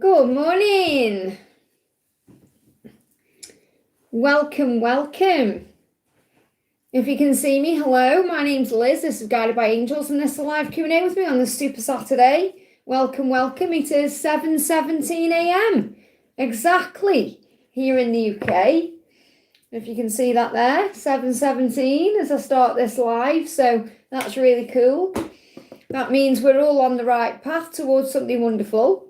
Good morning. Welcome. If you can see me, hello, my name's Liz. This is Guided by Angels, and this is a live Q&A with me on this Super Saturday. Welcome. It is 7:17 a.m. exactly here in the UK. If you can see that there, 7:17 as I start this live. So that's really cool. That means we're all on the right path towards something wonderful.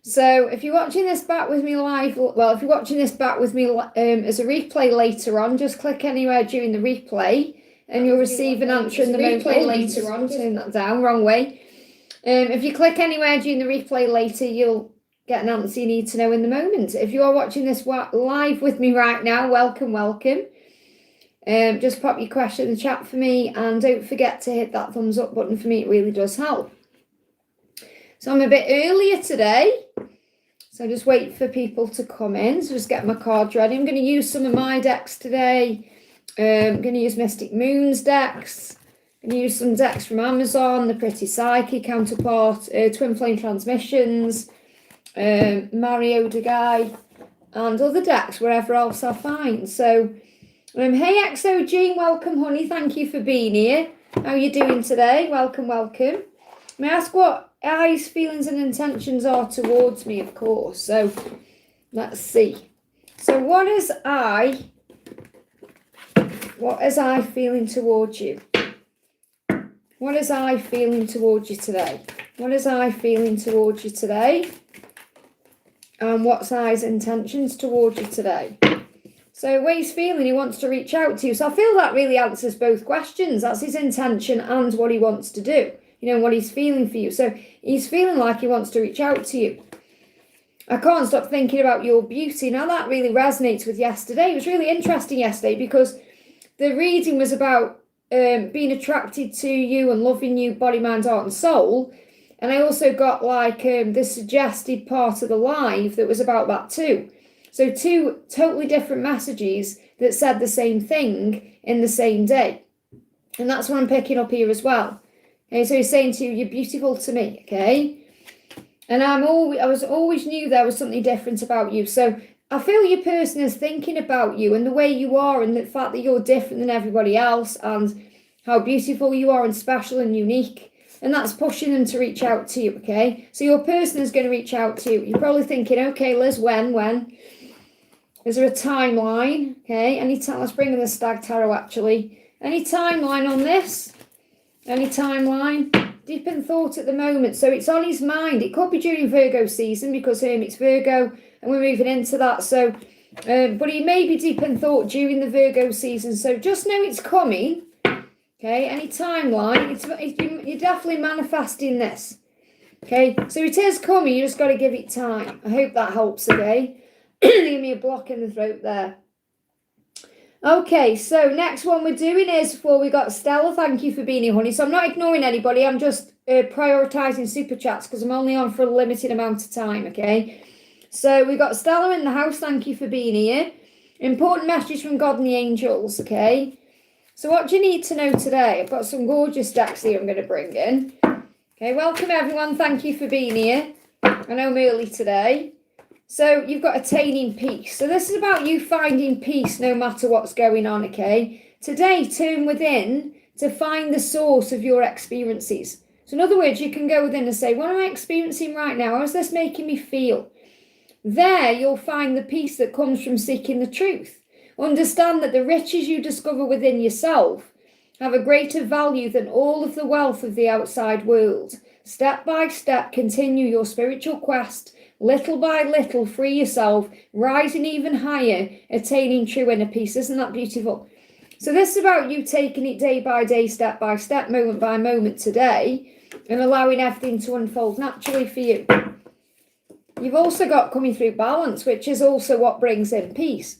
So if you're watching this back with me live, if you're watching this back with me as a replay later on, just click anywhere during the replay and you'll receive an answer in the moment. Later on, turn that down, wrong way. If you click anywhere during the replay later, you'll get an answer you need to know in the moment. If you are watching this live with me right now, welcome. Just pop your question in the chat for me, and don't forget to hit that thumbs up button for me. It really does help. So I'm a bit earlier today, so just wait for people to come in. So just get my cards ready. I'm going to use some of my decks today. I'm going to use Mystic Moon's decks. I'm going to use some decks from Amazon, the Pretty Psyche counterpart, Twin Flame Transmissions, Mario de Guy, and other decks, wherever else I find. So, hey XOG, welcome honey, thank you for being here. How are you doing today? Welcome. May I ask what eyes, feelings and intentions are towards me, of course. So let's see. So what is I feeling towards you? What is I feeling towards you today? What is I feeling towards you today? And what's I's intentions towards you today? So the way he's feeling, he wants to reach out to you. So I feel that really answers both questions. That's his intention and what he wants to do. You know, what he's feeling for you. So he's feeling like he wants to reach out to you. I can't stop thinking about your beauty. Now that really resonates with yesterday. It was really interesting yesterday because the reading was about being attracted to you and loving you, body, mind, heart and soul. And I also got like the suggested part of the live that was about that too. So two totally different messages that said the same thing in the same day. And that's what I'm picking up here as well. Okay, so he's saying to you, you're beautiful to me, okay? And I always knew there was something different about you. So I feel your person is thinking about you and the way you are and the fact that you're different than everybody else and how beautiful you are and special and unique. And that's pushing them to reach out to you, okay? So your person is going to reach out to you. You're probably thinking, okay, Liz, when? Is there a timeline? Okay, let's bring in the Stag Tarot actually. Any timeline on this? Any timeline? Deep in thought at the moment. So it's on his mind. It could be during Virgo season because it's Virgo and we're moving into that. So, but he may be deep in thought during the Virgo season. So just know it's coming. Okay, any timeline? You're definitely manifesting this. Okay, so it is coming. You just got to give it time. I hope that helps, okay? Give me a block in the throat there. Okay, so next one we're doing is, we got Stella. Thank you for being here, honey. So I'm not ignoring anybody. I'm just prioritising super chats because I'm only on for a limited amount of time, okay? So we got Stella in the house. Thank you for being here. Important message from God and the angels, okay? So what do you need to know today? I've got some gorgeous decks here I'm going to bring in. Okay, welcome everyone. Thank you for being here. I know I'm early today. So you've got attaining peace. So this is about you finding peace no matter what's going on, okay? Today, turn within to find the source of your experiences. So in other words, you can go within and say, what am I experiencing right now? How is this making me feel? There, you'll find the peace that comes from seeking the truth. Understand that the riches you discover within yourself have a greater value than all of the wealth of the outside world. Step by step, continue your spiritual quest. Little by little, free yourself, rising even higher, attaining true inner peace. Isn't that beautiful? So this is about you taking it day by day, step by step, moment by moment today, and allowing everything to unfold naturally for you. You've also got coming through balance, which is also what brings in peace.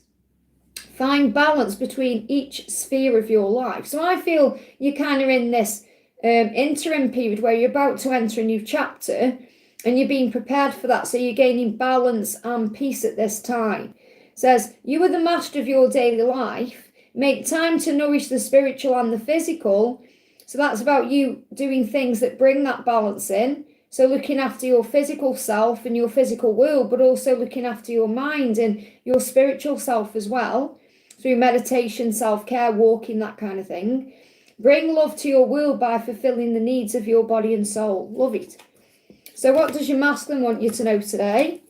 Find balance between each sphere of your life. So I feel you're kind of in this interim period where you're about to enter a new chapter, and you're being prepared for that. So you're gaining balance and peace at this time. It says, you are the master of your daily life. Make time to nourish the spiritual and the physical. So that's about you doing things that bring that balance in. So looking after your physical self and your physical world, but also looking after your mind and your spiritual self as well, through meditation, self-care, walking, that kind of thing. Bring love to your world by fulfilling the needs of your body and soul. Love it. So what does your masculine want you to know today?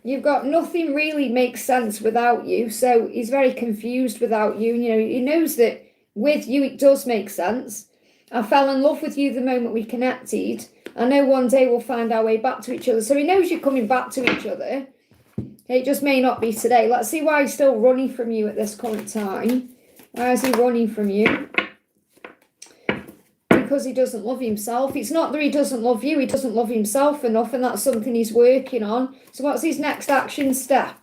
You've got nothing really makes sense without you. So he's very confused without you. You know, he knows that with you it does make sense. I fell in love with you the moment we connected. I know one day we'll find our way back to each other. So he knows you're coming back to each other. It just may not be today. Let's see why he's still running from you at this current time. Why is he running from you? Because he doesn't love himself. It's not that he doesn't love you. He doesn't love himself enough, and that's something he's working on. So what's his next action step?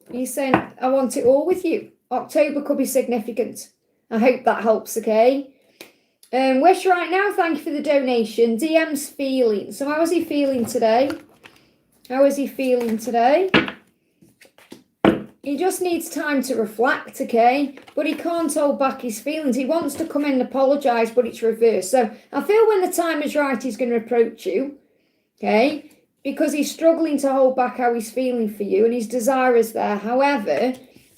He's saying, I want it all with you. October could be significant. I hope that helps, okay? Wish right now, thank you for the donation. DM's feeling. So how is he feeling today? How is he feeling today? He just needs time to reflect, okay? But he can't hold back his feelings. He wants to come in and apologise, but it's reversed. So I feel when the time is right, he's going to approach you, okay? Because he's struggling to hold back how he's feeling for you, and his desire is there. However,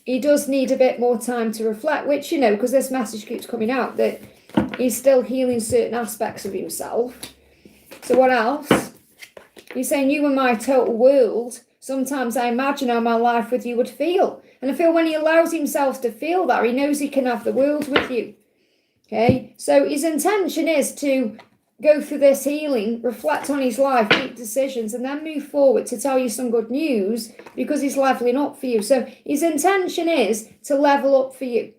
he does need a bit more time to reflect, which, you know, because this message keeps coming out, that he's still healing certain aspects of himself. So what else? He's saying, you were my total world. Sometimes I imagine how my life with you would feel. And I feel when he allows himself to feel that, he knows he can have the world with you. Okay? So his intention is to go through this healing, reflect on his life, make decisions, and then move forward to tell you some good news, because he's leveling up for you. So his intention is to level up for you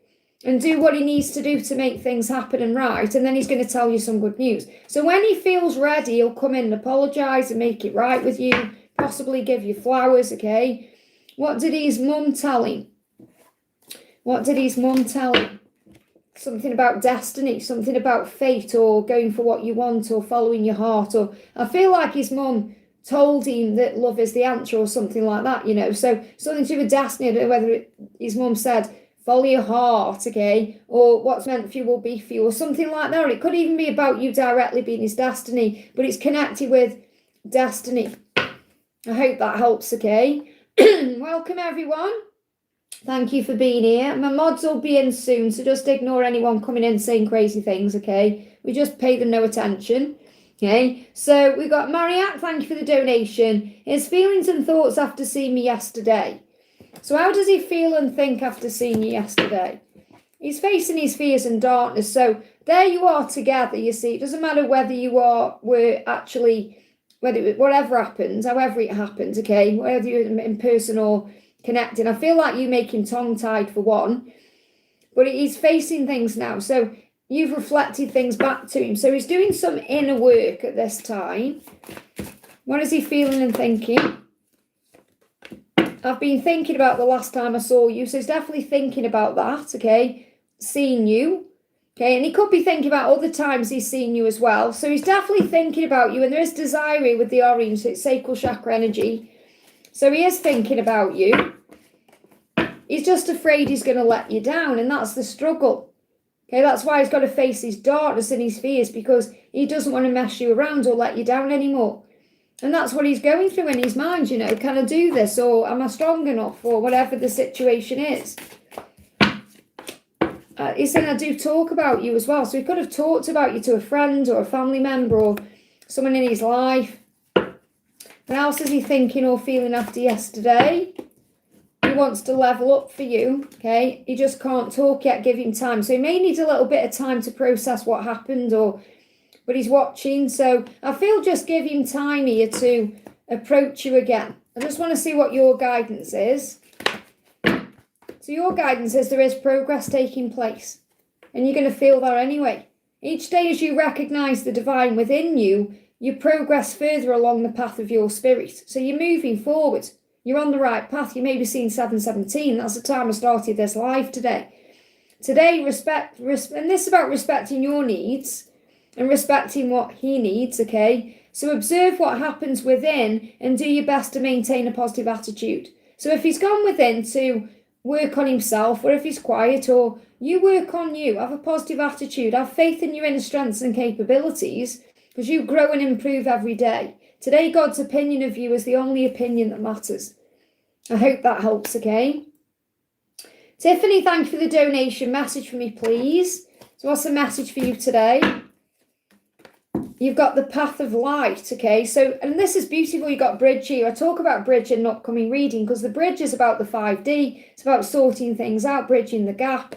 and do what he needs to do to make things happen and right, and then he's going to tell you some good news. So when he feels ready, he'll come in and apologise and make it right with you, possibly give you flowers, okay? What did his mum tell him? What did his mum tell him? Something about destiny, something about fate, or going for what you want, or following your heart. Or I feel like his mum told him that love is the answer, or something like that, you know. So something to do with destiny. I don't know whether his mum said, follow your heart, okay, or what's meant for you will be for you, or something like that. Or it could even be about you directly being his destiny, but it's connected with destiny. I hope that helps, okay? Welcome, everyone. Thank you for being here. My mods will be in soon, so just ignore anyone coming in saying crazy things, okay? We just pay them no attention, okay? So we've got Mariette, thank you for the donation. His feelings and thoughts after seeing me yesterday. So how does he feel and think after seeing you yesterday? He's facing his fears and darkness. So there you are together, you see. It doesn't matter whether were actually, whatever happens, however it happens, okay? Whether you're in person or connecting. I feel like you make him tongue-tied for one. But he's facing things now. So you've reflected things back to him. So he's doing some inner work at this time. What is he feeling and thinking? I've been thinking about the last time I saw you, so he's definitely thinking about that, okay? Seeing you, okay? And he could be thinking about other times he's seen you as well. So he's definitely thinking about you, and there is desire here with the orange, so it's sacral chakra energy. So he is thinking about you. He's just afraid he's going to let you down, and that's the struggle. Okay, that's why he's got to face his darkness and his fears, because he doesn't want to mess you around or let you down anymore. And that's what he's going through in his mind, you know. Can I do this? Or am I strong enough? Or whatever the situation is. He's saying I do talk about you as well. So he could have talked about you to a friend or a family member or someone in his life. What else is he thinking or feeling after yesterday? He wants to level up for you, okay? He just can't talk yet. Give him time. So he may need a little bit of time to process what happened, but he's watching. So I feel just give him time here to approach you again. I just want to see what your guidance is. So your guidance is there is progress taking place. And you're going to feel that anyway. Each day as you recognise the divine within you, you progress further along the path of your spirit. So you're moving forward. You're on the right path. You may be seeing 717. That's the time I started this live today. Today, respect, and this is about respecting your needs and respecting what he needs, okay? So observe what happens within and do your best to maintain a positive attitude. So if he's gone within to work on himself, or if he's quiet, or you work on you, have a positive attitude, have faith in your inner strengths and capabilities, because you grow and improve every day. Today, God's opinion of you is the only opinion that matters. I hope that helps, okay? Tiffany, thank you for the donation. Message for me, please. So what's the message for you today? You've got the path of light, okay? So, and this is beautiful. You've got bridge here. I talk about bridge in an upcoming reading because the bridge is about the 5D. It's about sorting things out, bridging the gap,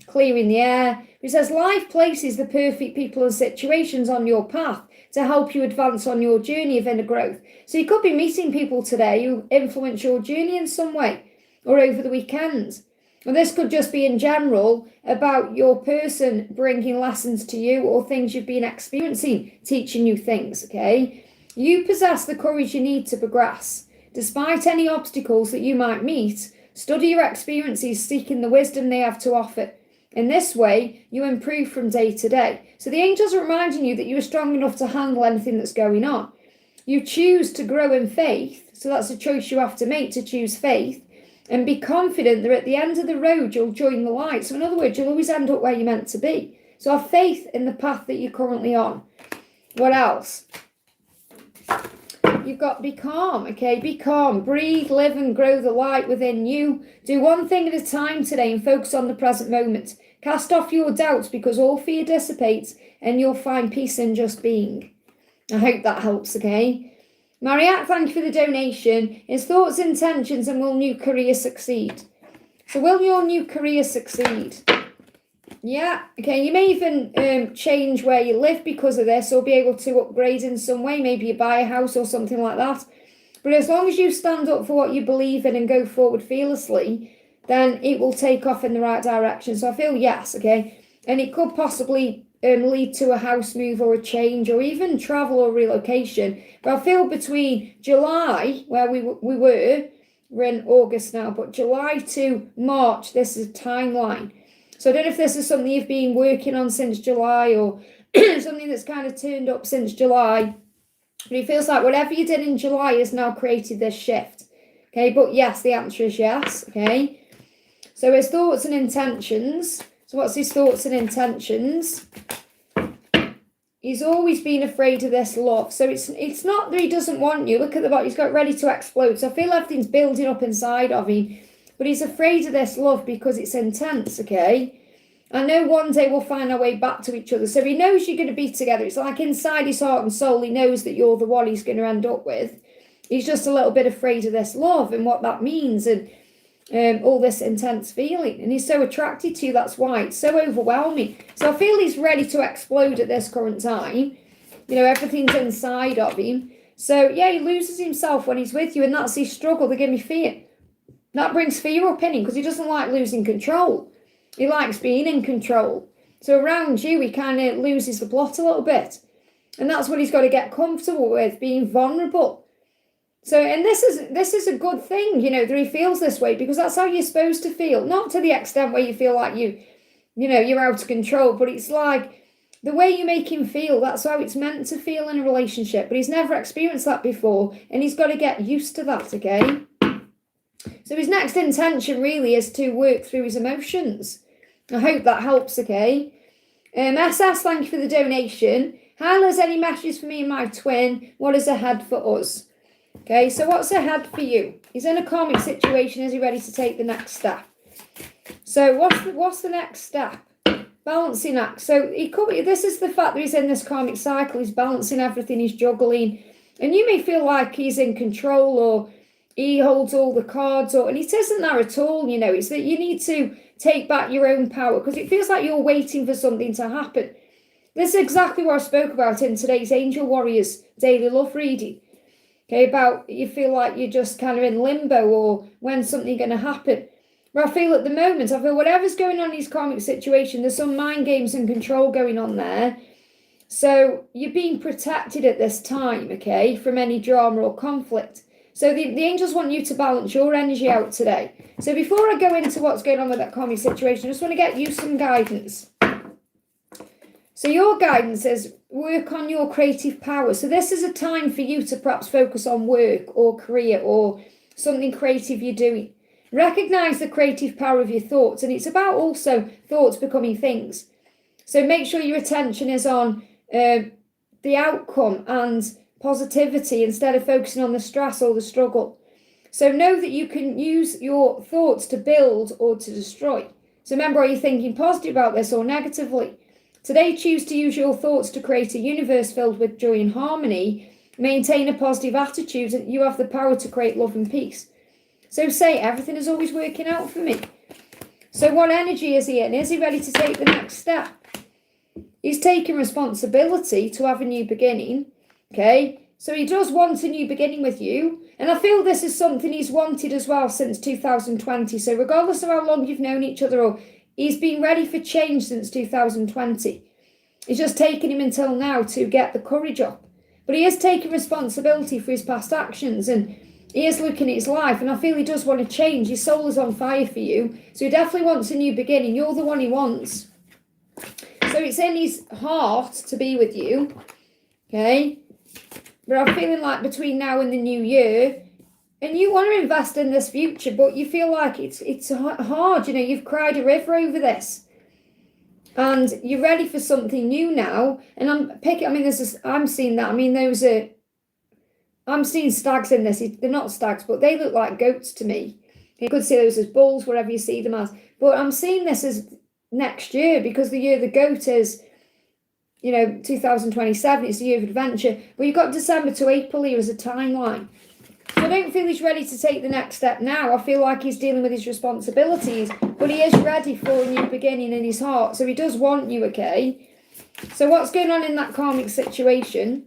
clearing the air. It says life places the perfect people and situations on your path to help you advance on your journey of inner growth. So you could be meeting people today who influence your journey in some way or over the weekend. And this could just be in general about your person bringing lessons to you or things you've been experiencing, teaching you things, okay? You possess the courage you need to progress. Despite any obstacles that you might meet, study your experiences, seeking the wisdom they have to offer. In this way, you improve from day to day. So the angels are reminding you that you are strong enough to handle anything that's going on. You choose to grow in faith, so that's a choice you have to make, to choose faith, and be confident that at the end of the road, you'll join the light. So in other words, you'll always end up where you're meant to be. So have faith in the path that you're currently on. What else? You've got be calm, okay? Be calm. Breathe, live, and grow the light within you. Do one thing at a time today and focus on the present moment. Cast off your doubts because all fear dissipates and you'll find peace in just being. I hope that helps, okay? Mariette, thank you for the donation. Is thoughts, intentions, and will new career succeed? So will your new career succeed? Yeah, okay. You may even change where you live because of this or be able to upgrade in some way. Maybe you buy a house or something like that. But as long as you stand up for what you believe in and go forward fearlessly, then it will take off in the right direction. So I feel yes, okay? And it could possibly lead to a house move or a change or even travel or relocation. But I feel between July, where we're in August now, but July to March, this is a timeline. So I don't know if this is something you've been working on since July or something that's kind of turned up since July. But it feels like whatever you did in July has now created this shift. Okay, but yes, the answer is yes, okay? So his thoughts and intentions. So what's his thoughts and intentions? He's always been afraid of this love. So it's not that he doesn't want you. Look at the bottom. He's got ready to explode. So I feel everything's building up inside of him. But he's afraid of this love because it's intense, okay? I know one day we'll find our way back to each other. So he knows you're going to be together. It's like inside his heart and soul, he knows that you're the one he's going to end up with. He's just a little bit afraid of this love and what that means and all this intense feeling. And he's so attracted to you, that's why. It's so overwhelming. So I feel he's ready to explode at this current time. You know, everything's inside of him. So, yeah, he loses himself when he's with you, and that's his struggle. They give me fear. That brings fear up in him because he doesn't like losing control. He likes being in control. So around you, he kind of loses the plot a little bit. And that's what he's got to get comfortable with, being vulnerable. So, and this is a good thing, you know, that he feels this way because that's how you're supposed to feel. Not to the extent where you feel like you're out of control, but it's like the way you make him feel, that's how it's meant to feel in a relationship. But he's never experienced that before, and he's got to get used to that, okay? So his next intention really is to work through his emotions. I hope that helps, okay? SS, thank you for the donation. Hi, Liz, any messages for me and my twin? What is ahead for us? Okay, so what's ahead for you? He's in a karmic situation. Is he ready to take the next step? So what's the next step? Balancing act. So this is the fact that he's in this karmic cycle. He's balancing everything. He's juggling. And you may feel like he's in control or he holds all the cards. And it isn't that at all, you know. It's that you need to take back your own power because it feels like you're waiting for something to happen. This is exactly what I spoke about in today's Angel Warriors Daily Love Reading. Okay, about you feel like you're just kind of in limbo or when's something going to happen. But I feel at the moment, whatever's going on in his karmic situation, there's some mind games and control going on there. So you're being protected at this time, okay, from any drama or conflict. So the angels want you to balance your energy out today. So before I go into what's going on with that karmic situation, I just want to get you some guidance. So your guidance is work on your creative power. So this is a time for you to perhaps focus on work or career or something creative you're doing. Recognize the creative power of your thoughts. And it's about also thoughts becoming things. So make sure your attention is on the the outcome and positivity instead of focusing on the stress or the struggle. So know that you can use your thoughts to build or to destroy. So remember, are you thinking positive about this or negatively? Today, choose to use your thoughts to create a universe filled with joy and harmony. Maintain a positive attitude, and you have the power to create love and peace. So say, everything is always working out for me. So what energy is he in? Is he ready to take the next step? He's taking responsibility to have a new beginning. Okay, so he does want a new beginning with you. And I feel this is something he's wanted as well since 2020. So regardless of how long you've known each other, or he's been ready for change since 2020. It's just taken him until now to get the courage up. But he is taking responsibility for his past actions, and he is looking at his life, and I feel he does want to change. His soul is on fire for you, so he definitely wants a new beginning. You're the one he wants. So it's in his heart to be with you, okay? But I'm feeling like between now and the new year, and you want to invest in this future, but you feel like it's hard. You know, you've cried a river over this. And you're ready for something new now. And I'm seeing that. I mean, I'm seeing stags in this. They're not stags, but they look like goats to me. You could see those as bulls, wherever you see them as. But I'm seeing this as next year, because the year of the goat is, 2027. It's the year of adventure. But you've got December to April here as a timeline. So I don't feel he's ready to take the next step now. I feel like he's dealing with his responsibilities, but he is ready for a new beginning in his heart. So he does want you, okay? So what's going on in that karmic situation?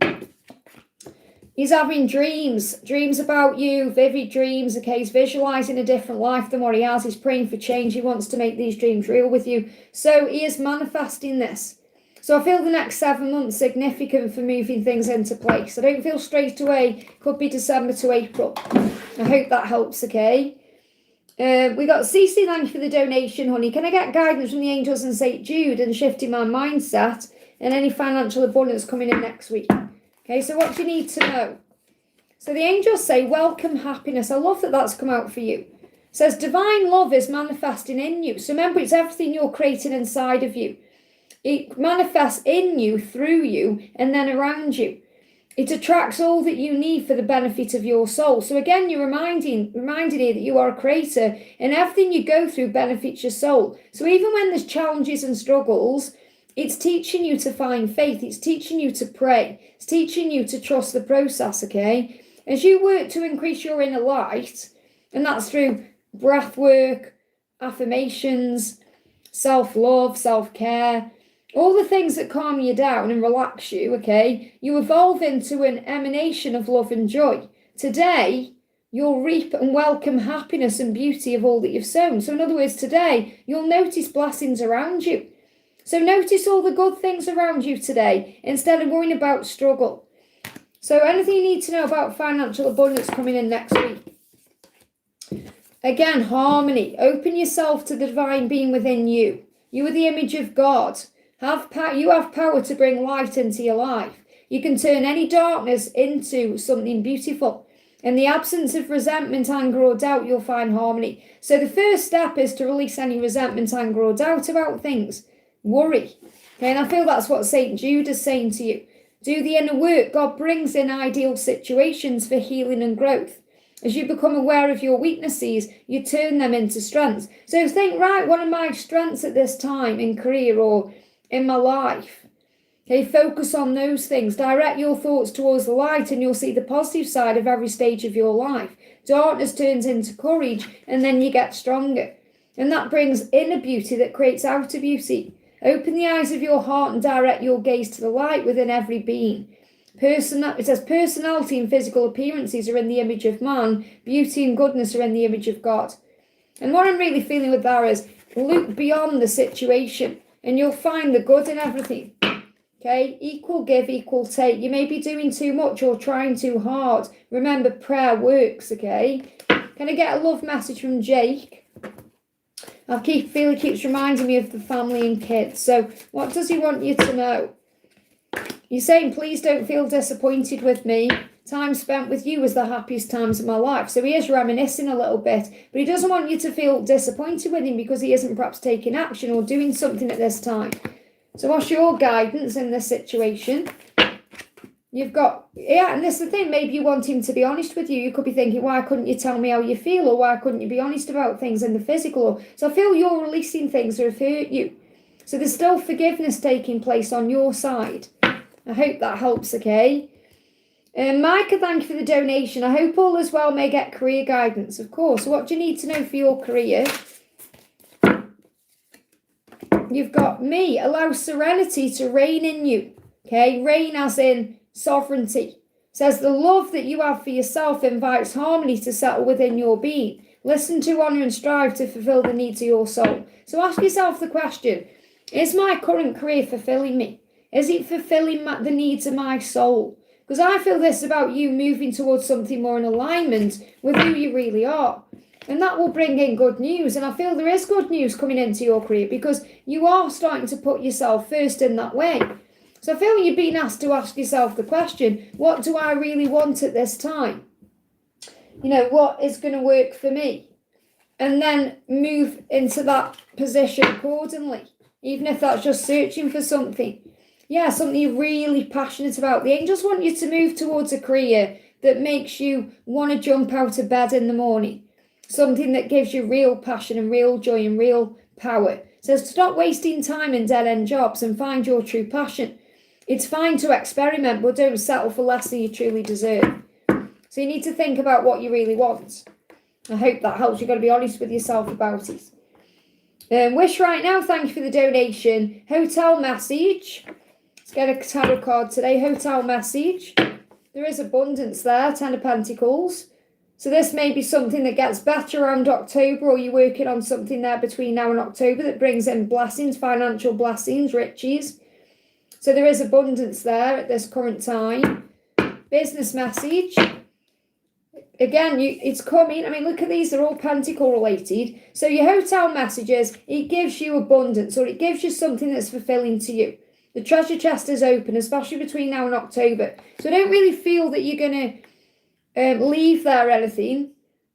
He's having dreams about you, vivid dreams, okay? He's visualizing a different life than what he has. He's praying for change. He wants to make these dreams real with you. So he is manifesting this. So I feel the next 7 months significant for moving things into place. I don't feel straight away. Could be December to April. I hope that helps, okay? We got CC, thank you for the donation, honey. Can I get guidance from the angels and St. Jude and shifting my mindset and any financial abundance coming in next week? Okay, so what do you need to know? So the angels say, welcome happiness. I love that that's come out for you. It says, divine love is manifesting in you. So remember, it's everything you're creating inside of you. It manifests in you, through you, and then around you. It attracts all that you need for the benefit of your soul. So again, you're reminded here that you are a creator, and everything you go through benefits your soul. So even when there's challenges and struggles, it's teaching you to find faith. It's teaching you to pray. It's teaching you to trust the process, okay? As you work to increase your inner light, and that's through breath work, affirmations, self-love, self-care, all the things that calm you down and relax you, okay? You evolve into an emanation of love and joy. Today, you'll reap and welcome happiness and beauty of all that you've sown. So in other words, today, you'll notice blessings around you. So notice all the good things around you today instead of worrying about struggle. So anything you need to know about financial abundance coming in next week. Again, harmony. Open yourself to the divine being within you. You are the image of God. You have power to bring light into your life. You can turn any darkness into something beautiful. In the absence of resentment, anger, or doubt, you'll find harmony. So the first step is to release any resentment, anger, or doubt about things. Worry. Okay, and I feel that's what St. Jude is saying to you. Do the inner work. God brings in ideal situations for healing and growth. As you become aware of your weaknesses, you turn them into strengths. So think, right, what are my strengths at this time in career or in my life? Okay, focus on those things. Direct your thoughts towards the light and you'll see the positive side of every stage of your life. Darkness turns into courage and then you get stronger. And that brings inner beauty that creates outer beauty. Open the eyes of your heart and direct your gaze to the light within every being. It says personality and physical appearances are in the image of man. Beauty and goodness are in the image of God. And what I'm really feeling with that is look beyond the situation and you'll find the good in everything. Okay, equal give, equal take. You may be doing too much or trying too hard. Remember, prayer works, okay? Can I get a love message from Jake? I feel he keeps reminding me of the family and kids. So what does he want you to know? You're saying, please don't feel disappointed with me. Time spent with you was the happiest times of my life. So he is reminiscing a little bit, but he doesn't want you to feel disappointed with him because he isn't perhaps taking action or doing something at this time. So what's your guidance in this situation? You've got, yeah, and this is the thing, maybe you want him to be honest with you. You could be thinking, why couldn't you tell me how you feel? Or why couldn't you be honest about things in the physical? So I feel you're releasing things that have hurt you. So there's still forgiveness taking place on your side. I hope that helps, okay? Micah, thank you for the donation. I hope all as well may get career guidance, of course. What do you need to know for your career? You've got me. Allow serenity to reign in you. Okay, reign as in sovereignty. Says the love that you have for yourself invites harmony to settle within your being. Listen to, honour and strive to fulfil the needs of your soul. So ask yourself the question, is my current career fulfilling me? Is it fulfilling the needs of my soul? Because I feel this is about you moving towards something more in alignment with who you really are. And that will bring in good news. And I feel there is good news coming into your career because you are starting to put yourself first in that way. So I feel you've been asked to ask yourself the question, what do I really want at this time? You know, what is going to work for me? And then move into that position accordingly, even if that's just searching for something. Yeah, something you're really passionate about. The angels want you to move towards a career that makes you want to jump out of bed in the morning. Something that gives you real passion and real joy and real power. So stop wasting time in dead-end jobs and find your true passion. It's fine to experiment, but don't settle for less than you truly deserve. So you need to think about what you really want. I hope that helps. You've got to be honest with yourself about it. Wish right now, thank you for the donation. Hotel message. Let's get a tarot card today. Hotel message. There is abundance there. 10 of Pentacles. So this may be something that gets better around October, or you're working on something there between now and October that brings in blessings, financial blessings, riches. So there is abundance there at this current time. Business message. Again, it's coming. I mean, look at these. They're all pentacle related. So your hotel messages, it gives you abundance, or it gives you something that's fulfilling to you. The treasure chest is open, especially between now and October. So I don't really feel that you're going to leave there anything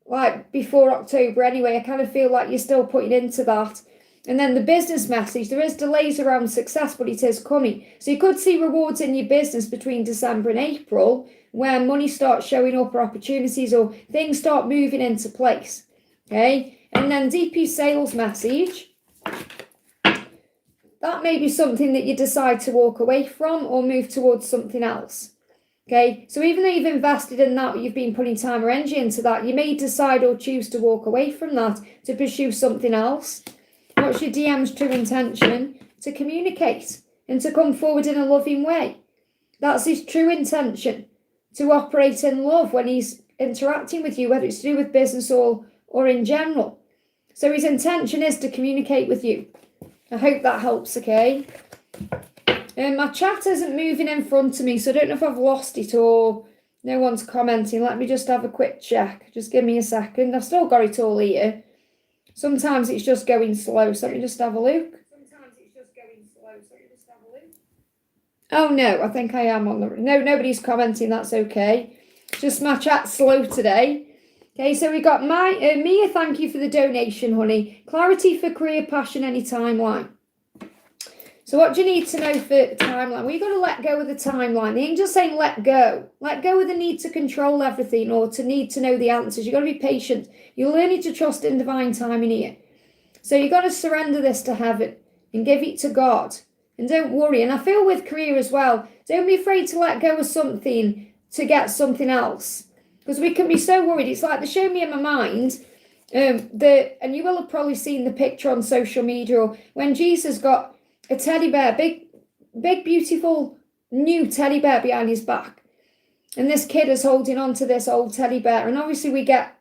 like before October anyway. I kind of feel like you're still putting into that. And then the business message, there is delays around success, but it is coming. So you could see rewards in your business between December and April, where money starts showing up or opportunities or things start moving into place. Okay. And then DP sales message. That may be something that you decide to walk away from or move towards something else. Okay. So even though you've invested in that, you've been putting time or energy into that, you may decide or choose to walk away from that to pursue something else. What's your DM's true intention? To communicate and to come forward in a loving way. That's his true intention, to operate in love when he's interacting with you, whether it's to do with business or in general. So his intention is to communicate with you. I hope that helps, okay? My chat isn't moving in front of me, so I don't know if I've lost it or no one's commenting. Let me just have a quick check. Just give me a second. I've still got it all here. Sometimes it's just going slow, so let me just have a look. Oh no, I think I am on the... No, nobody's commenting, that's okay. Just my chat's slow today. Okay, so we got Mia, thank you for the donation, honey. Clarity for career, passion, any timeline. So what do you need to know for timeline? Well, you've got to let go of the timeline. The angel's saying let go. Let go of the need to control everything or to need to know the answers. You've got to be patient. You're learning to trust in divine timing here. So you've got to surrender this to heaven and give it to God. And don't worry. And I feel with career as well, don't be afraid to let go of something to get something else. Because we can be so worried. It's like they show me in my mind, and you will have probably seen the picture on social media, or when Jesus got a teddy bear, big, beautiful new teddy bear behind his back. And this kid is holding on to this old teddy bear. And obviously we get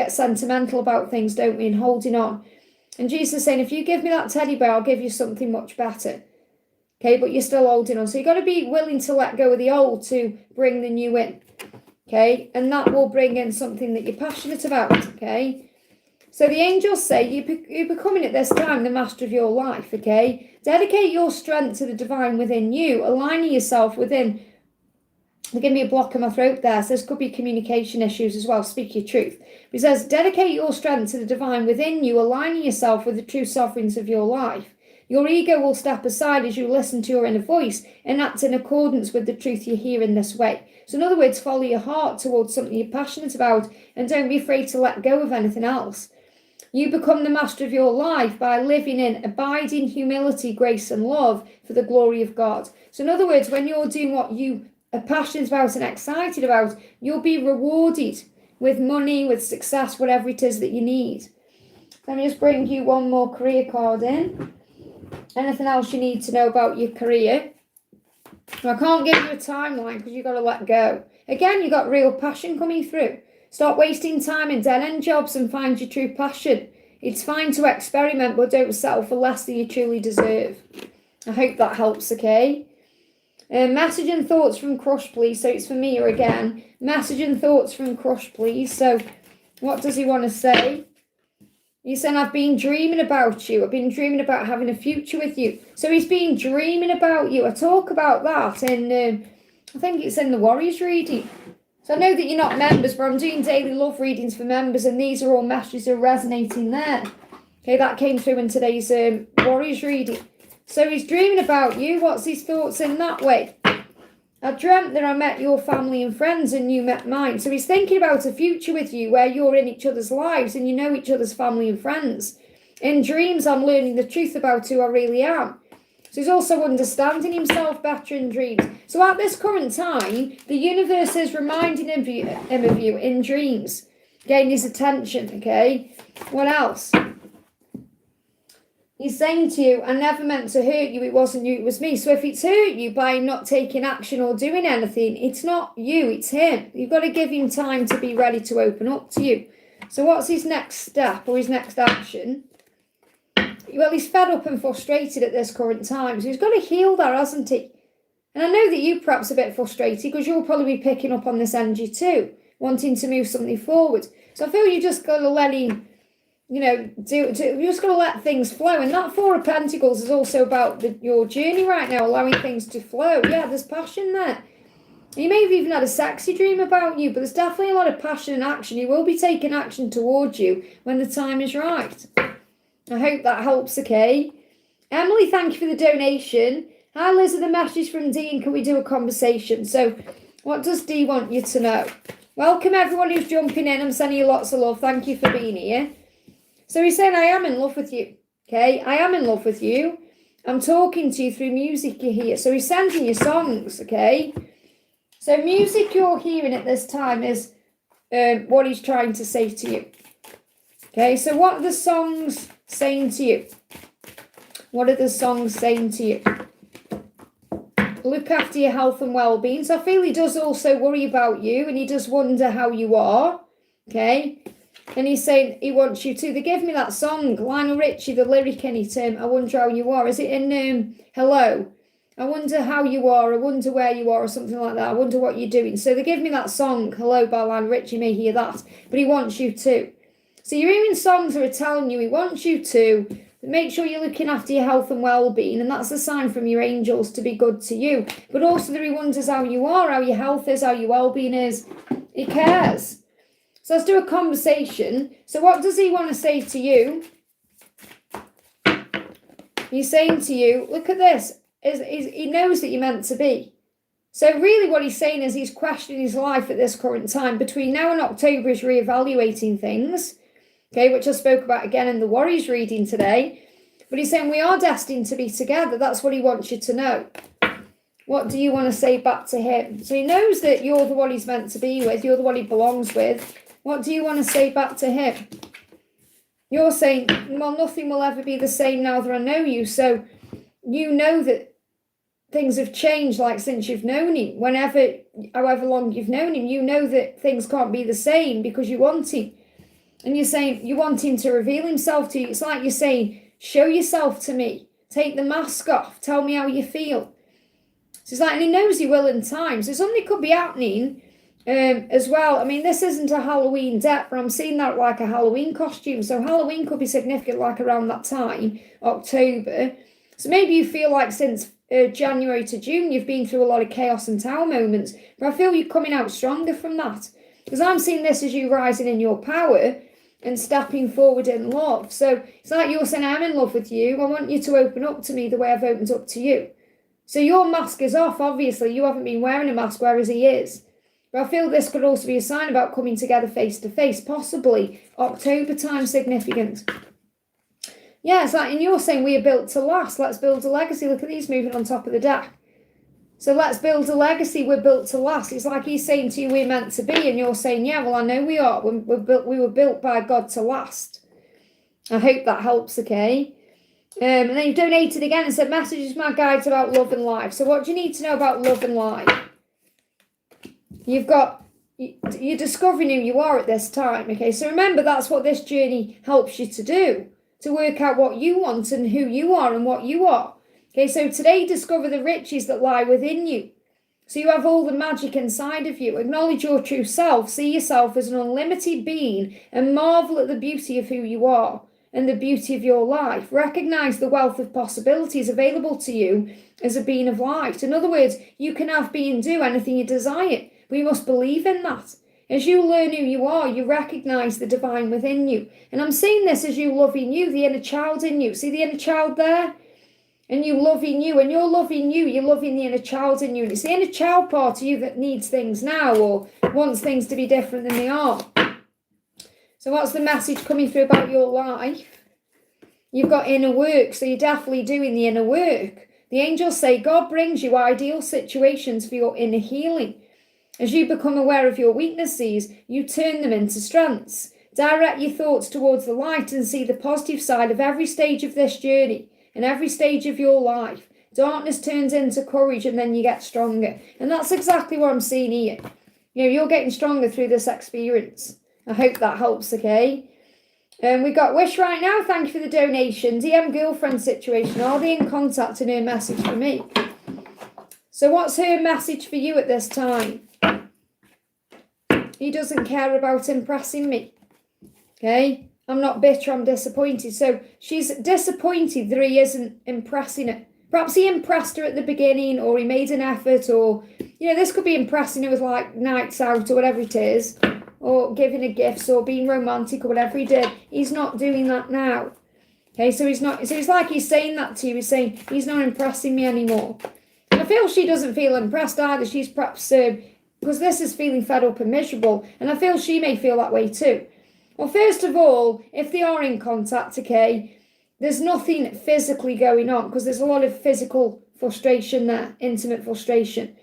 sentimental about things, don't we? And holding on. And Jesus is saying, if you give me that teddy bear, I'll give you something much better. Okay, but you're still holding on. So you've got to be willing to let go of the old to bring the new in. Okay, and that will bring in something that you're passionate about. Okay. So the angels say you're becoming at this time the master of your life, okay? Dedicate your strength to the divine within you, aligning yourself within. Give me a block in my throat there. So this could be communication issues as well. Speak your truth. It says, dedicate your strength to the divine within you, aligning yourself with the true sovereigns of your life. Your ego will step aside as you listen to your inner voice and act in accordance with the truth you hear in this way. So in other words, follow your heart towards something you're passionate about and don't be afraid to let go of anything else. You become the master of your life by living in abiding humility, grace and love for the glory of God. So in other words, when you're doing what you are passionate about and excited about, you'll be rewarded with money, with success, whatever it is that you need. Let me just bring you one more career card in. Anything else you need to know about your career? I can't give you a timeline because you've got to let go. Again, you've got real passion coming through. Stop wasting time in dead-end jobs and find your true passion. It's fine to experiment, but don't settle for less than you truly deserve. I hope that helps, okay? Message and thoughts from Crush, please. So it's for Mia again. Message and thoughts from Crush, please. So what does he want to say? He's saying, I've been dreaming about you. I've been dreaming about having a future with you. So he's been dreaming about you. I talk about that in, I think it's in the Warriors reading. So I know that you're not members, but I'm doing daily love readings for members, and these are all messages that are resonating there. Okay, that came through in today's Warriors reading. So he's dreaming about you. What's his thoughts in that way? I dreamt that I met your family and friends and you met mine. So he's thinking about a future with you where you're in each other's lives and you know each other's family and friends. In dreams, I'm learning the truth about who I really am. So he's also understanding himself better in dreams. So at this current time, the universe is reminding him of you in dreams. Getting his attention, okay? What else? He's saying to you, I never meant to hurt you. It wasn't you, it was me. So if it's hurt you by not taking action or doing anything, it's not you, it's him. You've got to give him time to be ready to open up to you. So what's his next step or his next action? Well, he's fed up and frustrated at this current time. So he's got to heal that, hasn't he? And I know that you're perhaps a bit frustrated because you'll probably be picking up on this energy too, wanting to move something forward. So I feel you just got to let him, you just got to let things flow. And that Four of Pentacles is also about your journey right now, allowing things to flow. Yeah, there's passion there. You may have even had a sexy dream about you, but there's definitely a lot of passion and action. He will be taking action towards you when the time is right. I hope that helps, okay? Emily, thank you for the donation. Hi, Liz, the message from Dean. Can we do a conversation? So, what does Dee want you to know? Welcome, everyone who's jumping in. I'm sending you lots of love. Thank you for being here. So, he's saying, I am in love with you, okay? I am in love with you. I'm talking to you through music you hear. So, he's sending you songs, okay? So, music you're hearing at this time is what he's trying to say to you. Okay, so what are the songs saying to you? What are the songs saying to you? Look after your health and well-being. So I feel he does also worry about you and he does wonder how you are. Okay, and he's saying he wants you to. They give me that song, Lionel Richie, the lyric in it, I wonder how you are. Is it in Hello? I wonder how you are, I wonder where you are, or something like that. I wonder what you're doing. So they give me that song, Hello by Lionel Richie. You may hear that, but he wants you to. So you're hearing songs that are telling you he wants you to make sure you're looking after your health and well-being, and that's a sign from your angels to be good to you. But also that he wonders how you are, how your health is, how your well-being is. He cares. So let's do a conversation. So what does he want to say to you? He's saying to you, look at this. He knows that you're meant to be. So really what he's saying is he's questioning his life at this current time. Between now and October, he's reevaluating things. Okay, which I spoke about again in the Warriors reading today. But he's saying we are destined to be together. That's what he wants you to know. What do you want to say back to him? So he knows that you're the one he's meant to be with. You're the one he belongs with. What do you want to say back to him? You're saying, well, nothing will ever be the same now that I know you. So you know that things have changed, like since you've known him. However long you've known him, you know that things can't be the same because you want him. And you're saying you want him to reveal himself to you. It's like you're saying, show yourself to me. Take the mask off. Tell me how you feel. So it's like, and he knows he will in time. So something could be happening as well. I mean, this isn't a Halloween deck, but I'm seeing that like a Halloween costume. So Halloween could be significant like around that time, October. So maybe you feel like since January to June, you've been through a lot of chaos and tower moments. But I feel you're coming out stronger from that. Because I'm seeing this as you rising in your power. and stepping forward in love. So it's like you're saying, I'm in love with you. I want you to open up to me the way I've opened up to you. So your mask is off, obviously. You haven't been wearing a mask, whereas he is. But I feel this could also be a sign about coming together face to face, possibly October time significant. Yeah, it's like, and you're saying we are built to last. Let's build a legacy. Look at these moving on top of the deck. So let's build a legacy. We're built to last. It's like he's saying to you, we're meant to be. And you're saying, yeah, well, I know we are. We were built by God to last. I hope that helps, okay? And then you've donated again and said, messages, my guides about love and life. So what do you need to know about love and life? You're discovering who you are at this time, okay? So remember, that's what this journey helps you to do, to work out what you want and who you are and what you are. Okay, so today, discover the riches that lie within you. So you have all the magic inside of you. Acknowledge your true self. See yourself as an unlimited being and marvel at the beauty of who you are and the beauty of your life. Recognize the wealth of possibilities available to you as a being of light. In other words, you can have, be, and do anything you desire. But you must believe in that. As you learn who you are, you recognize the divine within you. And I'm seeing this as you loving you, the inner child in you. See the inner child there? And you loving you, and you're loving you, you're loving the inner child in you. And it's the inner child part of you that needs things now or wants things to be different than they are. So what's the message coming through about your life? You've got inner work, so you're definitely doing the inner work. The angels say God brings you ideal situations for your inner healing. As you become aware of your weaknesses, you turn them into strengths. Direct your thoughts towards the light and see the positive side of every stage of this journey. In every stage of your life, darkness turns into courage and then you get stronger. And that's exactly what I'm seeing here. You know, you're getting stronger through this experience. I hope that helps, okay? We got Wish right now. Thank you for the donation. DM girlfriend situation. Are they in contact and her message for me? So what's her message for you at this time? He doesn't care about impressing me. Okay? I'm not bitter, I'm disappointed. So she's disappointed that he isn't impressing her. Perhaps he impressed her at the beginning, or he made an effort, or, you know, this could be impressing her with like nights out or whatever it is, or giving her gifts or being romantic or whatever he did. He's not doing that now. Okay, so he's not, so it's like he's saying that to you. He's saying he's not impressing me anymore. And I feel she doesn't feel impressed either. She's perhaps, because this is feeling fed up and miserable, and I feel she may feel that way too. Well, first of all, if they are in contact, okay, there's nothing physically going on because there's a lot of physical frustration there, intimate frustration.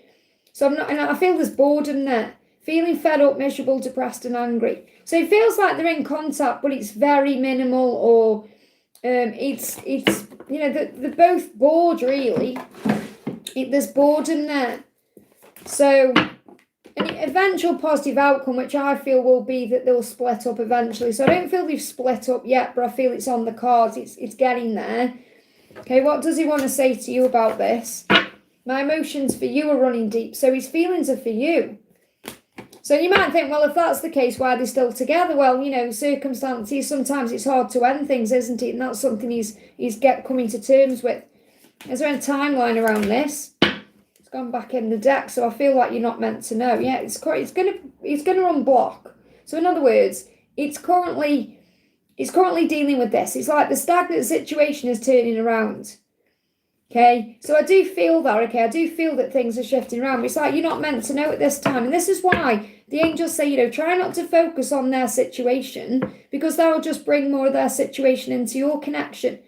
So I'm not, and I feel there's boredom there, feeling fed up, miserable, depressed, and angry. So it feels like they're in contact, but it's very minimal, or it's you know, they're both bored really. There's boredom there. So an eventual positive outcome, which I feel will be that they'll split up eventually. So I don't feel they've split up yet, but I feel it's on the cards. It's getting there. Okay, what does he want to say to you about this? My emotions for you are running deep. So his feelings are for you. So you might think, well, if that's the case, why are they still together? Well, you know, circumstances, sometimes it's hard to end things, isn't it? And that's something he's coming to terms with. Is there a timeline around this? Gone back in the deck, so I feel like you're not meant to know. Yeah, it's gonna unblock. So in other words, it's currently dealing with this. It's like the stagnant situation is turning around. Okay, so I do feel that. Okay, I do feel that things are shifting around. But it's like you're not meant to know at this time, and this is why the angels say, you know, try not to focus on their situation because that will just bring more of their situation into your connection.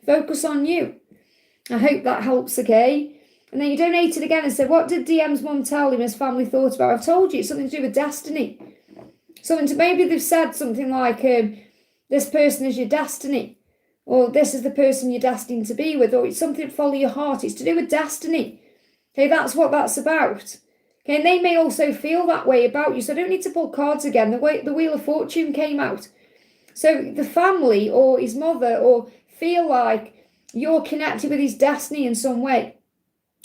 Focus on you. I hope that helps. Okay. And then you donated again and said, what did DM's mum tell him his family thought about? I've told you, it's something to do with destiny. Something to, maybe they've said something like, this person is your destiny. Or this is the person you're destined to be with. Or it's something to follow your heart. It's to do with destiny. Okay, that's what that's about. Okay, and they may also feel that way about you. So I don't need to pull cards again. The Wheel of Fortune came out. So the family or his mother or feel like you're connected with his destiny in some way.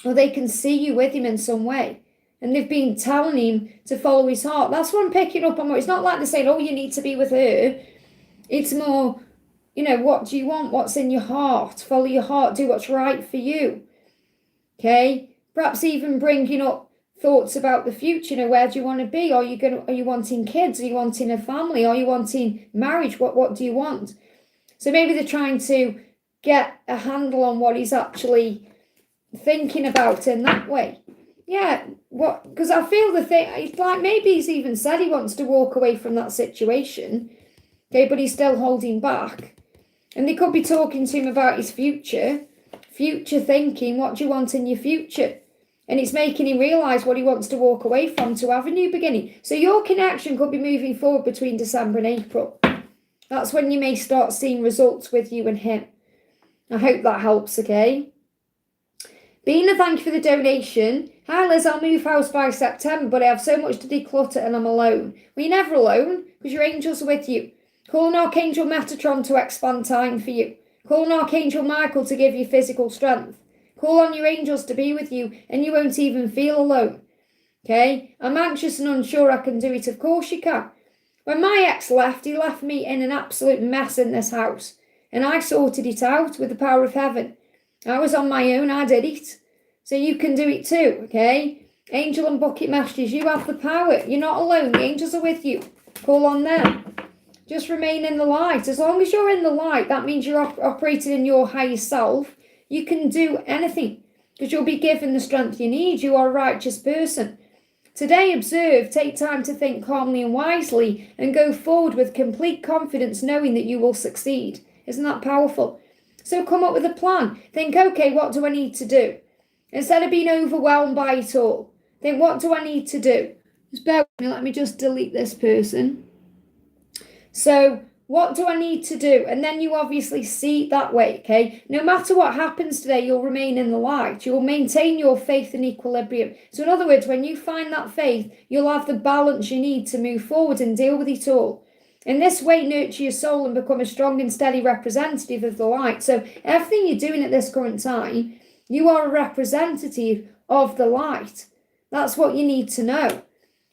Or they can see you with him in some way. And they've been telling him to follow his heart. That's what I'm picking up on. It's not like they're saying, oh, you need to be with her. It's more, you know, what do you want? What's in your heart? Follow your heart. Do what's right for you. Okay? Perhaps even bringing up thoughts about the future. Where do you want to be? Are you wanting kids? Are you wanting a family? Are you wanting marriage? What do you want? So maybe they're trying to get a handle on what he's actually thinking about in that way. Yeah, because I feel the thing, it's like maybe he's even said he wants to walk away from that situation, okay, but he's still holding back. And they could be talking to him about his future thinking, what do you want in your future? And it's making him realise what he wants to walk away from to have a new beginning. So your connection could be moving forward between December and April. That's when you may start seeing results with you and him. I hope that helps, okay? Bina, thank you for the donation. Hi Liz, I'll move house by September, but I have so much to declutter and I'm alone. Well, you're never alone, because your angels are with you. Call an Archangel Metatron to expand time for you. Call an Archangel Michael to give you physical strength. Call on your angels to be with you, and you won't even feel alone. Okay? I'm anxious and unsure I can do it. Of course you can. When my ex left, he left me in an absolute mess in this house. And I sorted it out with the power of heaven. I was on my own, I did it. So you can do it too, okay? Angel and bucket masters, you have the power. You're not alone. The angels are with you. Call on them. Just remain in the light. As long as you're in the light, that means you're operating in your higher self. You can do anything because you'll be given the strength you need. You are a righteous person. Today, observe, take time to think calmly and wisely and go forward with complete confidence knowing that you will succeed. Isn't that powerful? So come up with a plan. Think, okay, what do I need to do? Instead of being overwhelmed by it all, think, what do I need to do? Just bear with me, let me just delete this person. So, what do I need to do? And then you obviously see it that way, okay? No matter what happens today, you'll remain in the light. You'll maintain your faith and equilibrium. So in other words, when you find that faith, you'll have the balance you need to move forward and deal with it all. In this way, nurture your soul and become a strong and steady representative of the light. So everything you're doing at this current time, you are a representative of the light. That's what you need to know.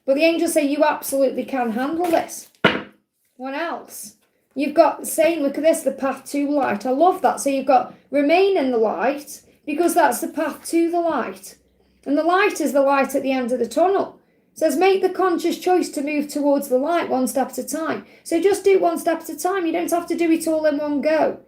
But the angels say you absolutely can handle this. What else? You've got saying, look at this, the path to light. I love that. So you've got remain in the light because that's the path to the light. And the light is the light at the end of the tunnel. It says make the conscious choice to move towards the light one step at a time. So just do one step at a time. You don't have to do it all in one go.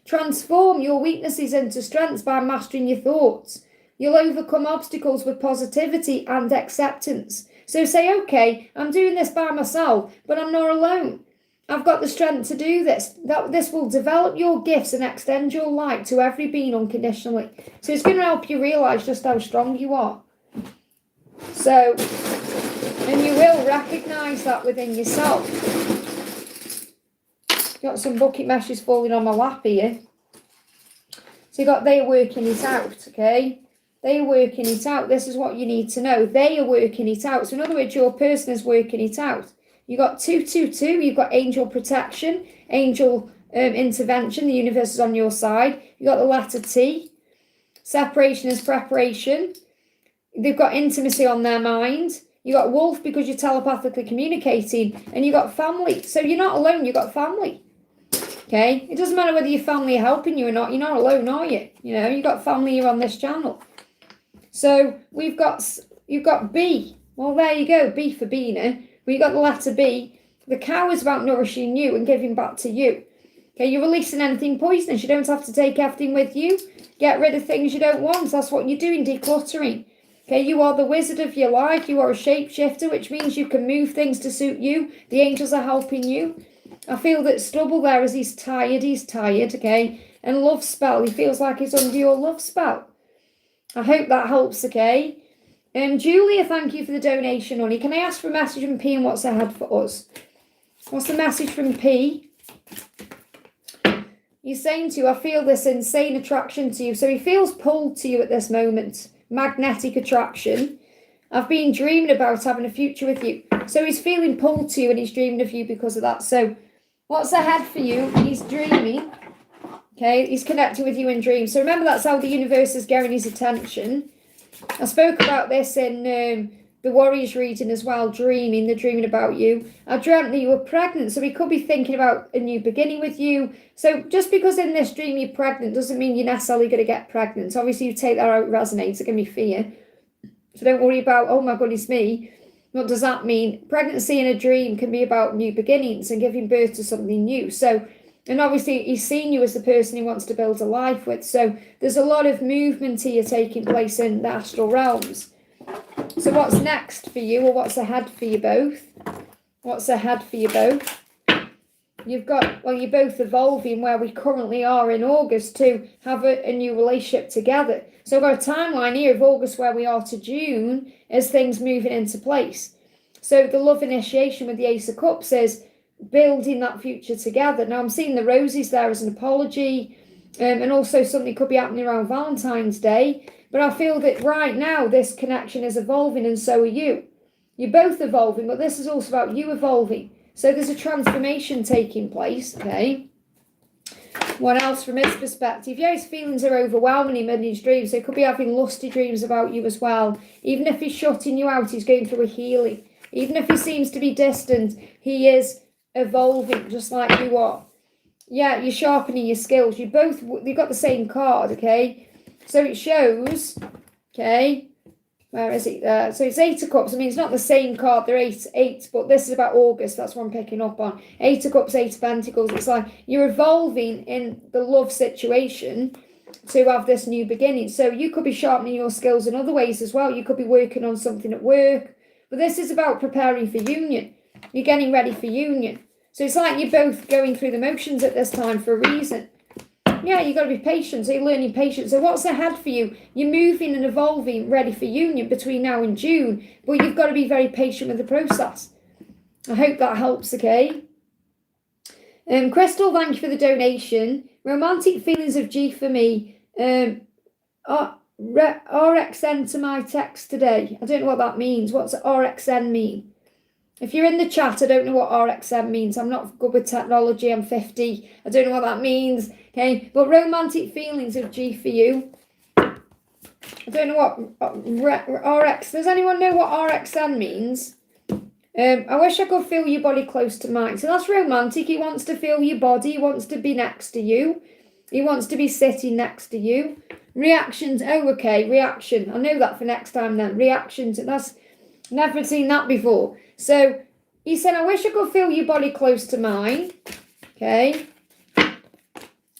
Transform your weaknesses into strengths by mastering your thoughts. You'll overcome obstacles with positivity and acceptance. So say, okay, I'm doing this by myself, but I'm not alone. I've got the strength to do this. This will develop your gifts and extend your light to every being unconditionally. So it's going to help you realise just how strong you are. So, and you will recognise that within yourself. Got some bucket meshes falling on my lap here. So you got they are working it out, okay? They are working it out. This is what you need to know. They are working it out. So in other words, your person is working it out. You got 222. You've got angel protection, angel intervention. The universe is on your side. You got the letter T. Separation is preparation. They've got intimacy on their mind. You got wolf because you're telepathically communicating, and you got family. So you're not alone. You got family. Okay. It doesn't matter whether your family are helping you or not. You're not alone, are you? You know, you got family here on this channel. So you've got B. Well, there you go. B for Bina. We got the letter B. The cow is about nourishing you and giving back to you. Okay, you're releasing anything poisonous. You don't have to take everything with you. Get rid of things you don't want. That's what you're doing, decluttering. Okay, you are the wizard of your life. You are a shapeshifter, which means you can move things to suit you. The angels are helping you. I feel that Stubble there as he's tired, okay? And love spell, he feels like he's under your love spell. I hope that helps, okay? Julia, thank you for the donation, honey. Can I ask for a message from P and what's ahead for us? What's the message from P? He's saying to you, I feel this insane attraction to you. So he feels pulled to you at this moment. Magnetic attraction. I've been dreaming about having a future with you. So he's feeling pulled to you and he's dreaming of you because of that. So what's ahead for you? He's dreaming. Okay, he's connecting with you in dreams. So remember, that's how the universe is getting his attention. I spoke about this in the Warriors reading as well, dreaming, they're dreaming about you. I dreamt that you were pregnant, so he could be thinking about a new beginning with you. So just because in this dream you're pregnant doesn't mean you're necessarily going to get pregnant. Obviously, you take that out, it resonates, it's going to be fear. So don't worry about, oh my goodness me, what does that mean? Pregnancy in a dream can be about new beginnings and giving birth to something new. So, and obviously he's seen you as the person he wants to build a life with. So there's a lot of movement here taking place in the astral realms. So what's next for you, or what's ahead for you both? What's ahead for you both? You've got, well, you're both evolving where we currently are in August to have a new relationship together. So I've got a timeline here of August where we are to June as things moving into place. So the love initiation with the Ace of Cups is building that future together. Now I'm seeing the roses there as an apology, and also something could be happening around Valentine's Day. But I feel that right now this connection is evolving, and so are you. You're both evolving, but this is also about you evolving. So there's a transformation taking place, okay? What else from his perspective? Yeah, his feelings are overwhelming him in his dreams. So he could be having lusty dreams about you as well. Even if he's shutting you out, he's going through a healing. Even if he seems to be distant, he is evolving just like you are. Yeah, you're sharpening your skills. You've got the same card, okay? So it shows, okay, where is it there? So it's 8 of Cups. I mean, it's not the same card. They're eight, but this is about August. That's what I'm picking up on. 8 of Cups, 8 of Pentacles. It's like you're evolving in the love situation to have this new beginning. So you could be sharpening your skills in other ways as well. You could be working on something at work. But this is about preparing for union. You're getting ready for union. So it's like you're both going through the motions at this time for a reason. Yeah, you've got to be patient. So you're learning patience. So what's ahead for you? You're moving and evolving, ready for union between now and June. But you've got to be very patient with the process. I hope that helps, okay? Crystal, thank you for the donation. Romantic feelings of G for me. RXN to my text today. I don't know what that means. What's RXN mean? If you're in the chat, I don't know what RXM means. I'm not good with technology. I'm 50. I don't know what that means. Okay, but romantic feelings of G for you. I don't know what RX. Does anyone know what RXN means? I wish I could feel your body close to mine. So that's romantic. He wants to feel your body. He wants to be next to you. He wants to be sitting next to you. Reactions. Oh, okay. Reaction. I know that for next time then. Reactions. That's never seen that before. So he said, I wish I could feel your body close to mine. Okay.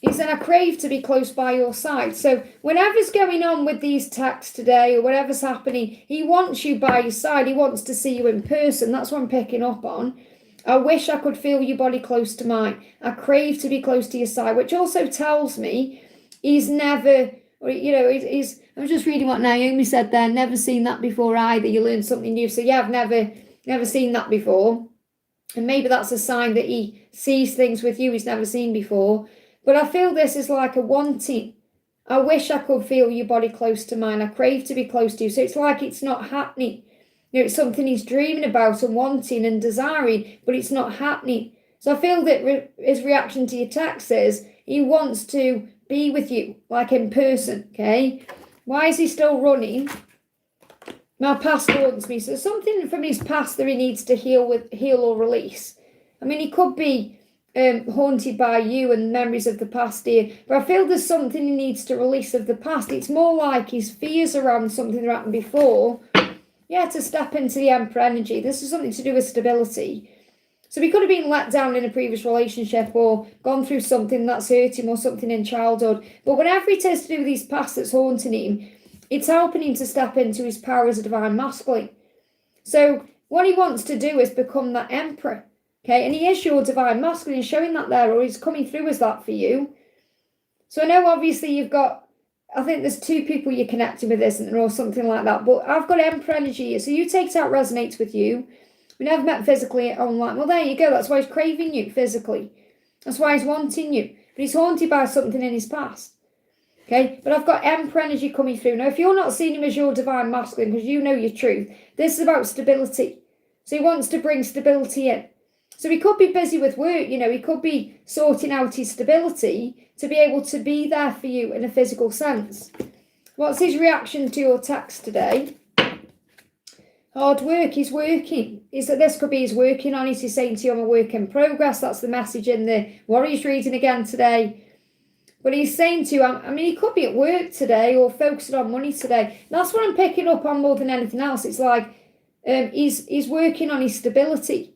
He said, I crave to be close by your side. So whatever's going on with these texts today or whatever's happening, he wants you by your side. He wants to see you in person. That's what I'm picking up on. I wish I could feel your body close to mine. I crave to be close to your side, which also tells me he's never, he's I'm just reading what Naomi said there. Never seen that before either. You learn something new. So yeah, I've never seen that before. And maybe that's a sign that he sees things with you he's never seen before. But I feel this is like a wanting. I wish I could feel your body close to mine. I crave to be close to you. So it's like it's not happening. It's something he's dreaming about and wanting and desiring, but it's not happening. So I feel that his reaction to your text is he wants to be with you, like in person, okay? Why is he still running? My past haunts me. So something from his past that he needs to heal or release. I mean, he could be haunted by you and memories of the past here, but I feel there's something he needs to release of the past. It's more like his fears around something that happened before. Yeah, to step into the Emperor energy. This is something to do with stability. So he could have been let down in a previous relationship or gone through something that's hurt him or something in childhood. But whatever it is to do with his past that's haunting him, it's helping him to step into his power as a divine masculine. So what he wants to do is become that Emperor. Okay, and he is your divine masculine, showing that there, or he's coming through as that for you. So I know obviously you've got, I think there's two people you're connecting with, isn't there, or something like that. But I've got Emperor energy here. So you take it out, resonates with you. We never met physically online. Well, there you go. That's why he's craving you physically. That's why he's wanting you. But he's haunted by something in his past. Okay, but I've got Emperor energy coming through. Now, if you're not seeing him as your divine masculine, because you know your truth, this is about stability. So he wants to bring stability in. So he could be busy with work, he could be sorting out his stability to be able to be there for you in a physical sense. What's his reaction to your text today? Hard work, he's working. This could be he's working on it. He's saying to you, I'm a work in progress. That's the message in the Warriors reading again today. But he's saying to you, I mean, he could be at work today or focusing on money today. That's what I'm picking up on more than anything else. It's like he's working on his stability.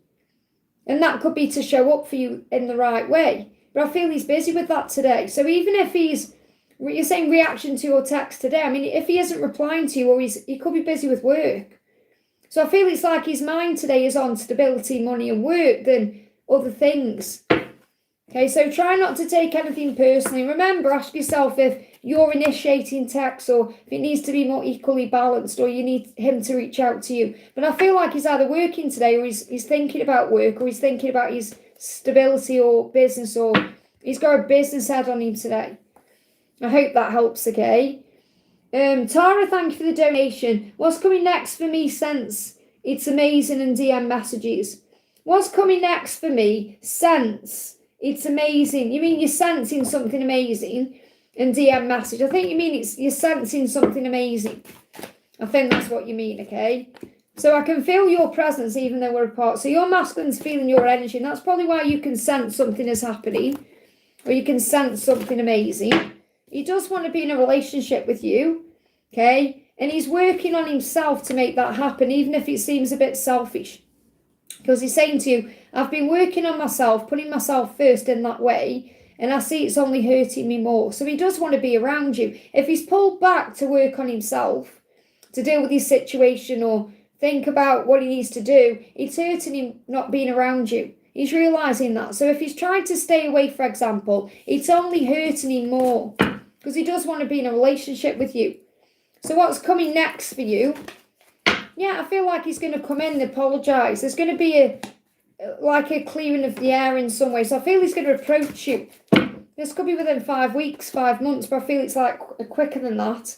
And that could be to show up for you in the right way. But I feel he's busy with that today. So even if you're saying reaction to your text today, I mean, if he isn't replying to you, or he could be busy with work. So I feel it's like his mind today is on stability, money and work than other things. Okay, so try not to take anything personally. Remember, ask yourself if you're initiating text or if it needs to be more equally balanced or you need him to reach out to you. But I feel like he's either working today or he's thinking about work or he's thinking about his stability or business or he's got a business head on him today. I hope that helps, okay? Tara, thank you for the donation. What's coming next for me, Sense? It's amazing and DM messages. What's coming next for me? Sense. It's amazing. You mean you're sensing something amazing and DM message. I think you mean you're sensing something amazing. I think that's what you mean, okay? So I can feel your presence even though we're apart. So your masculine's feeling your energy and that's probably why you can sense something is happening or you can sense something amazing. He does want to be in a relationship with you, okay? And he's working on himself to make that happen even if it seems a bit selfish. Because he's saying to you, I've been working on myself, putting myself first in that way, and I see it's only hurting me more. So he does want to be around you. If he's pulled back to work on himself, to deal with his situation or think about what he needs to do, it's hurting him not being around you. He's realising that. So if he's trying to stay away, for example, it's only hurting him more. Because he does want to be in a relationship with you. So what's coming next for you? Yeah, I feel like he's going to come in and apologise. There's going to be a clearing of the air in some way. So I feel he's going to approach you. This could be within 5 weeks, 5 months, but I feel it's like quicker than that.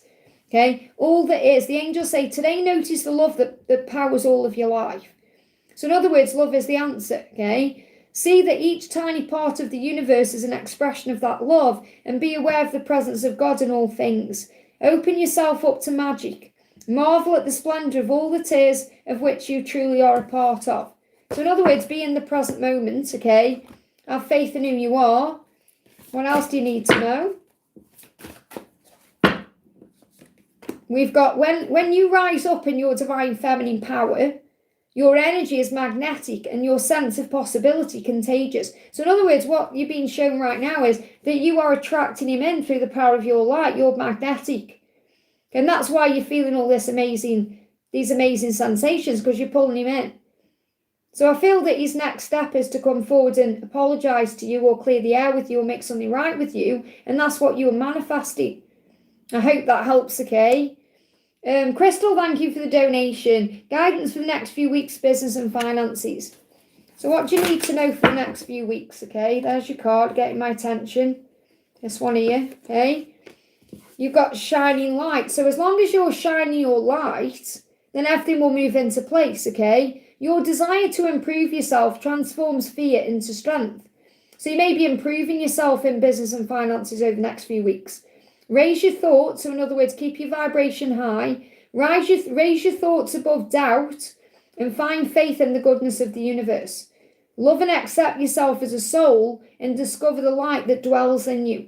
Okay? All that is, the angels say, today notice the love that powers all of your life. So in other words, love is the answer. Okay? See that each tiny part of the universe is an expression of that love and be aware of the presence of God in all things. Open yourself up to magic. Marvel at the splendour of all the tears of which you truly are a part of. So in other words, be in the present moment, okay? Have faith in who you are. What else do you need to know? We've got, when you rise up in your divine feminine power, your energy is magnetic and your sense of possibility contagious. So in other words, what you're being shown right now is that you are attracting him in through the power of your light. You're magnetic. And that's why you're feeling all these amazing sensations, because you're pulling him in. So I feel that his next step is to come forward and apologise to you or clear the air with you or make something right with you. And that's what you are manifesting. I hope that helps, okay? Crystal, thank you for the donation. Guidance for the next few weeks, business and finances. So what do you need to know for the next few weeks, okay? There's your card, getting my attention. This one here, okay? You've got shining light. So as long as you're shining your light, then everything will move into place, okay? Your desire to improve yourself transforms fear into strength. So you may be improving yourself in business and finances over the next few weeks. Raise your thoughts. So in other words, keep your vibration high. Raise your thoughts above doubt and find faith in the goodness of the universe. Love and accept yourself as a soul and discover the light that dwells in you.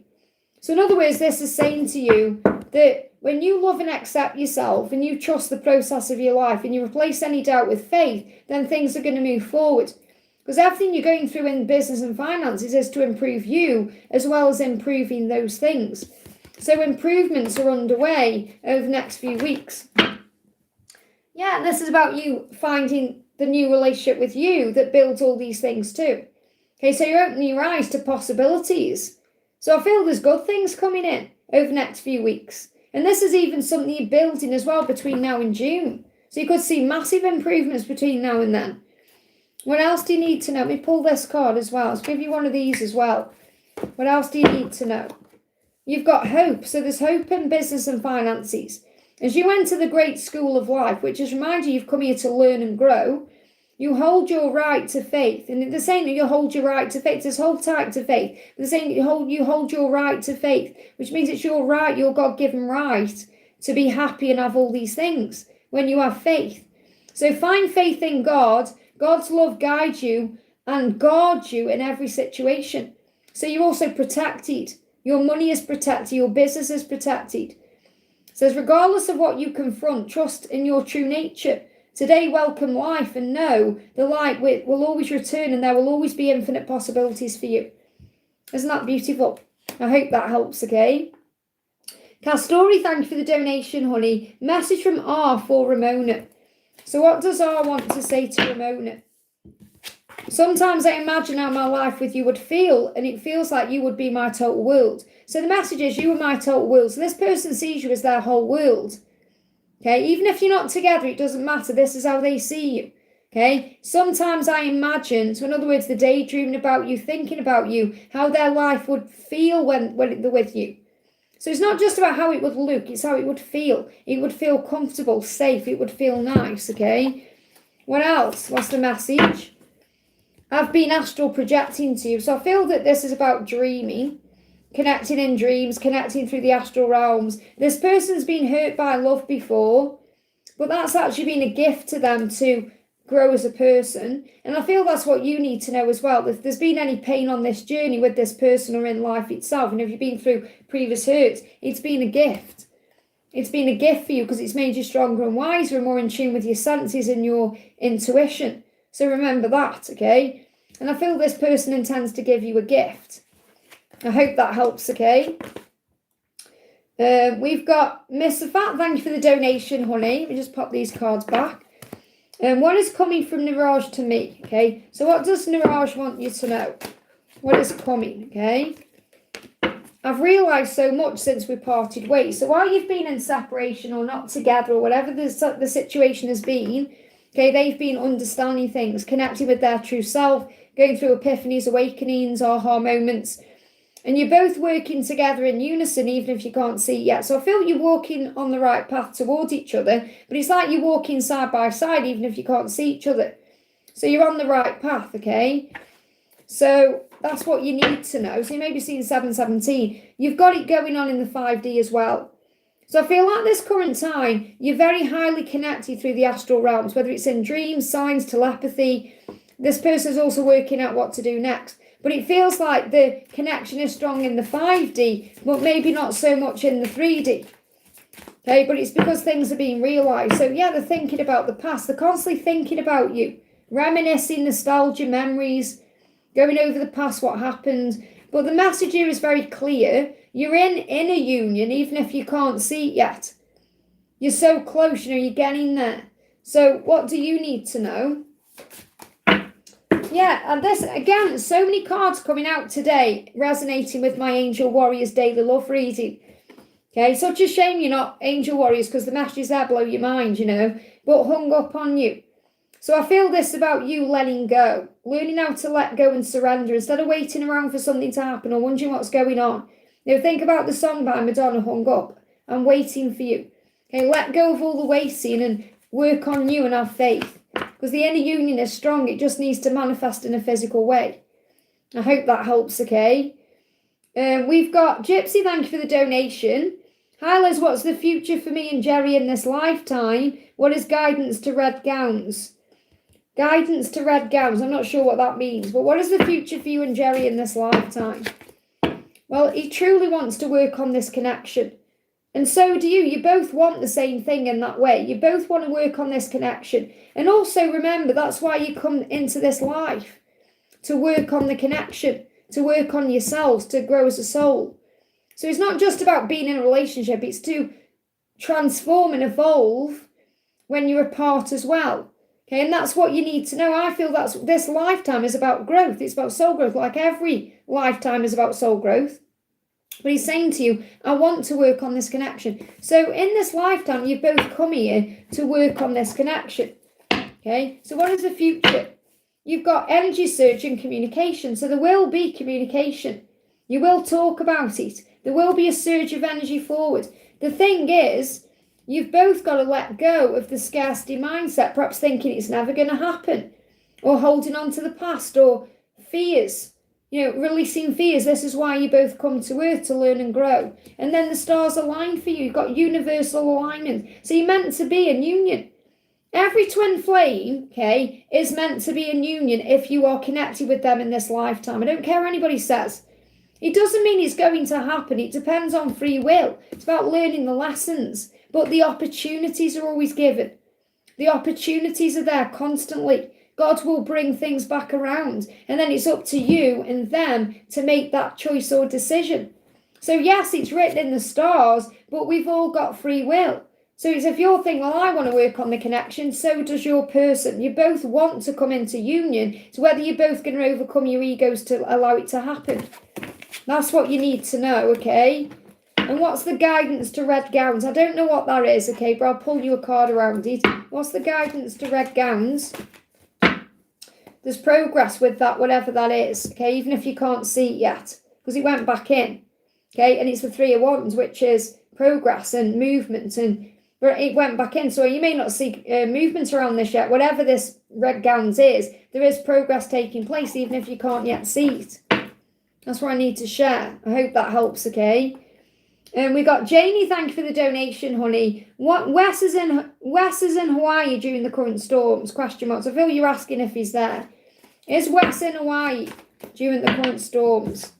So in other words, this is saying to you that when you love and accept yourself and you trust the process of your life and you replace any doubt with faith, then things are going to move forward. Because everything you're going through in business and finances is to improve you as well as improving those things. So improvements are underway over the next few weeks. Yeah, and this is about you finding the new relationship with you that builds all these things too. Okay, so you're opening your eyes to possibilities. So I feel there's good things coming in over the next few weeks. And this is even something you're building as well between now and June. So you could see massive improvements between now and then. What else do you need to know? Let me pull this card as well. Let's give you one of these as well. What else do you need to know? You've got hope. So there's hope in business and finances. As you enter the great school of life, which is remind you you've come here to learn and grow, you hold your right to faith. And they're saying that you hold your right to faith. There's hold tight to faith. They're saying that you hold your right to faith, which means it's your right, your God-given right to be happy and have all these things when you have faith. So find faith in God. God's love guides you and guards you in every situation. So you're also protected Your money is protected. Your business is protected. It says, regardless of what you confront, trust in your true nature. Today, welcome life and know the light will always return and there will always be infinite possibilities for you. Isn't that beautiful? I hope that helps, okay? Castori, thank you for the donation, honey. Message from R for Ramona. So what does R want to say to Ramona? Sometimes I imagine how my life with you would feel, and it feels like you would be my total world. So the message is you are my total world. So this person sees you as their whole world. Okay, even if you're not together, it doesn't matter. This is how they see you. Okay, sometimes I imagine, so in other words, the daydreaming about you, thinking about you, how their life would feel when they're with you. So it's not just about how it would look, it's how it would feel. It would feel comfortable, safe, it would feel nice, okay? What else? What's the message? I've been astral projecting to you. So I feel that this is about dreaming, connecting in dreams, connecting through the astral realms. This person's been hurt by love before, but that's actually been a gift to them to grow as a person. And I feel that's what you need to know as well. If there's been any pain on this journey with this person or in life itself, and if you've been through previous hurts, it's been a gift. It's been a gift for you because it's made you stronger and wiser and more in tune with your senses and your intuition. So remember that, okay? And I feel this person intends to give you a gift. I hope that helps, okay? We've got Mr. Fat, thank you for the donation, honey. Let me just pop these cards back. What is coming from Niraj to me, okay? So what does Niraj want you to know? What is coming, okay? I've realised so much since we parted ways. So while you've been in separation or not together or whatever the situation has been, okay, they've been understanding things, connecting with their true self, going through epiphanies, awakenings, aha moments. And you're both working together in unison, even if you can't see it yet. So I feel you're walking on the right path towards each other, but it's like you're walking side by side, even if you can't see each other. So you're on the right path, okay? So that's what you need to know. So you may be seeing 717. You've got it going on in the 5D as well. So I feel like this current time, you're very highly connected through the astral realms, whether it's in dreams, signs, telepathy. This person's also working out what to do next. But it feels like the connection is strong in the 5D, but maybe not so much in the 3D. Okay, but it's because things are being realised. So yeah, they're thinking about the past. They're constantly thinking about you. Reminiscing, nostalgia, memories, going over the past, what happened. But the message here is very clear. You're in a union, even if you can't see it yet. You're so close, you're getting there. So what do you need to know? Yeah, and this, again, so many cards coming out today, resonating with my Angel Warriors Daily Love reading. Okay, such a shame you're not Angel Warriors because the messages there blow your mind, but hung up on you. So I feel this about you letting go, learning how to let go and surrender instead of waiting around for something to happen or wondering what's going on. Think about the song by Madonna, Hung Up. I'm waiting for you. Okay, let go of all the waiting and work on you and have faith. Because the inner union is strong, it just needs to manifest in a physical way. I hope that helps, okay? We've got Gypsy, thank you for the donation. Hi Liz, what's the future for me and Jerry in this lifetime? What is guidance to red gowns? Guidance to red gowns, I'm not sure what that means, but what is the future for you and Jerry in this lifetime? Well, he truly wants to work on this connection. And so do you. You both want the same thing in that way. You both want to work on this connection. And also remember, that's why you come into this life. To work on the connection. To work on yourselves. To grow as a soul. So it's not just about being in a relationship. It's to transform and evolve when you're apart as well. Okay, and that's what you need to know. I feel that this lifetime is about growth. It's about soul growth. Like every lifetime is about soul growth. But he's saying to you, I want to work on this connection. So in this lifetime, you've both come here to work on this connection. Okay, so what is the future? You've got energy surge and communication. So there will be communication. You will talk about it. There will be a surge of energy forward. The thing is, you've both got to let go of the scarcity mindset, perhaps thinking it's never going to happen, or holding on to the past, or fears. Releasing fears. This is why you both come to Earth, to learn and grow. And then the stars align for you. You've got universal alignment. So you're meant to be in union. Every twin flame, okay, is meant to be in union if you are connected with them in this lifetime. I don't care what anybody says. It doesn't mean it's going to happen. It depends on free will. It's about learning the lessons. But the opportunities are always given. The opportunities are there constantly. God will bring things back around. And then it's up to you and them to make that choice or decision. So yes, it's written in the stars, but we've all got free will. So it's if you're thinking, well, I want to work on the connection, so does your person. You both want to come into union. It's whether you're both going to overcome your egos to allow it to happen. That's what you need to know, okay? And what's the guidance to red gowns? I don't know what that is, okay, but I'll pull you a card around it. What's the guidance to red gowns? There's progress with that, whatever that is, okay, even if you can't see it yet, because it went back in, okay, and it's the Three of Wands, which is progress and movement, and it went back in, so you may not see movements around this yet. Whatever this red gowns is, there is progress taking place, even if you can't yet see it. That's what I need to share. I hope that helps, okay? And we got Janie, thank you for the donation, honey. Wes is in Hawaii during the current storms, question marks. I feel you're asking if he's there. Is Wes in Hawaii during the current storms?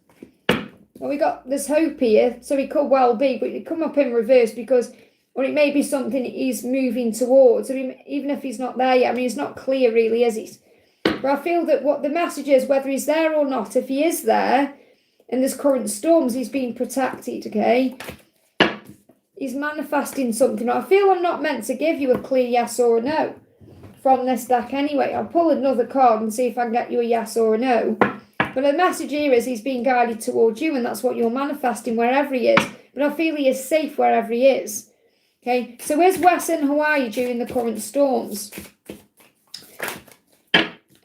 Well, we got this hope here, so he could well be, but it come up in reverse because, or it may be something he's moving towards. I mean, even if he's not there yet, I mean, it's not clear really, is it? But I feel that what the message is, whether he's there or not, if he is there, in this current storms, he's being protected, okay? He's manifesting something. I feel I'm not meant to give you a clear yes or a no from this deck anyway. I'll pull another card and see if I can get you a yes or a no. But the message here is he's being guided towards you, and that's what you're manifesting wherever he is. But I feel he is safe wherever he is. Okay, so is Wes in Hawaii during the current storms?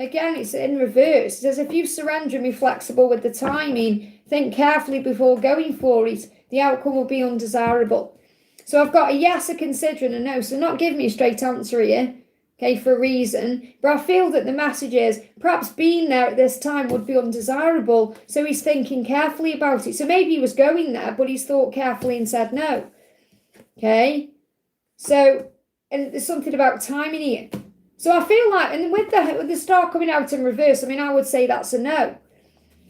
Again, it's in reverse. It says, if you surrender and be flexible with the timing, think carefully before going for it, the outcome will be undesirable. So I've got a yes, a consider, and a no. So not giving me a straight answer here, okay, for a reason. But I feel that the message is, perhaps being there at this time would be undesirable. So he's thinking carefully about it. So maybe he was going there, but he's thought carefully and said no. Okay? So, and there's something about timing here. So I feel like, and with the star coming out in reverse, I mean, I would say that's a no.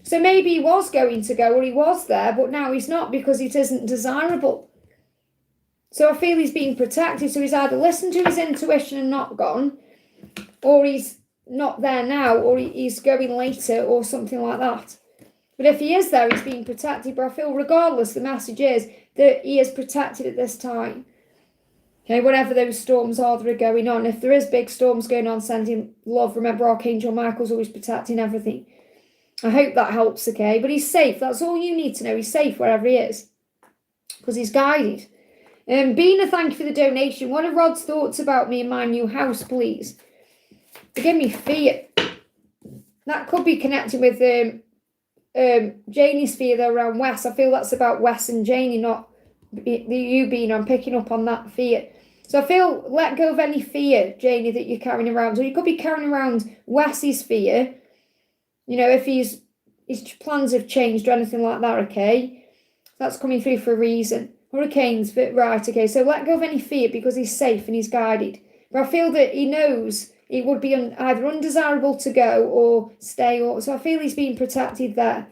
So maybe he was going to go, or he was there, but now he's not because it isn't desirable. So I feel he's being protected. So he's either listened to his intuition and not gone, or he's not there now, or he's going later, or something like that. But if he is there, he's being protected. But I feel regardless, the message is that he is protected at this time. Okay, whatever those storms are that are going on. If there is big storms going on, sending love. Remember, Archangel Michael's always protecting everything. I hope that helps, okay? But he's safe. That's all you need to know. He's safe wherever he is. Because he's guided. Bina, thank you for the donation. What are Rod's thoughts about me and my new house, please? They give me fear. That could be connected with Janie's fear there around Wes. I feel that's about Wes and Janie, not you being. I'm picking up on that fear. So I feel let go of any fear, Janie, that you're carrying around. Or you could be carrying around Wes's fear. You know, if his plans have changed or anything like that, okay? That's coming through for a reason. Hurricanes, right, okay. So let go of any fear because he's safe and he's guided. But I feel that he knows it would be either undesirable to go or stay. So I feel he's being protected there.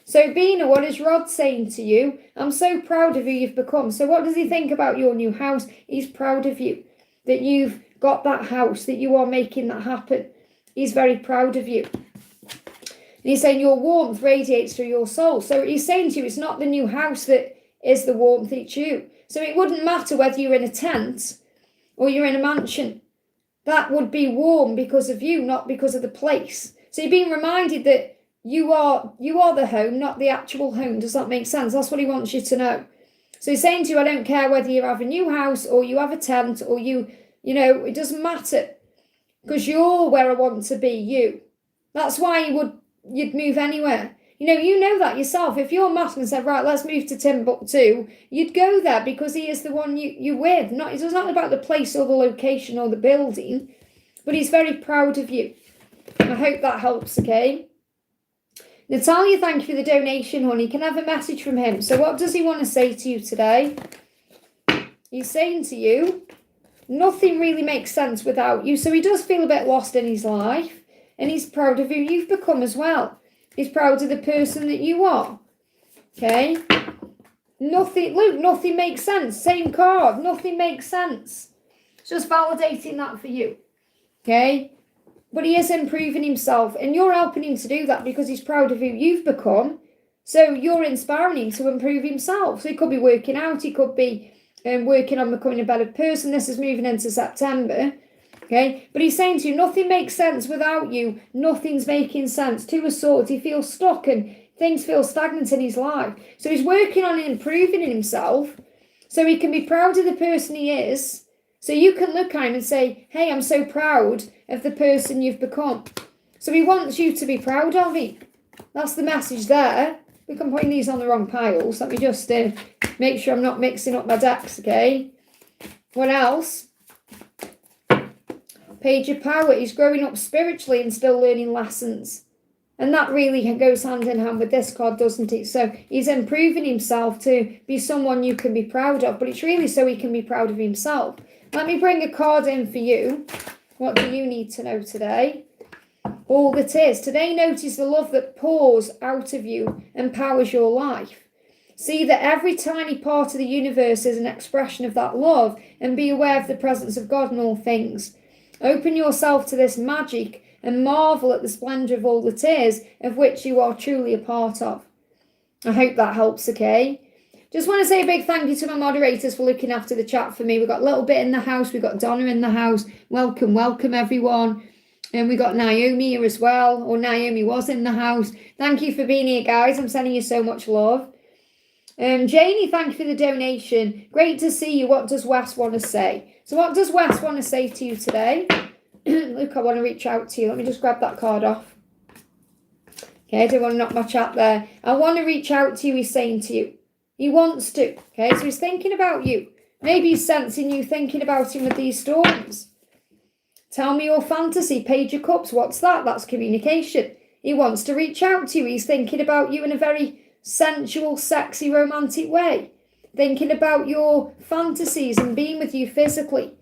So Bina, what is Rod saying to you? I'm so proud of who you've become. So what does he think about your new house? He's proud of you, that you've got that house, that you are making that happen. He's very proud of you. And he's saying your warmth radiates through your soul. So he's saying to you, it's not the new house that is the warmth, it's you. So it wouldn't matter whether you're in a tent or you're in a mansion. That would be warm because of you, not because of the place. So you're being reminded that you are the home, not the actual home. Does that make sense? That's what he wants you to know. So he's saying to you, I don't care whether you have a new house or you have a tent or you know, it doesn't matter. Because you're where I want to be, you. That's why you'd move anywhere. You know that yourself. If you're masculine and said, right, let's move to Timbuktu, you'd go there because he is the one you're with. It's not about the place or the location or the building, but he's very proud of you. And I hope that helps, okay? Natalia, thank you for the donation, honey. Can I have a message from him? So what does he want to say to you today? He's saying to you, nothing really makes sense without you. So he does feel a bit lost in his life, and he's proud of who you've become as well. He's proud of the person that you are. Okay? Nothing, Luke, nothing makes sense. Same card, nothing makes sense. It's just validating that for you. Okay? But he is improving himself, and you're helping him to do that because he's proud of who you've become. So you're inspiring him to improve himself. So he could be working out, he could be working on becoming a better person. This is moving into September. Okay? But he's saying to you, nothing makes sense without you. Nothing's making sense. Two of Swords, he feels stuck and things feel stagnant in his life. So he's working on improving in himself so he can be proud of the person he is. So you can look at him and say, hey, I'm so proud of the person you've become. So he wants you to be proud of him. That's the message there. We can put these on the wrong piles. Let me just make sure I'm not mixing up my decks, okay? What else? Page of Power. He's growing up spiritually and still learning lessons. And that really goes hand in hand with this card, doesn't it? So he's improving himself to be someone you can be proud of, but it's really so he can be proud of himself. Let me bring a card in for you. What do you need to know today? All that is. Today, notice the love that pours out of you and powers your life. See that every tiny part of the universe is an expression of that love, and be aware of the presence of God in all things. Open yourself to this magic and marvel at the splendour of all that is, of which you are truly a part of. I hope that helps, okay? Just want to say a big thank you to my moderators for looking after the chat for me. We've got a little bit in the house. We've got Donna in the house. Welcome, welcome everyone. And we got Naomi here as well, or Naomi was in the house. Thank you for being here, guys. I'm sending you so much love. Janie, thank you for the donation. Great to see you. What does Wes want to say? So what does Wes want to say to you today? Look, I want to reach out to you. Let me just grab that card off. Okay, I don't want to knock my chat there. I want to reach out to you, he's saying to you. He wants to. Okay, so he's thinking about you. Maybe he's sensing you thinking about him with these storms. Tell me your fantasy. Page of Cups. What's that? That's communication. He wants to reach out to you. He's thinking about you in a very sensual, sexy, romantic way. Thinking about your fantasies and being with you physically.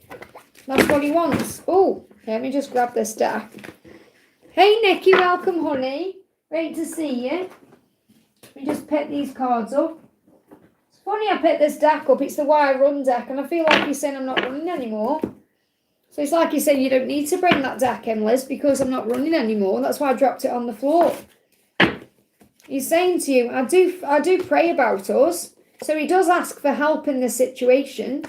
That's what he wants. Oh, let me just grab this deck. Hey, Nikki, welcome, honey. Great to see you. Let me just pick these cards up. It's funny I picked this deck up. It's the Why I Run deck, and I feel like he's saying I'm not running anymore. So it's like he's saying you don't need to bring that deck in, Liz, because I'm not running anymore. That's why I dropped it on the floor. He's saying to you, I do pray about us. So he does ask for help in this situation.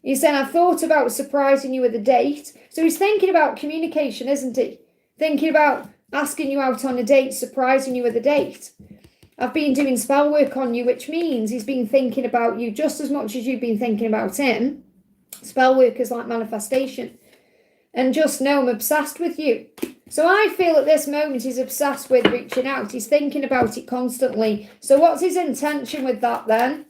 He's saying, I thought about surprising you with a date. So he's thinking about communication, isn't he? Thinking about asking you out on a date, surprising you with a date. I've been doing spell work on you, which means he's been thinking about you just as much as you've been thinking about him. Spell work is like manifestation. And just know I'm obsessed with you. So I feel at this moment he's obsessed with reaching out. He's thinking about it constantly. So what's his intention with that then?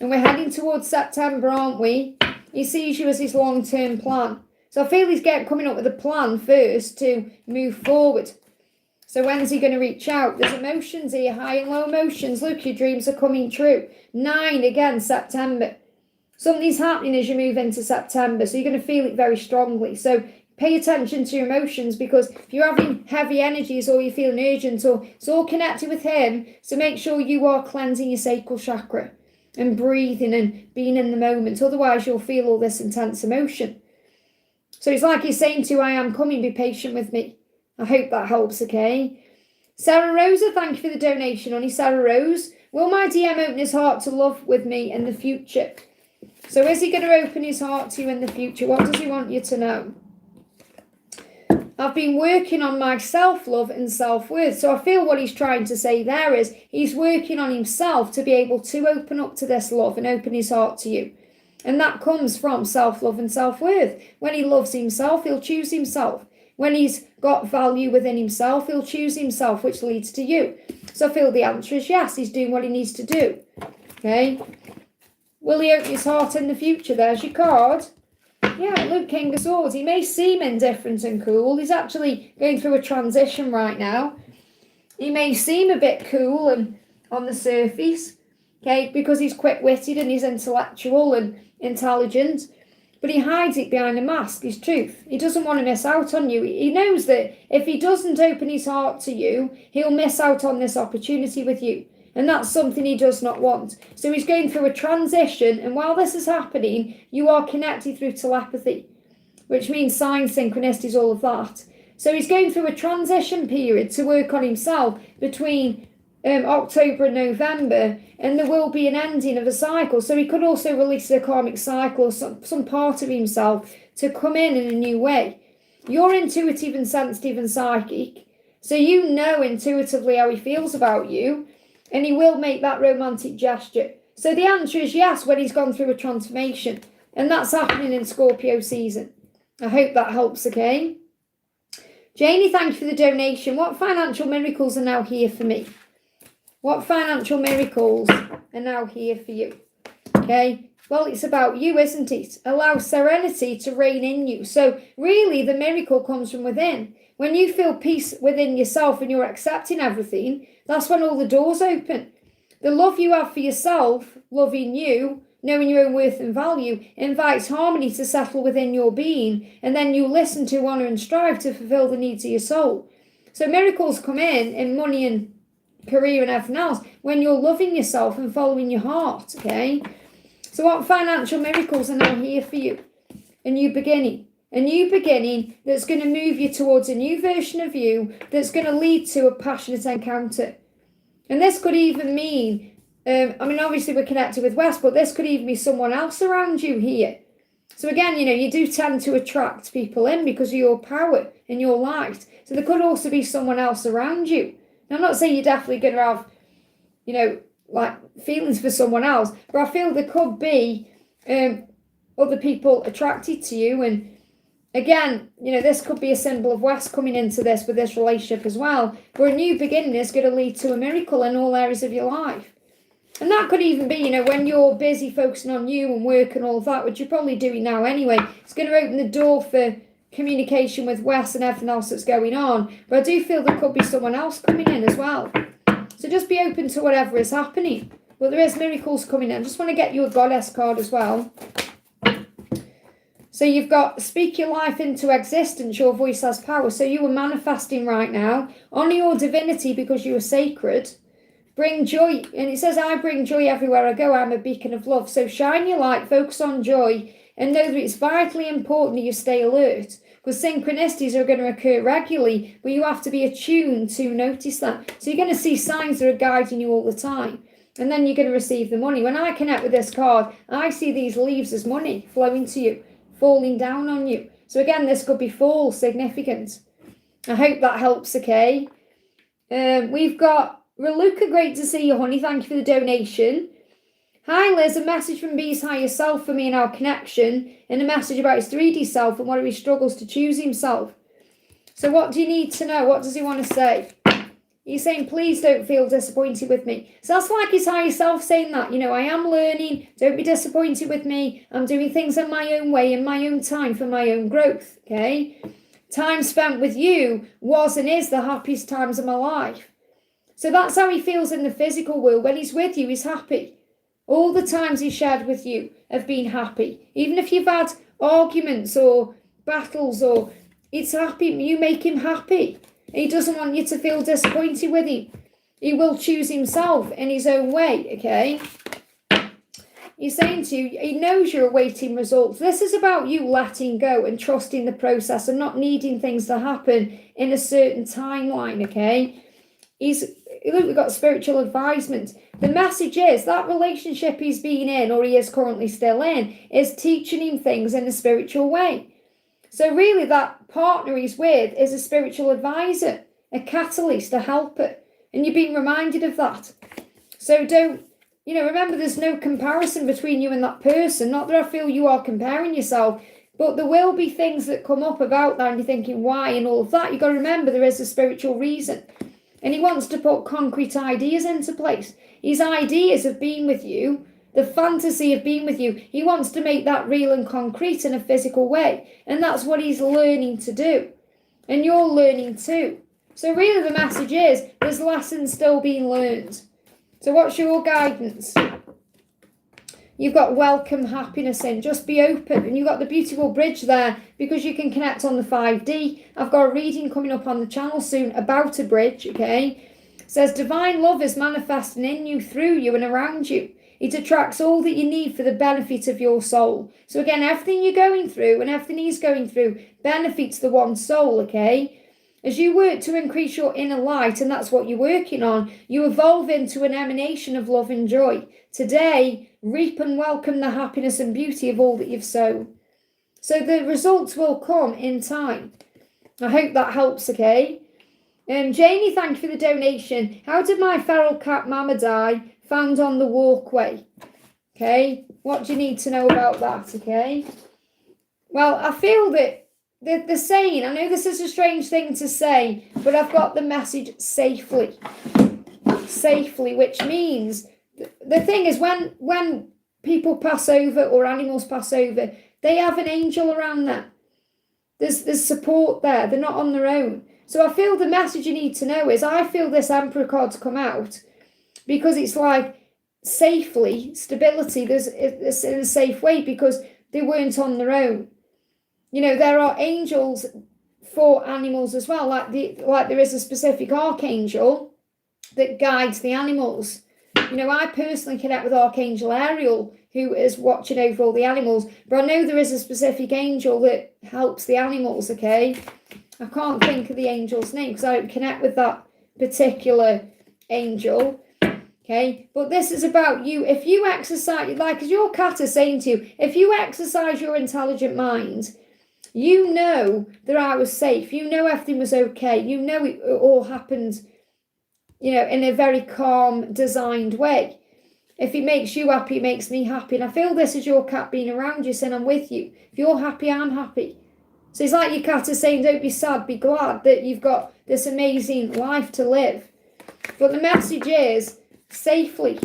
And we're heading towards September, aren't we? He sees you as his long-term plan. So I feel he's coming up with a plan first to move forward. So when's he going to reach out? There's emotions here, high and low emotions. Look, your dreams are coming true. 9, again, September. Something's happening as you move into September. So you're going to feel it very strongly. So pay attention to your emotions, because if you're having heavy energies or you're feeling urgent, or it's all connected with him, so make sure you are cleansing your sacral chakra and breathing and being in the moment. Otherwise, you'll feel all this intense emotion. So it's like he's saying to you, I am coming, be patient with me. I hope that helps, okay? Sarah Rosa, thank you for the donation, honey. Sarah Rose, will my DM open his heart to love with me in the future? So is he going to open his heart to you in the future? What does he want you to know? I've been working on my self-love and self-worth. So I feel what he's trying to say there is he's working on himself to be able to open up to this love and open his heart to you. And that comes from self-love and self-worth. When he loves himself, he'll choose himself. When he's got value within himself, he'll choose himself, which leads to you. So I feel the answer is yes, he's doing what he needs to do. Okay? Will he open his heart in the future? There's your card. Yeah, look, King of Swords. He may seem indifferent and cool. He's actually going through a transition right now. He may seem a bit cool and on the surface, okay, because he's quick-witted and he's intellectual and intelligent, but he hides it behind a mask, his truth. He doesn't want to miss out on you. He knows that if he doesn't open his heart to you, he'll miss out on this opportunity with you. And that's something he does not want. So he's going through a transition, and while this is happening, you are connected through telepathy, which means signs, synchronicities, all of that. So he's going through a transition period to work on himself between October and November, and there will be an ending of a cycle. So he could also release a karmic cycle or some part of himself to come in a new way. You're intuitive and sensitive and psychic, so you know intuitively how he feels about you, and he will make that romantic gesture. So the answer is yes when he's gone through a transformation, and that's happening in Scorpio season. I hope that helps, okay? Janie, thank you for the donation. What financial miracles are now here for me? What financial miracles are now here for you? Okay, well, it's about you, isn't it? Allow serenity to reign in you. So really, the miracle comes from within. When you feel peace within yourself and you're accepting everything, that's when all the doors open. The love you have for yourself, loving you, knowing your own worth and value, invites harmony to settle within your being, and then you listen to, honour and strive to fulfil the needs of your soul. So miracles come in money and career and everything else when you're loving yourself and following your heart, okay? So what financial miracles are now here for you? A new beginning that's going to move you towards a new version of you that's going to lead to a passionate encounter. And this could even mean, obviously we're connected with West, but this could even be someone else around you here. So again, you do tend to attract people in because of your power and your light. So there could also be someone else around you. Now, I'm not saying you're definitely going to have, feelings for someone else, but I feel there could be other people attracted to you. And again, this could be a symbol of West coming into this with this relationship as well, where a new beginning is going to lead to a miracle in all areas of your life. And that could even be, when you're busy focusing on you and work and all of that, which you're probably doing now anyway, it's going to open the door for communication with Wes and everything else that's going on. But I do feel there could be someone else coming in as well. So just be open to whatever is happening. But there is miracles coming in. I just want to get you a goddess card as well. So you've got speak your life into existence. Your voice has power. So you are manifesting right now. Honor your divinity because you are sacred. Bring joy. And it says, I bring joy everywhere I go. I'm a beacon of love. So shine your light. Focus on joy. And know that it's vitally important that you stay alert, because synchronicities are going to occur regularly, but you have to be attuned to notice that. So you're going to see signs that are guiding you all the time, and then you're going to receive the money. When I connect with this card, I see these leaves as money flowing to you, falling down on you. So again, this could be full significant. I hope that helps, okay? We've got Reluca, great to see you, honey. Thank you for the donation. Hi Liz, a message from B's higher self for me and our connection, and a message about his 3D self and what he struggles to choose himself. So what do you need to know? What does he want to say? He's saying, please don't feel disappointed with me. So that's like his higher self saying that, I am learning, don't be disappointed with me. I'm doing things in my own way, in my own time, for my own growth, okay? Time spent with you was and is the happiest times of my life. So that's how he feels in the physical world. When he's with you, he's happy. All the times he shared with you have been happy. Even if you've had arguments or battles, or it's happy, you make him happy. He doesn't want you to feel disappointed with him. He will choose himself in his own way, okay? He's saying to you, he knows you're awaiting results. This is about you letting go and trusting the process and not needing things to happen in a certain timeline, okay? We've got spiritual advisement. The message is that relationship he's been in, or he is currently still in, is teaching him things in a spiritual way. So really that partner he's with is a spiritual advisor, a catalyst, a helper. And you're being reminded of that. So don't, remember there's no comparison between you and that person. Not that I feel you are comparing yourself, but there will be things that come up about that and you're thinking why and all of that. You've got to remember there is a spiritual reason. And he wants to put concrete ideas into place. His ideas of being with you, the fantasy of being with you, he wants to make that real and concrete in a physical way. And that's what he's learning to do. And you're learning too. So really the message is, there's lessons still being learned. So what's your guidance? You've got welcome happiness in. Just be open. And you've got the beautiful bridge there because you can connect on the 5D. I've got a reading coming up on the channel soon about a bridge, okay? says divine love is manifesting in you, through you, and around you. It attracts all that you need for the benefit of your soul. So again, everything you're going through and everything he's going through benefits the one soul, okay? As you work to increase your inner light, and that's what you're working on, you evolve into an emanation of love and joy. Today, reap and welcome the happiness and beauty of all that you've sown. So the results will come in time. I hope that helps, okay? Janie, thank you for the donation. How did my feral cat Mama die? Found on the walkway. Okay, what do you need to know about that, okay? Well, I feel that the saying, I know this is a strange thing to say, but I've got the message safely. Safely, which means, the thing is, when people pass over or animals pass over, they have an angel around them. There's support there. They're not on their own. So I feel the message you need to know is, I feel this Emperor card's come out because it's like safely, stability, it's in a safe way because they weren't on their own. You know, there are angels for animals as well, like there is a specific archangel that guides the animals. You know, I personally connect with Archangel Ariel, who is watching over all the animals, but I know there is a specific angel that helps the animals, okay? I can't think of the angel's name because I don't connect with that particular angel, okay? But this is about you. If you exercise, like as your cat is saying to you, if you exercise your intelligent mind, you know that I was safe. You know everything was okay. You know it all happened, you know, in a very calm, designed way. If it makes you happy, it makes me happy. And I feel this is your cat being around you, saying, I'm with you. If you're happy, I'm happy. So it's like your cat is saying, don't be sad, be glad that you've got this amazing life to live. But the message is, safely.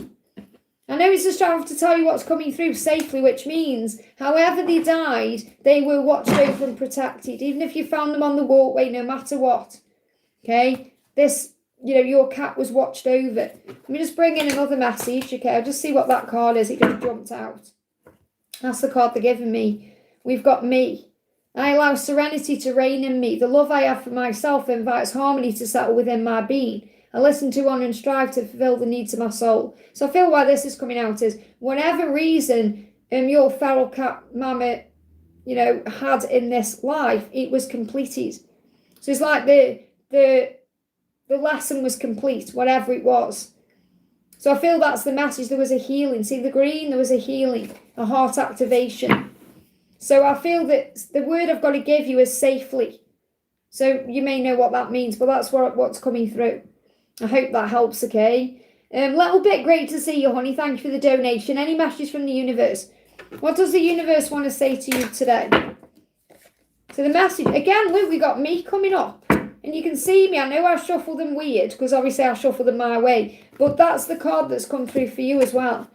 I know it's just trying to tell you what's coming through, safely, which means however they died, they were watched over and protected. Even if you found them on the walkway, no matter what. Okay? This, you know, your cat was watched over. Let me just bring in another message. Okay, I'll just see what that card is. It just jumped out. That's the card they're giving me. We've got me. I allow serenity to reign in me. The love I have for myself invites harmony to settle within my being. I listen to, honour and strive to fulfil the needs of my soul. So I feel why this is coming out is, whatever reason your feral cat mama, you know, had in this life, it was completed. So it's like the lesson was complete, whatever it was. So I feel that's the message. There was a healing. See the green? There was a healing, a heart activation. So I feel that the word I've got to give you is safely. So you may know what that means, but that's what's coming through. I hope that helps, okay? Little bit, great to see you, honey. Thank you for the donation. Any messages from the universe? What does the universe want to say to you today? So the message, again, look, we got me coming up. And you can see me. I know I shuffle them weird, because obviously I shuffle them my way. But that's the card that's come through for you as well.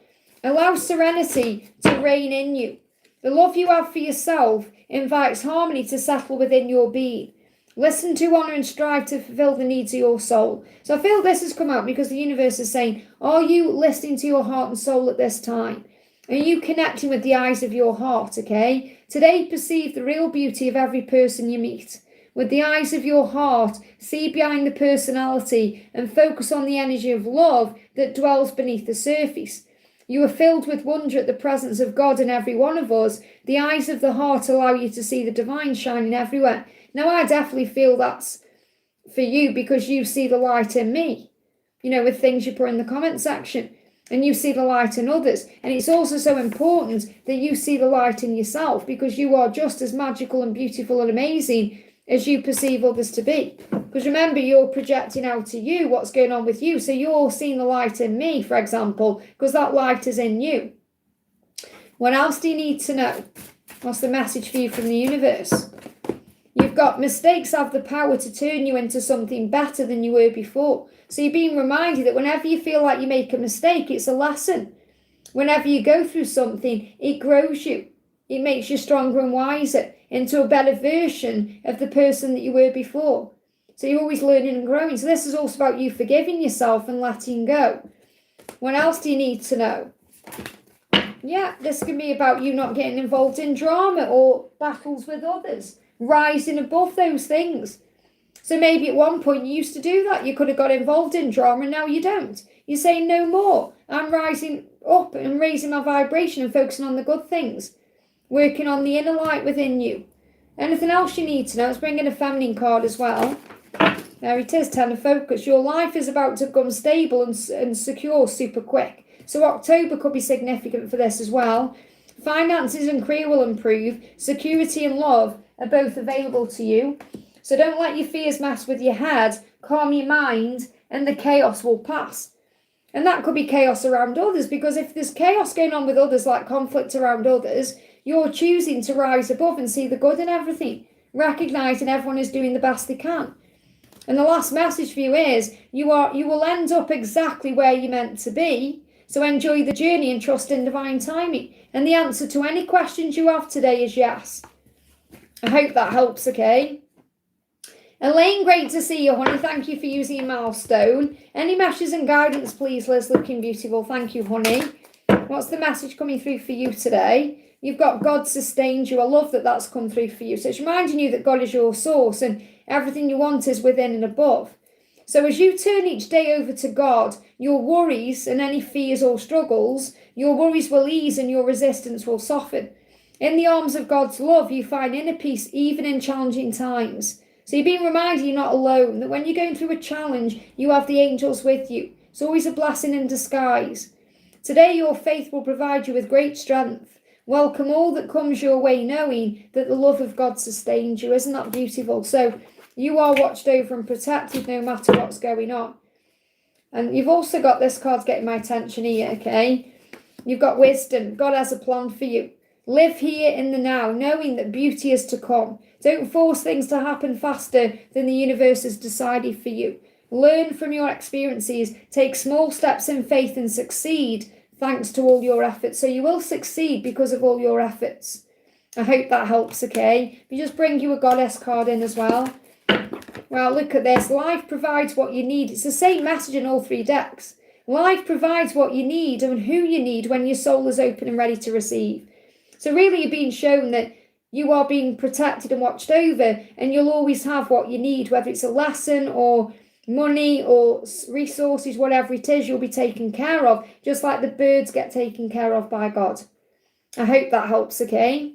Allow serenity to reign in you. The love you have for yourself invites harmony to settle within your being. Listen to, honour and strive to fulfill the needs of your soul. So I feel this has come out because the universe is saying, are you listening to your heart and soul at this time? Are you connecting with the eyes of your heart, okay? Today, perceive the real beauty of every person you meet. With the eyes of your heart, see behind the personality and focus on the energy of love that dwells beneath the surface. You are filled with wonder at the presence of God in every one of us. The eyes of the heart allow you to see the divine shining everywhere. Now, I definitely feel that's for you because you see the light in me, you know, with things you put in the comment section, and you see the light in others. And it's also so important that you see the light in yourself because you are just as magical and beautiful and amazing as you perceive others to be. Because remember, you're projecting out to you what's going on with you. So you're seeing the light in me, for example, because that light is in you. What else do you need to know? What's the message for you from the universe? You've got mistakes have the power to turn you into something better than you were before. So you're being reminded that whenever you feel like you make a mistake, it's a lesson. Whenever you go through something, it grows you. It makes you stronger and wiser into a better version of the person that you were before. So you're always learning and growing. So this is also about you forgiving yourself and letting go. What else do you need to know? Yeah, this can be about you not getting involved in drama or battles with others. Rising above those things. So maybe at one point you used to do that. You could have got involved in drama and now you don't. You're saying no more. I'm rising up and raising my vibration and focusing on the good things. Working on the inner light within you. Anything else you need to know? Let's bring in a feminine card as well. There it is, Ten of Focus. Your life is about to become stable and secure super quick. So October could be significant for this as well. Finances and career will improve. Security and love are both available to you. So don't let your fears mess with your head. Calm your mind and the chaos will pass. And that could be chaos around others, because if there's chaos going on with others, like conflict around others, you're choosing to rise above and see the good in everything, recognising everyone is doing the best they can. And the last message for you is you will end up exactly where you're meant to be. So enjoy the journey and trust in divine timing. And the answer to any questions you have today is yes. I hope that helps, okay? Elaine, great to see you, honey. Thank you for using your milestone. Any messages and guidance, please, Liz? Looking beautiful. Thank you, honey. What's the message coming through for you today? You've got God sustained you. I love that that's come through for you. So it's reminding you that God is your source and everything you want is within and above. So as you turn each day over to God, your worries and any fears or struggles, your worries will ease and your resistance will soften. In the arms of God's love, you find inner peace even in challenging times. So you're being reminded you're not alone, that when you're going through a challenge, you have the angels with you. It's always a blessing in disguise. Today, your faith will provide you with great strength. Welcome all that comes your way, knowing that the love of God sustains you. Isn't that beautiful? So you are watched over and protected no matter what's going on. And you've also got this card's getting my attention here, okay? You've got wisdom. God has a plan for you. Live here in the now, knowing that beauty is to come. Don't force things to happen faster than the universe has decided for you. Learn from your experiences. Take small steps in faith and succeed thanks to all your efforts. So you will succeed because of all your efforts. I hope that helps, okay? We just bring you a goddess card in as well. Well, look at this. Life provides what you need. It's the same message in all three decks. Life provides what you need and who you need when your soul is open and ready to receive. So really you're being shown that you are being protected and watched over, and you'll always have what you need, whether it's a lesson or money or resources, whatever it is, you'll be taken care of, just like the birds get taken care of by God. I hope that helps, okay?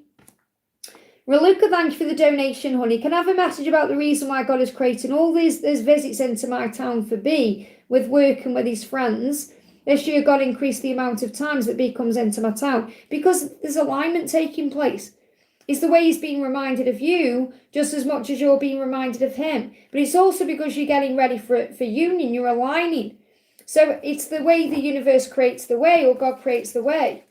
Raluca, thank you for the donation, honey. Can I have a message about the reason why God is creating all these visits into my town for B, with work and with his friends? This year, God increased the amount of times that B comes into my town, because there's alignment taking place. It's the way he's being reminded of you just as much as you're being reminded of him. But it's also because you're getting ready for union, you're aligning. So it's the way the universe creates the way, or God creates the way.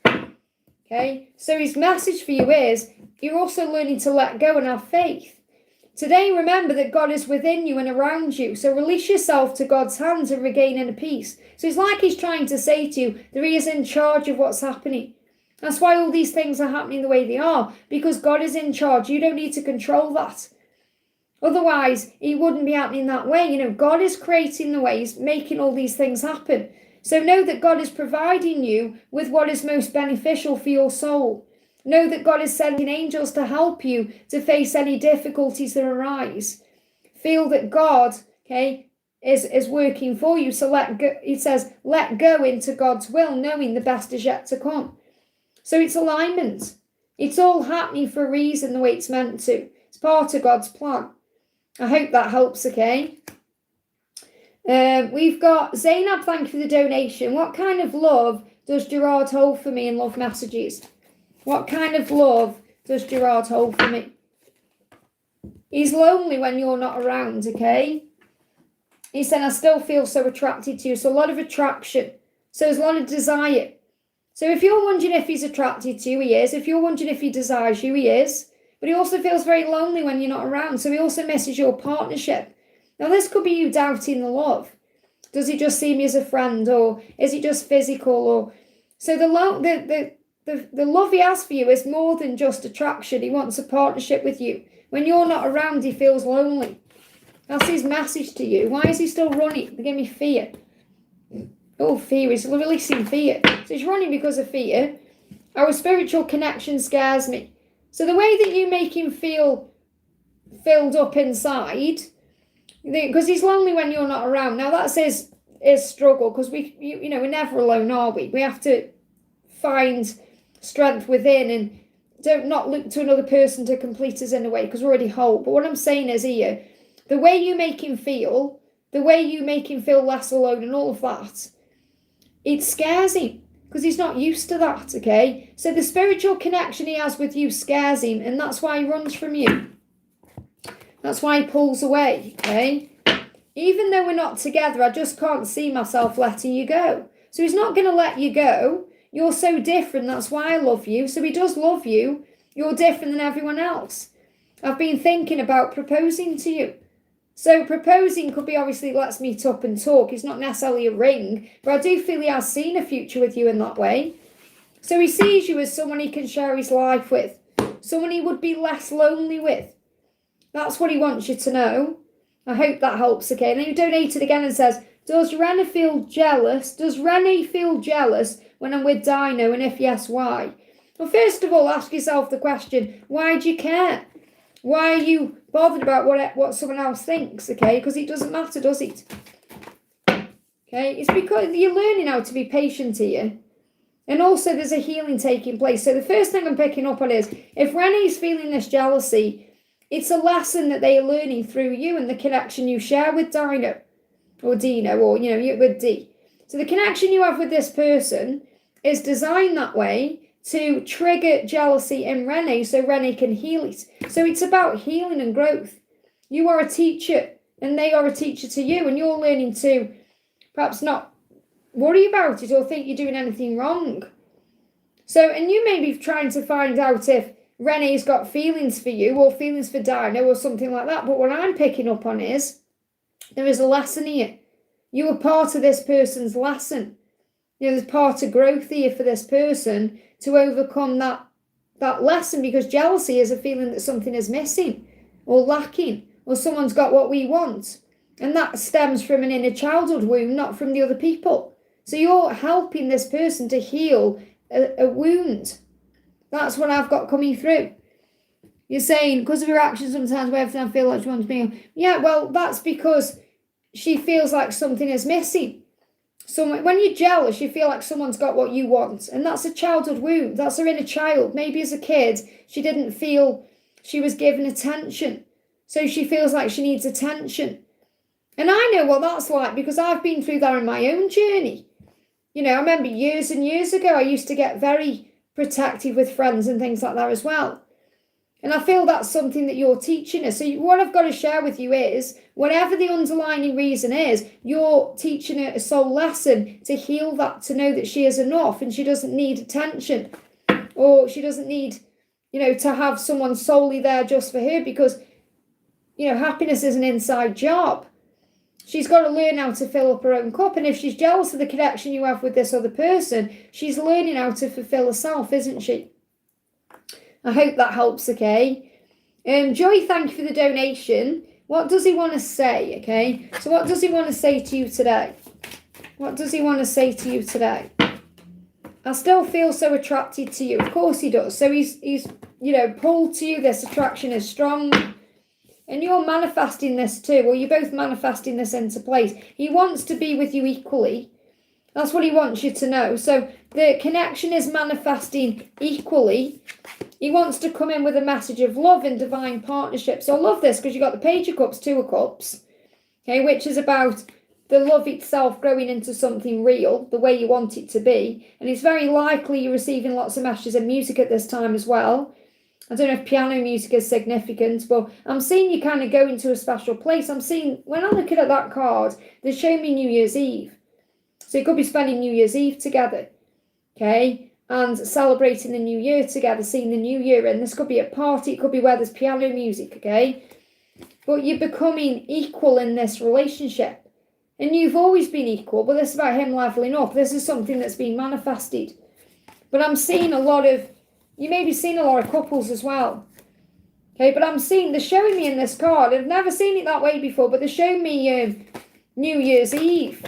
Okay? So his message for you is, you're also learning to let go and have faith. Today, remember that God is within you and around you. So release yourself to God's hands and regain inner peace. So it's like he's trying to say to you that he is in charge of what's happening. That's why all these things are happening the way they are, because God is in charge. You don't need to control that. Otherwise, it wouldn't be happening that way. You know, God is creating the ways, making all these things happen. So know that God is providing you with what is most beneficial for your soul. Know that God is sending angels to help you to face any difficulties that arise. Feel that God, okay, is working for you. So let go. It says, let go into God's will, knowing the best is yet to come. So it's alignment. It's all happening for a reason, the way it's meant to. It's part of God's plan. I hope that helps, okay? We've got Zainab, thank you for the donation. What kind of love does Gerard hold for me in love messages? What kind of love does Gerard hold for me? He's lonely when you're not around, okay? He said, I still feel so attracted to you. So a lot of attraction. So there's a lot of desire. So if you're wondering if he's attracted to you, he is. If you're wondering if he desires you, he is. But he also feels very lonely when you're not around. So he also misses your partnership. Now, this could be you doubting the love. Does he just see me as a friend, or is it just physical? Or so the love he has for you is more than just attraction. He wants a partnership with you. When you're not around, he feels lonely. That's his message to you. Why is he still running? They give me fear. Oh, fear. He's releasing fear. So he's running because of fear. Our spiritual connection scares me. So the way that you make him feel filled up inside Because he's lonely when you're not around. Now that's his struggle, because we're never alone, are we? We have to find strength within and don't not look to another person to complete us in a way, because we're already whole. But what I'm saying is here, the way you make him feel less alone and all of that, it scares him, because he's not used to that, okay? So the spiritual connection he has with you scares him, and that's why he runs from you. That's why he pulls away, okay? Even though we're not together, I just can't see myself letting you go. So he's not going to let you go. You're so different, that's why I love you. So he does love you. You're different than everyone else. I've been thinking about proposing to you. So proposing could be, obviously, let's meet up and talk. It's not necessarily a ring, but I do feel he has seen a future with you in that way. So he sees you as someone he can share his life with, someone he would be less lonely with. That's what he wants you to know. I hope that helps, okay? And then you donated again and says, does Rennie feel jealous? Does Rennie feel jealous when I'm with Dino? And if yes, why? Well, first of all, ask yourself the question, why do you care? Why are you bothered about what someone else thinks, okay? Because it doesn't matter, does it? Okay? It's because you're learning how to be patient here. And also there's a healing taking place. So the first thing I'm picking up on is, if Rennie's feeling this jealousy, it's a lesson that they are learning through you and the connection you share with Dino. Or Dino, or, with D. So the connection you have with this person is designed that way to trigger jealousy in Rennie so Rennie can heal it. So it's about healing and growth. You are a teacher and they are a teacher to you, and you're learning to perhaps not worry about it or think you're doing anything wrong. So, and you may be trying to find out if Rennie's got feelings for you or feelings for Dino or something like that. But what I'm picking up on is, there is a lesson here. You are part of this person's lesson. There's part of growth here for this person to overcome that lesson, because jealousy is a feeling that something is missing or lacking, or someone's got what we want. And that stems from an inner childhood wound, not from the other people. So you're helping this person to heal a wound. That's what I've got coming through. You're saying, because of her actions sometimes where everything I feel like she wants me. Yeah, well, that's because she feels like something is missing. So when you're jealous, you feel like someone's got what you want. And that's a childhood wound. That's her inner child. Maybe as a kid, she didn't feel she was given attention. So she feels like she needs attention. And I know what that's like, because I've been through that in my own journey. I remember years and years ago, I used to get very protective with friends and things like that as well. And I feel that's something that you're teaching us. So what I've got to share with you is, whatever the underlying reason is, you're teaching her a soul lesson to heal that, to know that she is enough and she doesn't need attention, or she doesn't need, to have someone solely there just for her, because, happiness is an inside job. She's got to learn how to fill up her own cup. And if she's jealous of the connection you have with this other person, she's learning how to fulfill herself, isn't she? I hope that helps, okay? Joy, thank you for the donation. What does he want to say, okay? So what does he want to say to you today? What does he want to say to you today? I still feel so attracted to you. Of course he does. So he's pulled to you. This attraction is strong. And you're manifesting this too. Well, you're both manifesting this into place. He wants to be with you equally. That's what he wants you to know. So the connection is manifesting equally. He wants to come in with a message of love and divine partnership. So I love this, because you've got the Page of Cups, Two of Cups, okay, which is about the love itself growing into something real, the way you want it to be. And it's very likely you're receiving lots of messages and music at this time as well. I don't know if piano music is significant, but I'm seeing you kind of go into a special place. I'm seeing, when I'm looking at that card, they're showing me New Year's Eve. So you could be spending New Year's Eve together, okay, and celebrating the new year together, seeing the new year in. This could be a party, it could be where there's piano music, okay? But you're becoming equal in this relationship. And you've always been equal, but this is about him leveling up. This is something that's been manifested. But I'm seeing you may be seeing a lot of couples as well. Okay, but they're showing me in this card, I've never seen it that way before, but they're showing me New Year's Eve.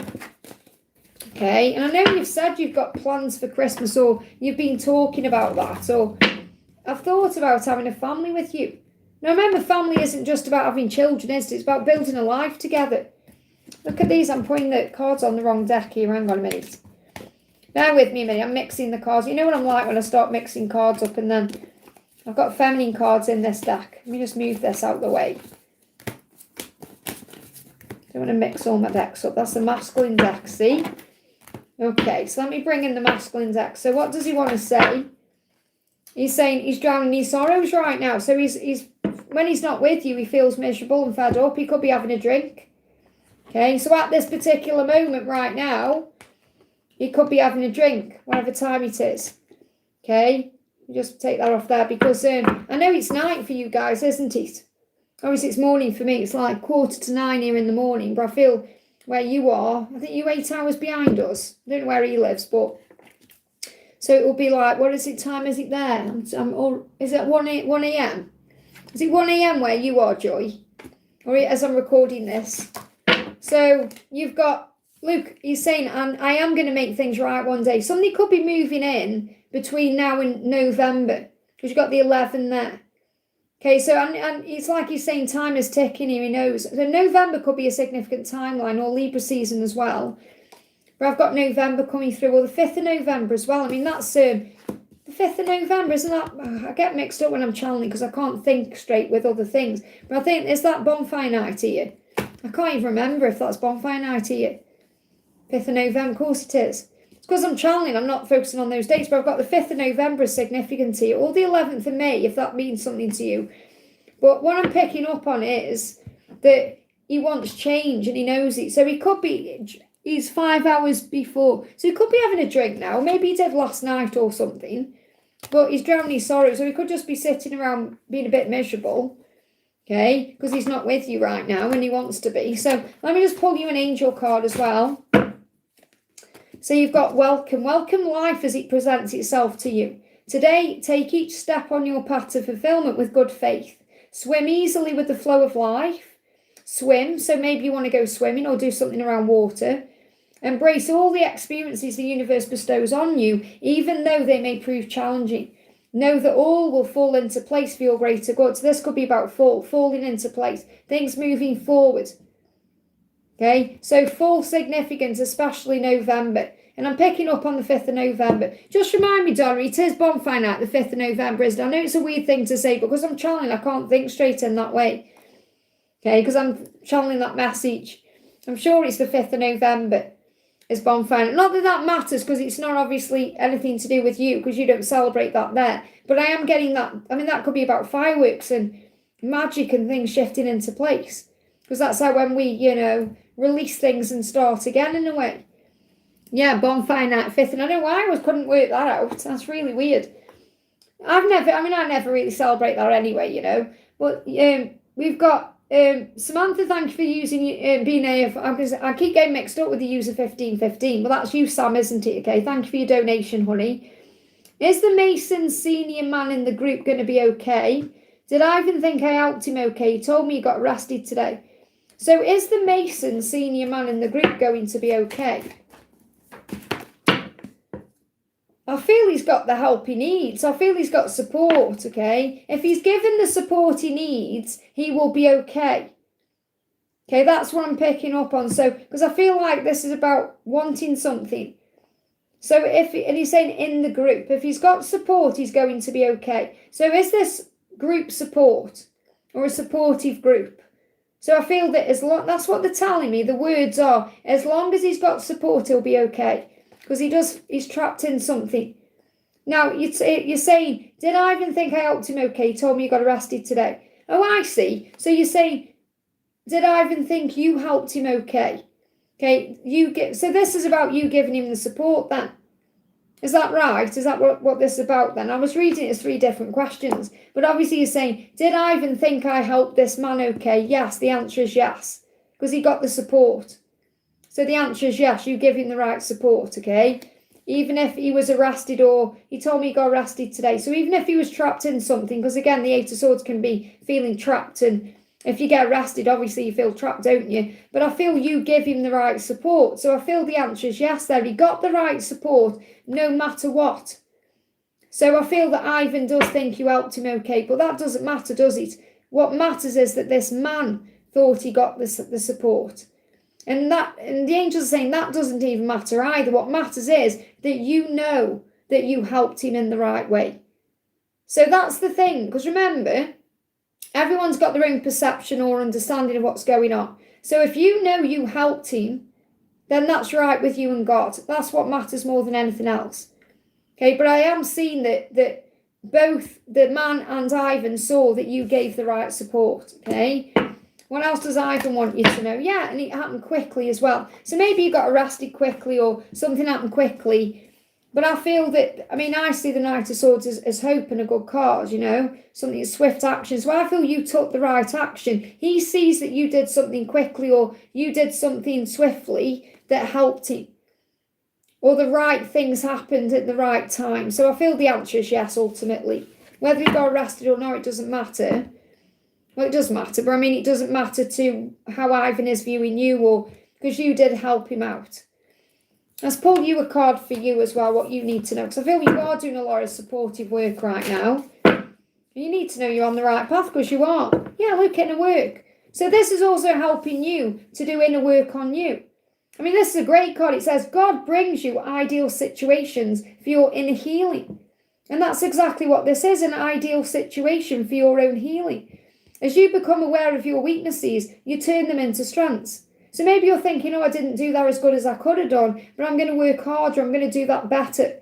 Okay, and I know you've said you've got plans for Christmas, or you've been talking about that, or I've thought about having a family with you. Now remember, family isn't just about having children, is it? It's about building a life together. Look at these. I'm putting the cards on the wrong deck here. Hang on a minute. Bear with me a minute. I'm mixing the cards. You know what I'm like when I start mixing cards up, and then I've got feminine cards in this deck. Let me just move this out of the way. Don't want to mix all my decks up. That's the masculine deck, see? Okay, so let me bring in the masculine deck. So what does he want to say? He's saying he's drowning in his sorrows right now. So he's when he's not with you, he feels miserable and fed up. He could be having a drink. Okay, so at this particular moment right now, he could be having a drink, whatever time it is. Okay, just take that off there because I know it's night for you guys, isn't it? Obviously, it's morning for me. It's like 8:45 here in the morning, but I feel where you are, I think you're 8 hours behind us. I don't know where he lives, but so it will be like, what is it? Time is it there? Is it 1 a.m.? Is it 1 a.m. where you are, Joy? Or as I'm recording this. So you've got Luke. He's saying, and I am going to make things right one day. Something could be moving in between now and November because you've got the 11 there. Okay, so and it's like he's saying time is ticking here, he knows. So November could be a significant timeline, or Libra season as well. But I've got November coming through, or the 5th of November as well. I mean, that's the 5th of November, isn't that? I get mixed up when I'm channeling because I can't think straight with other things. But I think, is that bonfire night here? I can't even remember if that's bonfire night here. 5th of November, of course it is. It's because I'm channeling, I'm not focusing on those dates, but I've got the 5th of November as significant here, or the 11th of May, if that means something to you. But what I'm picking up on is that he wants change and he knows it. So he could be, he's 5 hours before, so he could be having a drink now. Maybe he did last night or something, but he's drowning his sorrow, so he could just be sitting around being a bit miserable. Okay, because he's not with you right now and he wants to be. So let me just pull you an angel card as well. So you've got welcome. Welcome life as it presents itself to you. Today, take each step on your path to fulfillment with good faith. Swim easily with the flow of life. Swim, so maybe you want to go swimming or do something around water. Embrace all the experiences the universe bestows on you, even though they may prove challenging. Know that all will fall into place for your greater good. So this could be about falling into place, things moving forward. Okay, so full significance, especially November. And I'm picking up on the 5th of November. Just remind me, Donna, it is bonfire night, the 5th of November, isn't it? I know it's a weird thing to say, but because I'm channeling, I can't think straight in that way. Okay, because I'm channeling that message. I'm sure it's the 5th of November. It's bonfire. Not that that matters, because it's not obviously anything to do with you, because you don't celebrate that there. But I am getting that. I mean, that could be about fireworks and magic and things shifting into place. Because that's how when we, release things and start again in a way. Yeah, bonfire night 5th. And I don't know why I couldn't work that out. That's really weird. I never really celebrate that anyway, But we've got Samantha, thank you for using being I keep getting mixed up with the user 1515. Well, that's you, Sam, isn't it? Okay, thank you for your donation, honey. Is the Mason senior man in the group going to be okay? Did I even think I helped him okay? He told me he got arrested today. So is the Mason senior man in the group going to be okay? I feel he's got the help he needs. I feel he's got support, okay? If he's given the support he needs, he will be okay. Okay, that's what I'm picking up on. So, because I feel like this is about wanting something. So and he's saying in the group, if he's got support, he's going to be okay. So is this group support or a supportive group? So I feel that that's what they're telling me. The words are, as long as he's got support, he'll be okay. Because he's trapped in something. Now, you're saying, did I even think I helped him okay? He told me he got arrested today. Oh, I see. So you're saying, did I even think you helped him okay? Okay, so this is about you giving him the support then. Is that right? Is that what this is about then? I was reading it as 3 different questions. But obviously you're saying, did I even think I helped this man okay? Yes, the answer is yes. Because he got the support. So the answer is yes, you give him the right support, okay? Even if he was arrested or he told me he got arrested today. So even if he was trapped in something, because again, the 8 of Swords can be feeling trapped, and if you get arrested, obviously you feel trapped, don't you? But I feel you give him the right support. So I feel the answer is yes there. He got the right support no matter what. So I feel that Ivan does think you helped him okay, but that doesn't matter, does it? What matters is that this man thought he got the support. And the angels are saying that doesn't even matter either. What matters is that you know that you helped him in the right way. So that's the thing, because remember, everyone's got their own perception or understanding of what's going on. So if you know you helped him, then that's right with you and God. That's what matters more than anything else. Okay, but I am seeing that both the man and Ivan saw that you gave the right support. Okay. What else does Ivan want you to know? Yeah, and it happened quickly as well. So maybe you got arrested quickly or something happened quickly. But I feel that, I see the Knight of Swords as hope and a good cause, something swift action. So I feel you took the right action. He sees that you did something quickly or you did something swiftly that helped him. Or the right things happened at the right time. So I feel the answer is yes, ultimately. Whether he got arrested or not, it doesn't matter. Well, it does matter, but it doesn't matter to how Ivan is viewing you or because you did help him out. Let's pull you a card for you as well, what you need to know. Because I feel you are doing a lot of supportive work right now. You need to know you're on the right path because you are. Yeah, look, inner work. So this is also helping you to do inner work on you. This is a great card. It says, God brings you ideal situations for your inner healing. And that's exactly what this is, an ideal situation for your own healing. As you become aware of your weaknesses, you turn them into strengths. So maybe you're thinking, I didn't do that as good as I could have done, but I'm going to work harder, I'm going to do that better.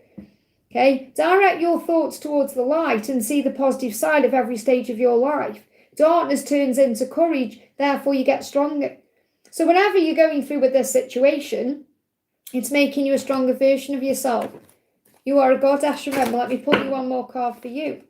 Okay? Direct your thoughts towards the light and see the positive side of every stage of your life. Darkness turns into courage, therefore you get stronger. So whenever you're going through with this situation, it's making you a stronger version of yourself. You are a goddess, remember. Let me pull you one more card for you.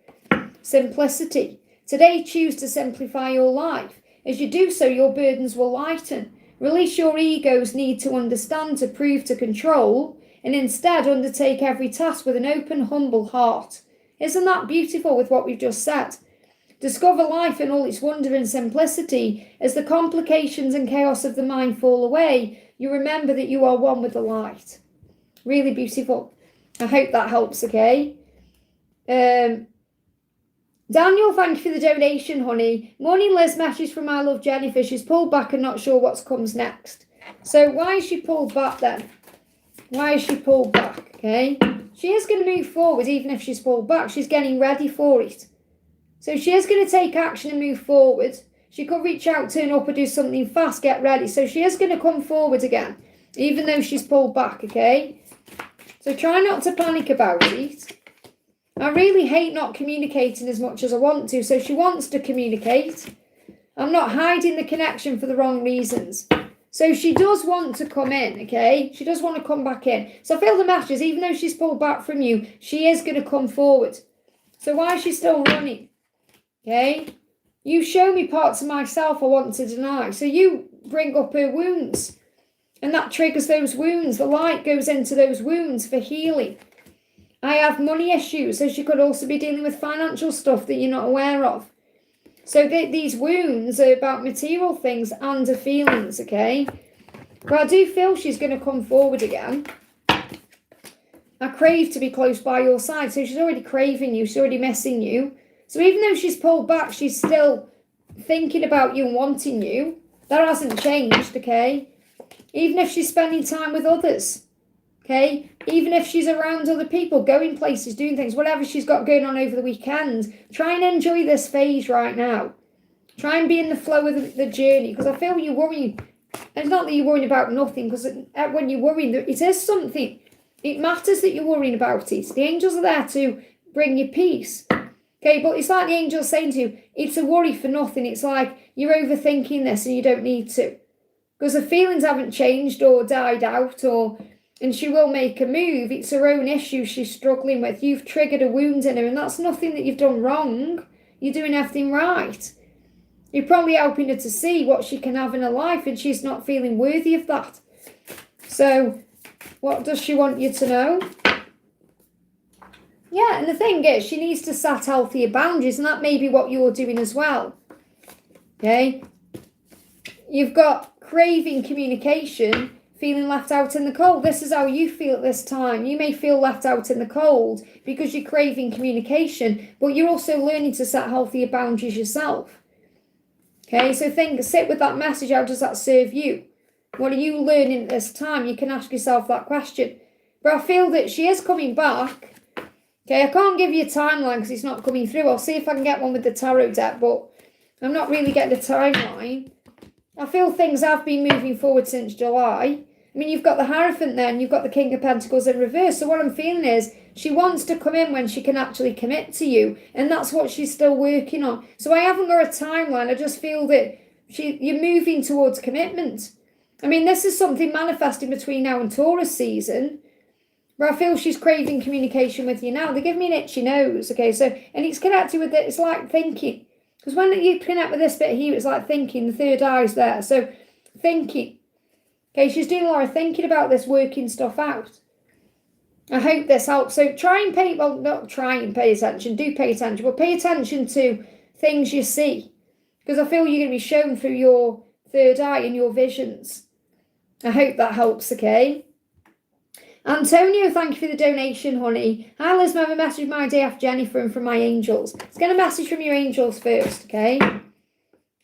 Simplicity. Today, choose to simplify your life. As you do so, your burdens will lighten. Release your ego's need to understand, to prove, to control, and instead undertake every task with an open, humble heart. Isn't that beautiful with what we've just said? Discover life in all its wonder and simplicity. As the complications and chaos of the mind fall away, you remember that you are one with the light. Really beautiful. I hope that helps, okay? Daniel, thank you for the donation, honey. Morning, Liz. Message from my love Jennifer. She's pulled back and not sure what comes next. So why is she pulled back then? Why is she pulled back? Okay. She is going to move forward even if she's pulled back. She's getting ready for it. So she is going to take action and move forward. She could reach out, turn up or do something fast, get ready. So she is going to come forward again, even though she's pulled back, okay? So try not to panic about it. I really hate not communicating as much as I want to, so she wants to communicate. I'm not hiding the connection for the wrong reasons. So she does want to come in, okay? She does want to come back in. So I feel the messages, even though she's pulled back from you, she is going to come forward. So why is she still running? Okay? You show me parts of myself I want to deny. So you bring up her wounds. And that triggers those wounds. The light goes into those wounds for healing. I have money issues, so she could also be dealing with financial stuff that you're not aware of. So these wounds are about material things and her feelings, okay? But I do feel she's going to come forward again. I crave to be close by your side, so she's already craving you, she's already missing you. So even though she's pulled back, she's still thinking about you and wanting you. That hasn't changed, okay? Even if she's spending time with others. Okay, even if she's around other people, going places, doing things, whatever she's got going on over the weekend, try and enjoy this phase right now. Try and be in the flow of the journey, because I feel you're worrying. It's not that you're worrying about nothing, because when you're worrying, it is something. It matters that you're worrying about it. The angels are there to bring you peace. Okay, but it's like the angels saying to you, it's a worry for nothing. It's like you're overthinking this and you don't need to. Because the feelings haven't changed or died out and she will make a move. It's her own issue she's struggling with. You've triggered a wound in her, and that's nothing that you've done wrong. You're doing everything right. You're probably helping her to see what she can have in her life, and she's not feeling worthy of that. So, what does she want you to know? Yeah, and the thing is, she needs to set healthier boundaries, and that may be what you're doing as well. Okay? You've got craving communication, feeling left out in the cold. This is how you feel at this time. You may feel left out in the cold because you're craving communication, but you're also learning to set healthier boundaries yourself. Okay, so sit with that message. How does that serve you? What are you learning at this time? You can ask yourself that question. But I feel that she is coming back. Okay, I can't give you a timeline because it's not coming through. I'll see if I can get one with the tarot deck, but I'm not really getting a timeline. I feel things have been moving forward since July. I mean, you've got the Hierophant there and you've got the King of Pentacles in reverse. So what I'm feeling is she wants to come in when she can actually commit to you. And that's what she's still working on. So I haven't got a timeline. I just feel that you're moving towards commitment. I mean, this is something manifesting between now and Taurus season. Where I feel she's craving communication with you now. They give me an itchy nose. Okay, so, and it's connected with it. It's like thinking. Because when you connect with this bit here, it's like thinking. The third eye's there. So thinking. Okay, she's doing a lot of thinking about this, working stuff out. I hope this helps. So try and pay, well, not try and pay attention, do pay attention, but pay attention to things you see. Because I feel you're going to be shown through your third eye and your visions. I hope that helps, okay? Antonio, thank you for the donation, honey. Hi, Liz, I have a message my day off Jennifer and from my angels. Let's get a message from your angels first, okay? I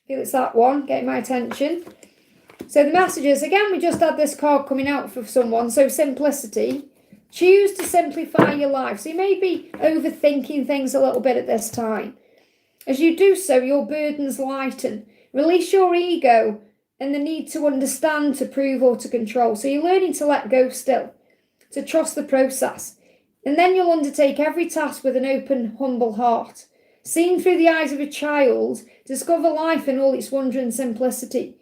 feel it's that one, getting my attention. So the messages, again, we just had this card coming out for someone. So simplicity. Choose to simplify your life. So you may be overthinking things a little bit at this time. As you do so, your burdens lighten. Release your ego and the need to understand, to prove or to control. So you're learning to let go still, to trust the process. And then you'll undertake every task with an open, humble heart. Seeing through the eyes of a child, discover life in all its wonder and simplicity.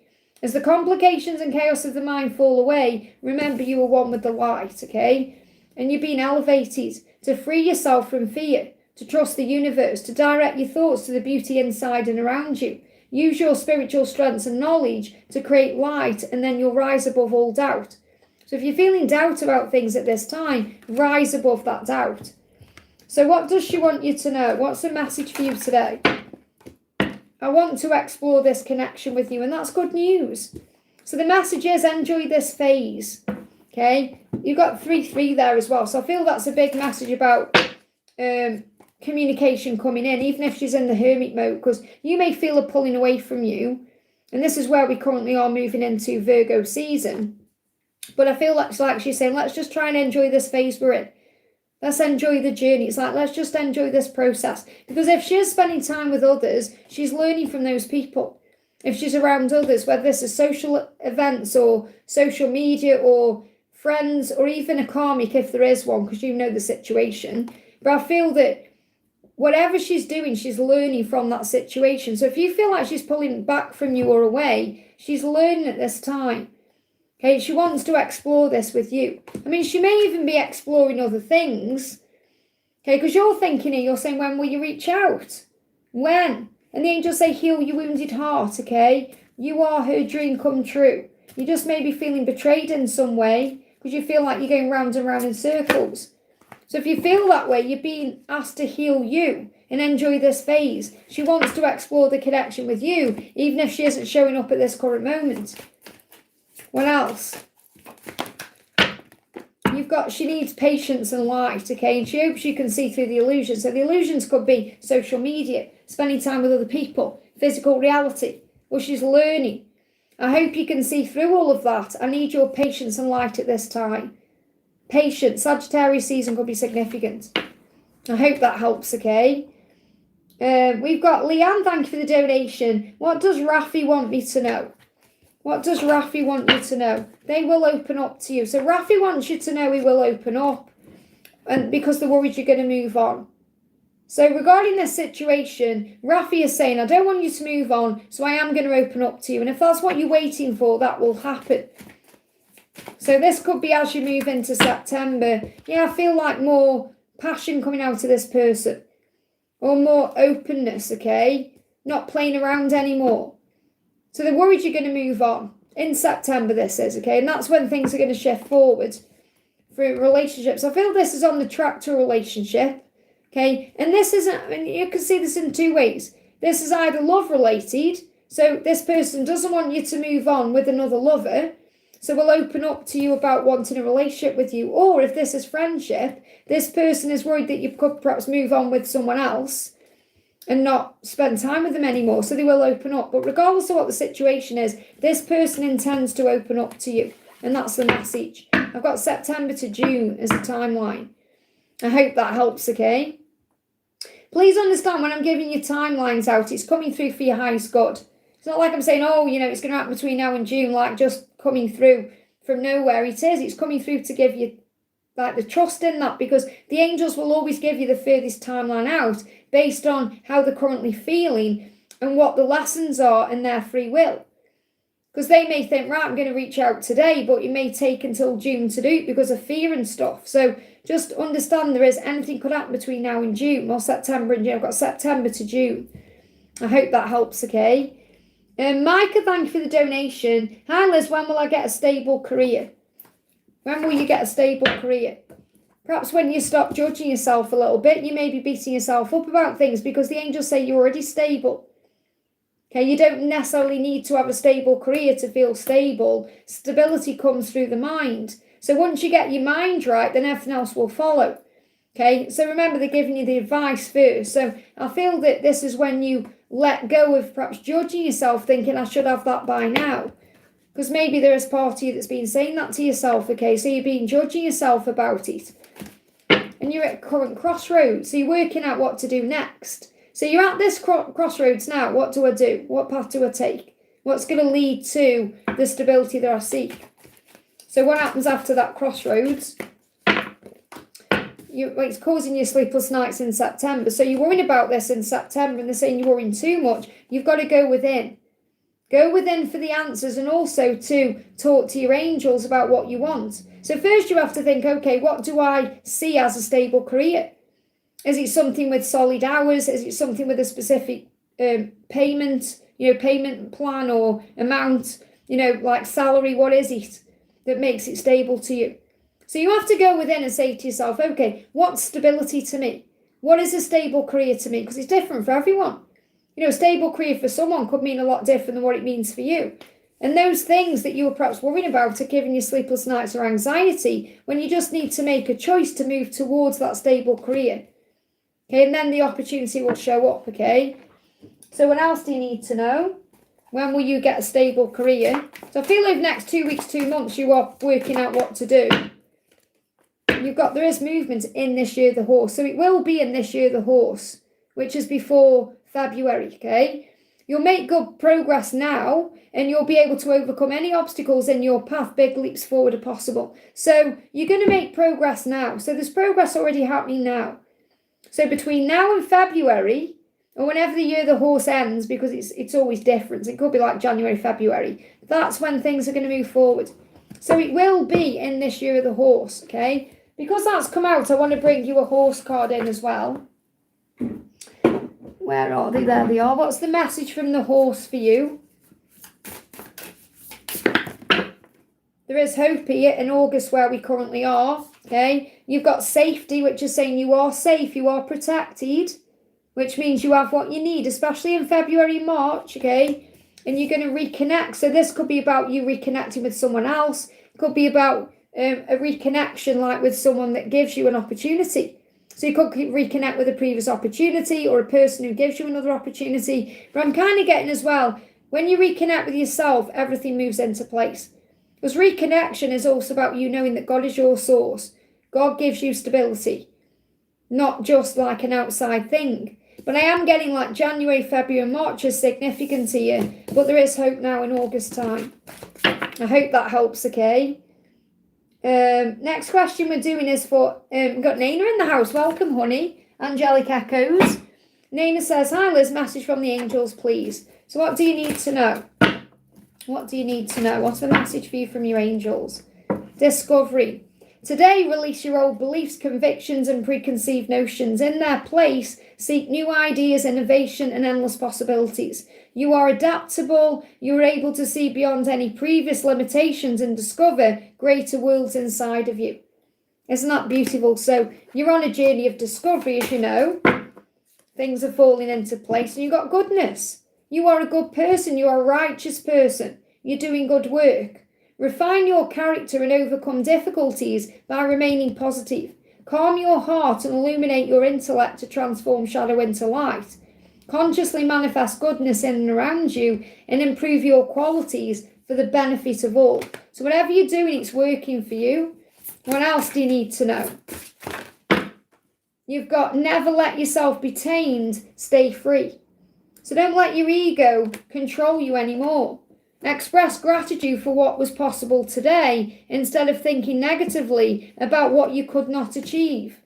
As the complications and chaos of the mind fall away, remember you are one with the light, okay? And you're being elevated to free yourself from fear, to trust the universe, to direct your thoughts to the beauty inside and around you. Use your spiritual strengths and knowledge to create light, and then you'll rise above all doubt. So if you're feeling doubt about things at this time, rise above that doubt. So what does she want you to know? What's the message for you today? I want to explore this connection with you, and that's good news. So the message is enjoy this phase, okay? You've got 3-3 there as well, so I feel that's a big message about communication coming in, even if she's in the hermit mode, because you may feel a pulling away from you, and this is where we currently are moving into Virgo season. But I feel like she's saying, let's just try and enjoy this phase we're in. Let's enjoy the journey. It's like, let's just enjoy this process. Because if she is spending time with others, she's learning from those people. If she's around others, whether this is social events or social media or friends or even a karmic if there is one, because you know the situation. But I feel that whatever she's doing, she's learning from that situation. So if you feel like she's pulling back from you or away, she's learning at this time. Okay, she wants to explore this with you. I mean, she may even be exploring other things. Okay, because you're thinking here, you're saying, when will you reach out? When? And the angels say, heal your wounded heart, okay? You are her dream come true. You just may be feeling betrayed in some way because you feel like you're going round and round in circles. So if you feel that way, you're being asked to heal you and enjoy this phase. She wants to explore the connection with you, even if she isn't showing up at this current moment. What else? She needs patience and light, okay? And she hopes you can see through the illusions. So the illusions could be social media, spending time with other people, physical reality, or she's learning. I hope you can see through all of that. I need your patience and light at this time. Patience. Sagittarius season could be significant. I hope that helps, okay? We've got Leanne, thank you for the donation. What does Rafi want me to know? What does Rafi want you to know? They will open up to you. So Rafi wants you to know he will open up, and because they're worried you're going to move on. So regarding this situation, Rafi is saying, I don't want you to move on, so I am going to open up to you. And if that's what you're waiting for, that will happen. So this could be as you move into September. Yeah, I feel like more passion coming out of this person. Or more openness, okay? Not playing around anymore. So they're worried you're going to move on. In September this is, okay? And that's when things are going to shift forward for relationships. I feel this is on the track to a relationship, okay? And this isn't, I mean, you can see this in two ways. This is either love related. So this person doesn't want you to move on with another lover. So we'll open up to you about wanting a relationship with you. Or if this is friendship, this person is worried that you could perhaps move on with someone else. and not spend time with them anymore. So they will open up. But regardless of what the situation is, this person intends to open up to you. And that's the message. I've got September to June as a timeline. I hope that helps, okay? Please understand when I'm giving you timelines out, it's coming through for your highest good. It's not like I'm saying, oh, it's going to happen between now and June, like just coming through from nowhere. It is. It's coming through to give you like the trust in that, because the angels will always give you the furthest timeline out based on how they're currently feeling and what the lessons are in their free will. Because they may think, right, I'm going to reach out today, but it may take until June to do it because of fear and stuff. So just understand anything could happen between now and June, or September and June. I've got September to June. I hope that helps, okay? Micah, thank you for the donation. Hi Liz, when will I get a stable career? When will you get a stable career? Perhaps when you stop judging yourself a little bit, you may be beating yourself up about things, because the angels say you're already stable. Okay, you don't necessarily need to have a stable career to feel stable. Stability comes through the mind. So once you get your mind right, then everything else will follow. Okay, so remember, they're giving you the advice first. So I feel that this is when you let go of perhaps judging yourself, thinking I should have that by now. Because maybe there is part of you that's been saying that to yourself, okay? So you've been judging yourself about it. And you're at current crossroads. So you're working out what to do next. So you're at this crossroads now. What do I do? What path do I take? What's going to lead to the stability that I seek? So what happens after that crossroads? It's causing you sleepless nights in September. So you're worrying about this in September, and they're saying you're worrying too much. You've got to go within. Go within for the answers, and also to talk to your angels about what you want. So first you have to think, okay, what do I see as a stable career? Is it something with solid hours? Is it something with a specific payment, payment plan or amount, like salary? What is it that makes it stable to you? So you have to go within and say to yourself, okay, what's stability to me? What is a stable career to me? Because it's different for everyone. A stable career for someone could mean a lot different than what it means for you. And those things that you were perhaps worrying about are giving you sleepless nights or anxiety, when you just need to make a choice to move towards that stable career. Okay, and then the opportunity will show up, okay? So what else do you need to know? When will you get a stable career? So I feel over the next 2 weeks, 2 months, you are working out what to do. There is movement in this year of the horse. So it will be in this year of the horse, which is before February, okay? You'll make good progress now, and you'll be able to overcome any obstacles in your path. Big leaps forward are possible. So you're going to make progress now. So there's progress already happening now. So between now and February, or whenever the year of the horse ends, because it's always different. It could be like January, February. That's when things are going to move forward. So it will be in this year of the horse, okay? Because that's come out, I want to bring you a horse card in as well. Where are they? There they are. What's the message from the horse for you? There is hope here in August, where we currently are, okay? You've got safety, which is saying you are safe, you are protected, which means you have what you need, especially in February, March, okay? And you're going to reconnect. So this could be about you reconnecting with someone else. It could be about a reconnection, like with someone that gives you an opportunity. So you could reconnect with a previous opportunity, or a person who gives you another opportunity. But I'm kind of getting as well, when you reconnect with yourself, everything moves into place. Because reconnection is also about you knowing that God is your source. God gives you stability, not just like an outside thing. But I am getting like January, February, and March is significant here. But there is hope now in August time. I hope that helps, okay? Next question we're doing is for, we've got Nana in the house. Welcome, honey. Angelic Echoes. Nana says, hi Liz, message from the angels, please. So what do you need to know? What do you need to know? What's the message for you from your angels? Discovery. Today, release your old beliefs, convictions, and preconceived notions. In their place, seek new ideas, innovation, and endless possibilities. You are adaptable. You are able to see beyond any previous limitations and discover greater worlds inside of you. Isn't that beautiful? So you're on a journey of discovery, as you know. Things are falling into place, and you've got goodness. You are a good person. You are a righteous person. You're doing good work. Refine your character and overcome difficulties by remaining positive. Calm your heart and illuminate your intellect to transform shadow into light. Consciously manifest goodness in and around you and improve your qualities for the benefit of all. So whatever you're doing, it's working for you. What else do you need to know? You've got never let yourself be tamed, stay free. So don't let your ego control you anymore. Express gratitude for what was possible today instead of thinking negatively about what you could not achieve.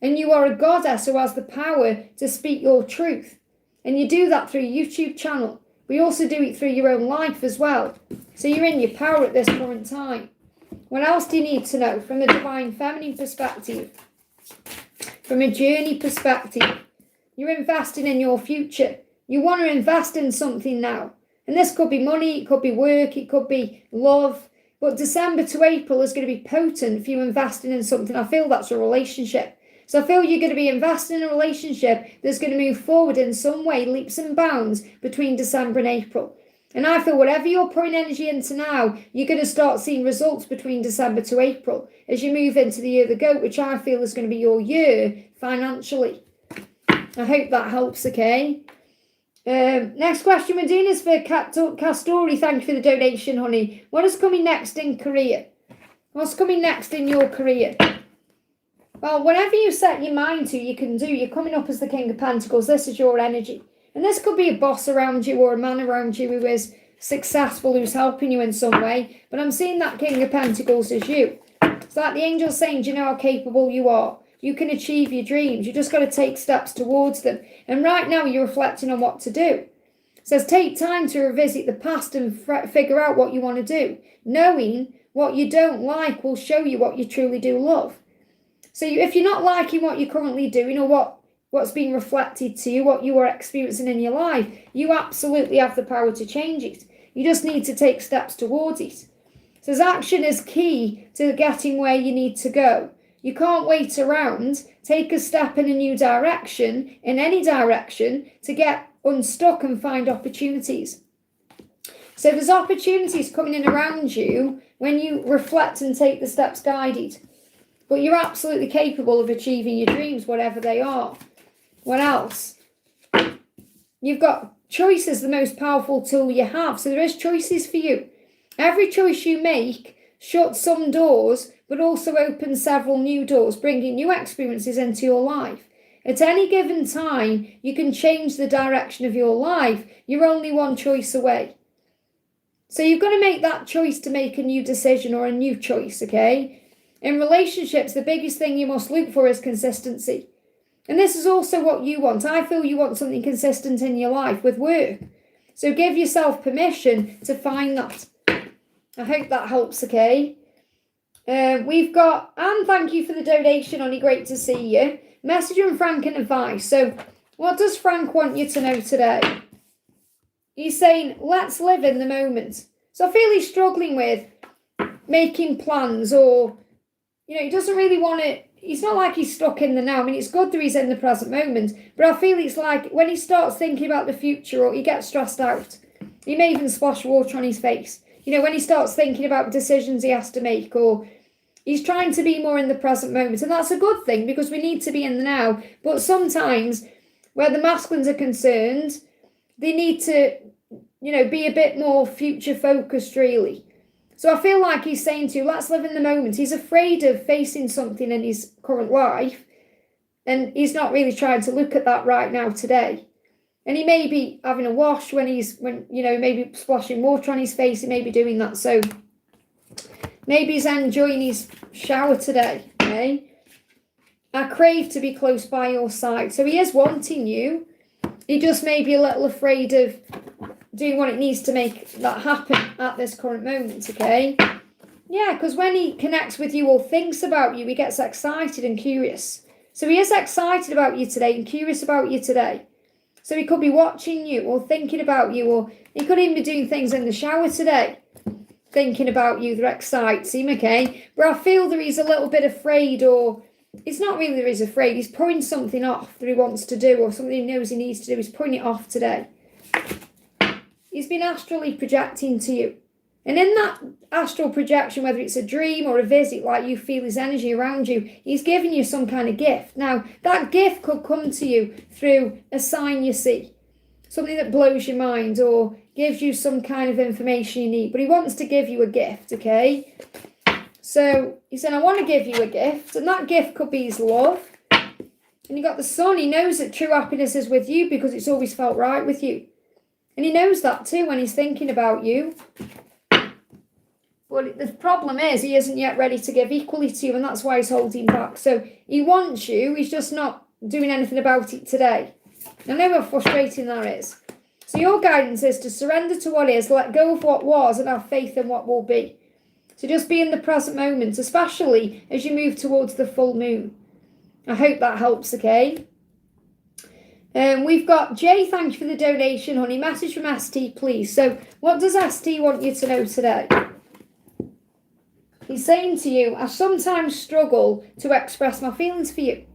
And you are a goddess who has the power to speak your truth. And you do that through your YouTube channel. We also do it through your own life as well. So you're in your power at this current time. What else do you need to know from a divine feminine perspective? From a journey perspective, you're investing in your future. You want to invest in something now. And this could be money, it could be work, it could be love. But December to April is going to be potent for you investing in something. I feel that's a relationship. So I feel you're going to be investing in a relationship that's going to move forward in some way, leaps and bounds, between December and April. And I feel whatever you're pouring energy into now, you're going to start seeing results between December to April as you move into the year of the goat, which I feel is going to be your year financially. I hope that helps, okay? Next question, Medina, is for Castori. Thank you for the donation, honey. What is coming next in career? What's coming next in your career? Well, whatever you set your mind to, you can do. You're coming up as the King of Pentacles. This is your energy. And this could be a boss around you or a man around you who is successful, who's helping you in some way. But I'm seeing that King of Pentacles as you. It's like the angel saying, do you know how capable you are? You can achieve your dreams. You just got to take steps towards them. And right now you're reflecting on what to do. It says take time to revisit the past and figure out what you want to do. Knowing what you don't like will show you what you truly do love. So if you're not liking what you're currently doing or what's being reflected to you, what you are experiencing in your life, you absolutely have the power to change it. You just need to take steps towards it. So action is key to getting where you need to go. You can't wait around. Take a step in a new direction, in any direction, to get unstuck and find opportunities. So there's opportunities coming in around you when you reflect and take the steps guided. But you're absolutely capable of achieving your dreams, whatever they are. What else? You've got choice is the most powerful tool you have. So there is choices for you. Every choice you make shuts some doors, but also opens several new doors, bringing new experiences into your life. At any given time, you can change the direction of your life. You're only one choice away. So you've got to make that choice to make a new decision or a new choice, okay? In relationships, the biggest thing you must look for is consistency. And this is also what you want. I feel you want something consistent in your life with work. So give yourself permission to find that. I hope that helps, okay? We've got, and thank you for the donation, Honey. Great to see you. Message from Frank and advice. So what does Frank want you to know today? He's saying, let's live in the moment. So I feel he's struggling with making plans or, he doesn't really want to, it's not like he's stuck in the now. I mean, it's good that he's in the present moment, but I feel it's like when he starts thinking about the future or he gets stressed out, he may even splash water on his face. When he starts thinking about decisions he has to make, or he's trying to be more in the present moment. And that's a good thing because we need to be in the now. But sometimes where the masculines are concerned, they need to, be a bit more future focused, really. So I feel like he's saying to you, let's live in the moment. He's afraid of facing something in his current life. And he's not really trying to look at that right now today. And he may be having a wash maybe splashing water on his face. He may be doing that. So maybe he's enjoying his shower today. Okay? I crave to be close by your side. So he is wanting you. He just may be a little afraid of doing what it needs to make that happen at this current moment, okay? Yeah, because when he connects with you or thinks about you, he gets excited and curious. So he is excited about you today and curious about you today. So he could be watching you or thinking about you, or he could even be doing things in the shower today, thinking about you that excites him, okay? But I feel that he's a little bit afraid, or it's not really that he's afraid. He's putting something off that he wants to do or something he knows he needs to do. He's putting it off today. He's been astrally projecting to you. And in that astral projection, whether it's a dream or a visit, like you feel his energy around you, he's giving you some kind of gift. Now, that gift could come to you through a sign you see. something that blows your mind or gives you some kind of information you need. But he wants to give you a gift, okay? So he said, I want to give you a gift. And that gift could be his love. And you got the Sun. He knows that true happiness is with you because it's always felt right with you. And he knows that too when he's thinking about you. But the problem is he isn't yet ready to give equally to you, and that's why he's holding back. So he wants you, he's just not doing anything about it today. I know how frustrating that is. So your guidance is to surrender to what is, let go of what was, and have faith in what will be. So just be in the present moment, especially as you move towards the full moon. I hope that helps, okay? We've got Jay, thank you for the donation, honey. Message from ST, please. So what does ST want you to know today? He's saying to you, I sometimes struggle to express my feelings for you.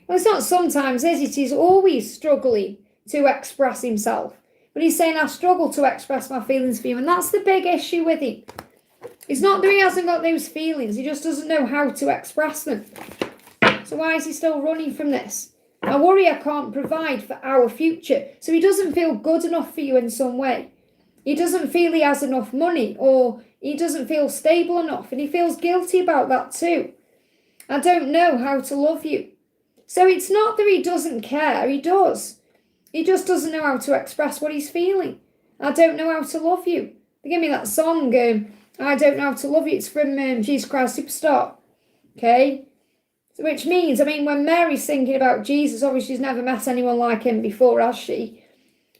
Well, it's not sometimes, is it? He's always struggling to express himself. But he's saying, I struggle to express my feelings for you. And that's the big issue with him. It's not that he hasn't got those feelings. He just doesn't know how to express them. So why is he still running from this? I worry I can't provide for our future. So he doesn't feel good enough for you in some way. He doesn't feel he has enough money, or he doesn't feel stable enough. And he feels guilty about that too. I don't know how to love you. So it's not that he doesn't care. He does. He just doesn't know how to express what he's feeling. I don't know how to love you. They give me that song, I don't know how to love you. It's from Jesus Christ Superstar. Okay? So which means, when Mary's thinking about Jesus, obviously she's never met anyone like him before, has she?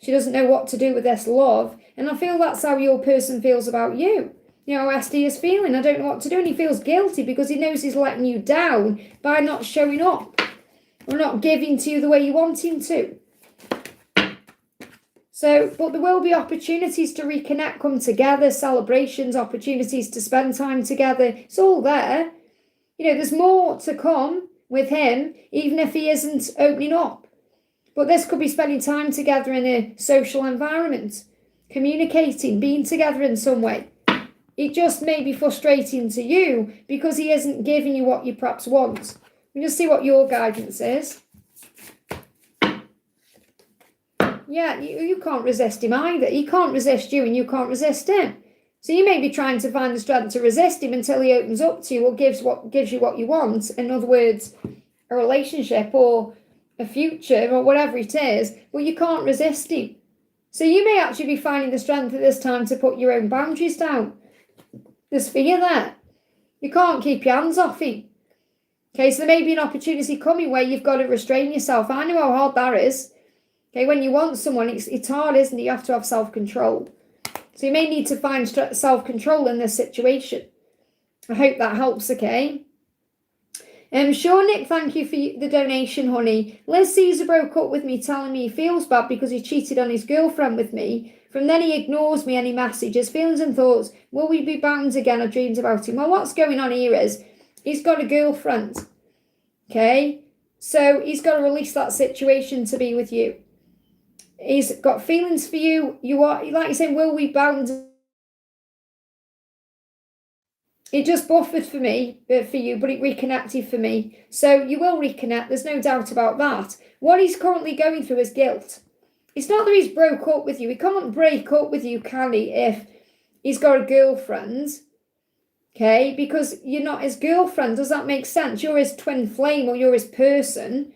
She doesn't know what to do with this love. And I feel that's how your person feels about you. You know how SD is feeling. I don't know what to do. And he feels guilty because he knows he's letting you down by not showing up or not giving to you the way you want him to. So, but there will be opportunities to reconnect, come together, celebrations, opportunities to spend time together. It's all there. You know, there's more to come with him, even if he isn't opening up. But this could be spending time together in a social environment, communicating, being together in some way. It just may be frustrating to you because he isn't giving you what you perhaps want. We'll just see what your guidance is. Yeah, you can't resist him either. He can't resist you and you can't resist him. So you may be trying to find the strength to resist him until he opens up to you or gives you what you want. In other words, a relationship or a future or whatever it is, but you can't resist him. So you may actually be finding the strength at this time to put your own boundaries down. There's fear there. You can't keep your hands off him. Okay, so there may be an opportunity coming where you've got to restrain yourself. I know how hard that is. Okay, when you want someone, it's hard, isn't it? You have to have self-control. So you may need to find self-control in this situation. I hope that helps, okay? Sure, Nick, thank you for the donation, honey. Liz Caesar broke up with me, telling me he feels bad because he cheated on his girlfriend with me. From then he ignores me, any messages, feelings and thoughts. Will we be bound again? I dreamed about him. Well, what's going on here is he's got a girlfriend, okay? So he's got to release that situation to be with you. He's got feelings for you. You are, like you say, will we bound? It just buffered for me, for you, but it reconnected for me. So you will reconnect. There's no doubt about that. What he's currently going through is guilt. It's not that he's broke up with you. He can't break up with you, can he, if he's got a girlfriend? Okay, because you're not his girlfriend. Does that make sense? You're his twin flame or you're his person,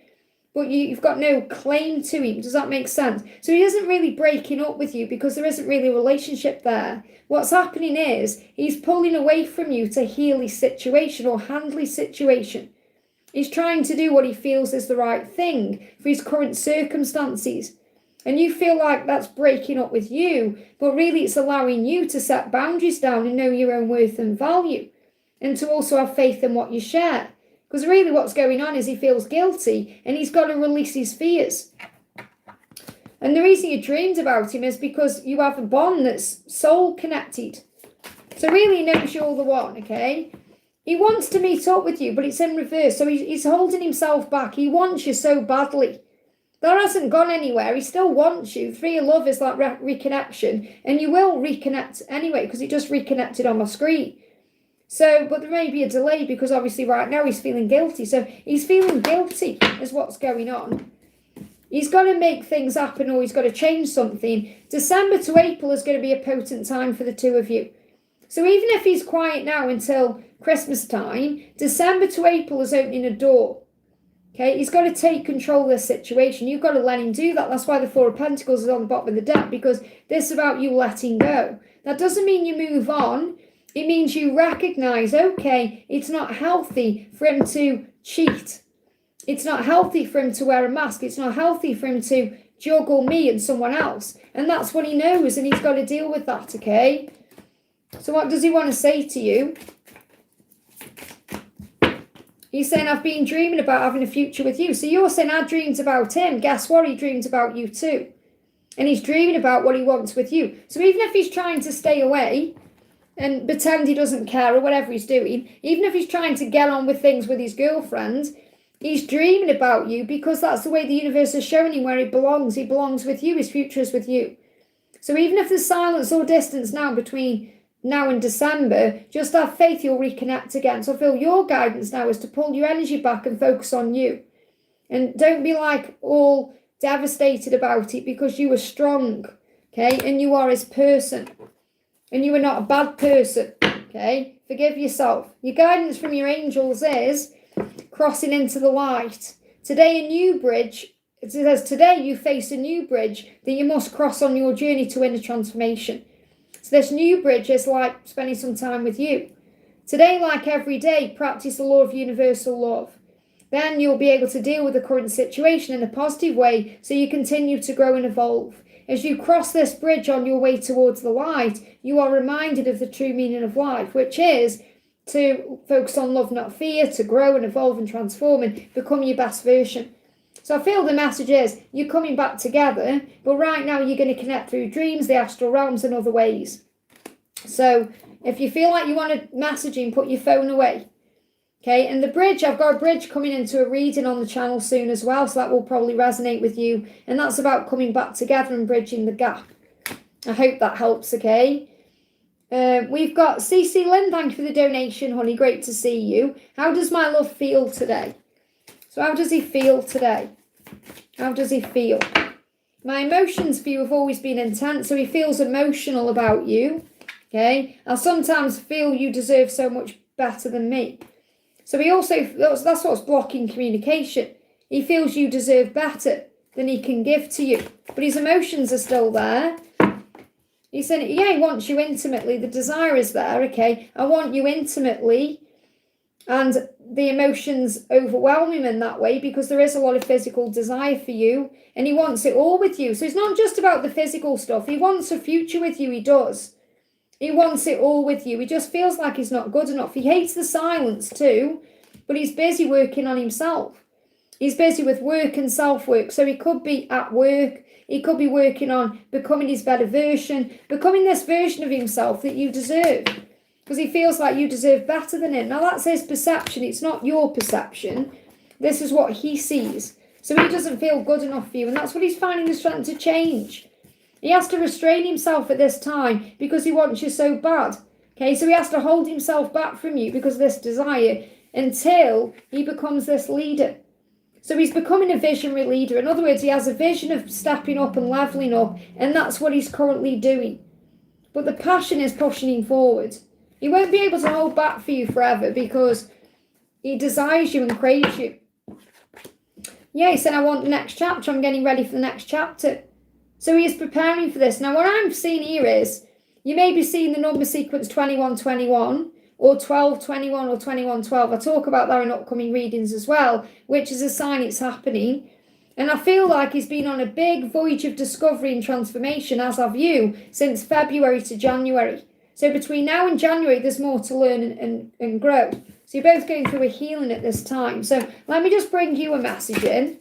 but you've got no claim to him. Does that make sense? So he isn't really breaking up with you because there isn't really a relationship there. What's happening is he's pulling away from you to heal his situation or handle his situation. He's trying to do what he feels is the right thing for his current circumstances. And you feel like that's breaking up with you, but really it's allowing you to set boundaries down and know your own worth and value, and to also have faith in what you share. Because really what's going on is he feels guilty and he's got to release his fears. And the reason you dreamed about him is because you have a bond that's soul connected. So really he knows you're the one, okay? He wants to meet up with you, but it's in reverse. So he's holding himself back. He wants you so badly. That hasn't gone anywhere. He still wants you. Three of love is that reconnection. And you will reconnect anyway because he just reconnected on my screen. So, but there may be a delay because obviously right now he's feeling guilty. So he's feeling guilty is what's going on. He's got to make things happen, or he's got to change something. December to April is going to be a potent time for the two of you. So even if he's quiet now until Christmas time, December to April is opening a door. Okay, he's got to take control of this situation. You've got to let him do that. That's why the Four of Pentacles is on the bottom of the deck, because this is about you letting go. That doesn't mean you move on. It means you recognize, okay, it's not healthy for him to cheat. It's not healthy for him to wear a mask. It's not healthy for him to juggle me and someone else. And that's what he knows, and he's got to deal with that, okay? So what does he want to say to you? He's saying, I've been dreaming about having a future with you. So you're saying, I dreamed about him. Guess what? He dreamed about you too. And he's dreaming about what he wants with you. So even if he's trying to stay away and pretend he doesn't care or whatever he's doing, even if he's trying to get on with things with his girlfriend, he's dreaming about you, because that's the way the universe is showing him where he belongs. He belongs with you. His future is with you. So even if there's silence or distance now between now in December, just have faith you'll reconnect again. So I feel your guidance now is to pull your energy back and focus on you. And don't be like all devastated about it, because you are strong, okay? And you are his person. And you are not a bad person, okay? Forgive yourself. Your guidance from your angels is crossing into the light. Today a new bridge, it says today you face a new bridge that you must cross on your journey to inner transformation. So this new bridge is like spending some time with you. Today, like every day, practice the law of universal love. Then you'll be able to deal with the current situation in a positive way, so you continue to grow and evolve. As you cross this bridge on your way towards the light, you are reminded of the true meaning of life, which is to focus on love, not fear, to grow and evolve and transform and become your best version. So I feel the message is you're coming back together, but right now you're going to connect through dreams, the astral realms and other ways. So if you feel like you want to messaging, put your phone away. Okay, and the bridge, I've got a bridge coming into a reading on the channel soon as well, so that will probably resonate with you. And that's about coming back together and bridging the gap. I hope that helps, okay? We've got CC Lynn, thank you for the donation, honey. Great to see you. How does my love feel today? So how does he feel today? How does he feel? My emotions for you have always been intense, so he feels emotional about you. Okay? I sometimes feel you deserve so much better than me. So he also, that's what's blocking communication. He feels you deserve better than he can give to you. But his emotions are still there. He said, yeah, he wants you intimately. The desire is there, okay? I want you intimately. And the emotions overwhelm him in that way, because there is a lot of physical desire for you. And he wants it all with you. So it's not just about the physical stuff. He wants a future with you. He does. He wants it all with you. He just feels like he's not good enough. He hates the silence too, but he's busy working on himself. He's busy with work and self-work. So he could be at work. He could be working on becoming his better version, becoming this version of himself that you deserve, because he feels like you deserve better than him. Now that's his perception. It's not your perception. This is what he sees. So he doesn't feel good enough for you, and that's what he's finding the strength to change. He has to restrain himself at this time because he wants you so bad. Okay, so he has to hold himself back from you because of this desire until he becomes this leader. So he's becoming a visionary leader. In other words, he has a vision of stepping up and leveling up, and that's what he's currently doing. But the passion is pushing him forward. He won't be able to hold back for you forever because he desires you and craves you. Yeah, he said, I want the next chapter. I'm getting ready for the next chapter. So he is preparing for this. Now, what I'm seeing here is, you may be seeing the number sequence 2121 or 1221 or 2112. I talk about that in upcoming readings as well, which is a sign it's happening. And I feel like he's been on a big voyage of discovery and transformation, as have you, since February to January. So between now and January, there's more to learn and grow. So you're both going through a healing at this time. So let me just bring you a message in.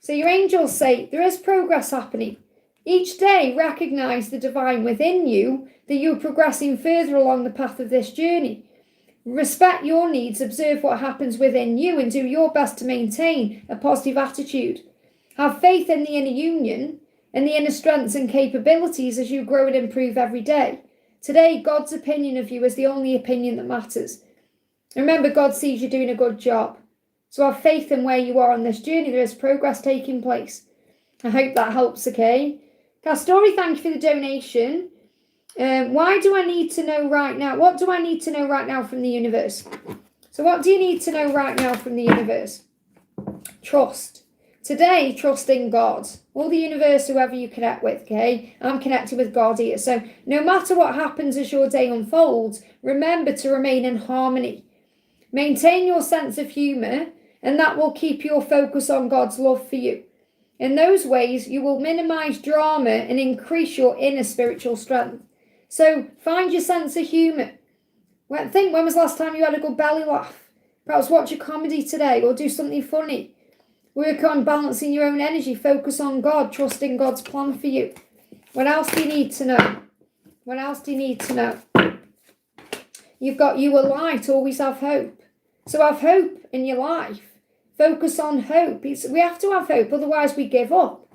So your angels say, there is progress happening. Each day, recognize the divine within you, that you're progressing further along the path of this journey. Respect your needs, observe what happens within you, and do your best to maintain a positive attitude. Have faith in the inner union and the inner strengths and capabilities as you grow and improve every day. Today, God's opinion of you is the only opinion that matters. Remember, God sees you doing a good job. So have faith in where you are on this journey. There is progress taking place. I hope that helps, okay? Castori, thank you for the donation. Why do I need to know right now? What do I need to know right now from the universe? So what do you need to know right now from the universe? Trust. Today, trust in God. Or the universe, whoever you connect with, okay? I'm connected with God here. So no matter what happens as your day unfolds, remember to remain in harmony. Maintain your sense of humour, and that will keep your focus on God's love for you. In those ways, you will minimise drama and increase your inner spiritual strength. So find your sense of humour. Think, when was the last time you had a good belly laugh? Perhaps watch a comedy today or do something funny. Work on balancing your own energy. Focus on God, trusting God's plan for you. What else do you need to know? What else do you need to know? You've got you are light, always have hope. So have hope in your life. Focus on hope. We have to have hope, otherwise we give up.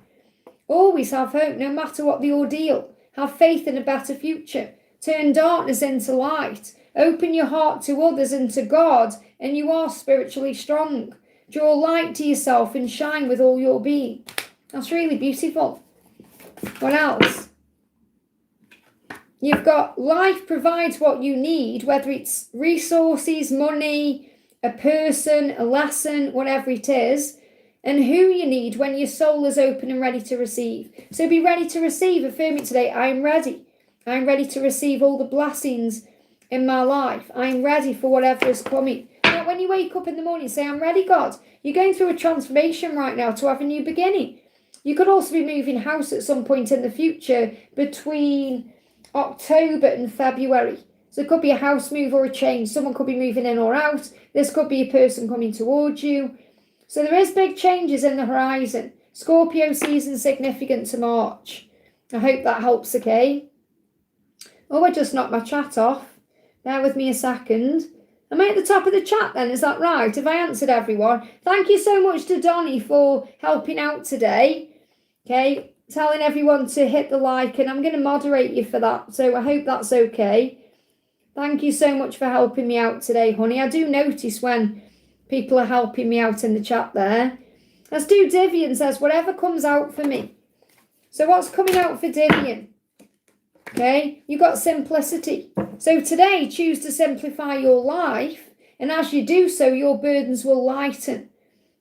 Always have hope, no matter what the ordeal. Have faith in a better future. Turn darkness into light. Open your heart to others and to God, and you are spiritually strong. Draw light to yourself and shine with all your being. That's really beautiful. What else? You've got life provides what you need, whether it's resources, money, a person, a lesson, whatever it is, and who you need when your soul is open and ready to receive. So be ready to receive. Affirm it today. I am ready. I am ready to receive all the blessings in my life. I am ready for whatever is coming. Now, when you wake up in the morning, say, I'm ready, God. You're going through a transformation right now to have a new beginning. You could also be moving house at some point in the future between October and February. So it could be a house move or a change. Someone could be moving in or out. This could be a person coming towards you. So there is big changes in the horizon. Scorpio season significant to March. I hope that helps, okay? Oh, I just knocked my chat off. Bear with me a second. Am I at the top of the chat then? Is that right? Have I answered everyone? Thank you so much to Donnie for helping out today. Okay, telling everyone to hit the like, and I'm going to moderate you for that. So I hope that's okay. Thank you so much for helping me out today, honey. I do notice when people are helping me out in the chat there. Let's do Divian says, whatever comes out for me. So what's coming out for Divian? Okay, you got simplicity. So today, choose to simplify your life, and as you do so, your burdens will lighten.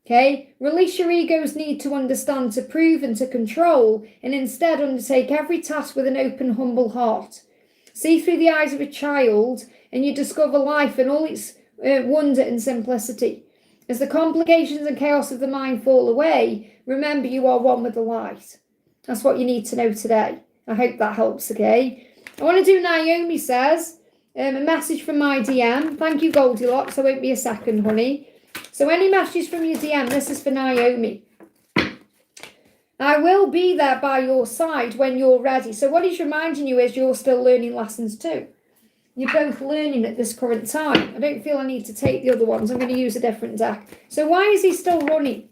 Okay, release your ego's need to understand, to prove, and to control, and instead undertake every task with an open, humble heart. See through the eyes of a child, and you discover life and all its wonder and simplicity. As the complications and chaos of the mind fall away, remember you are one with the light. That's what you need to know today. I hope that helps, okay? I want to do Naomi says, a message from my DM. Thank you, Goldilocks. I won't be a second, honey. So any messages from your DM, this is for Naomi. I will be there by your side when you're ready. So what he's reminding you is you're still learning lessons too. You're both learning at this current time. I don't feel I need to take the other ones. I'm going to use a different deck. So why is he still running?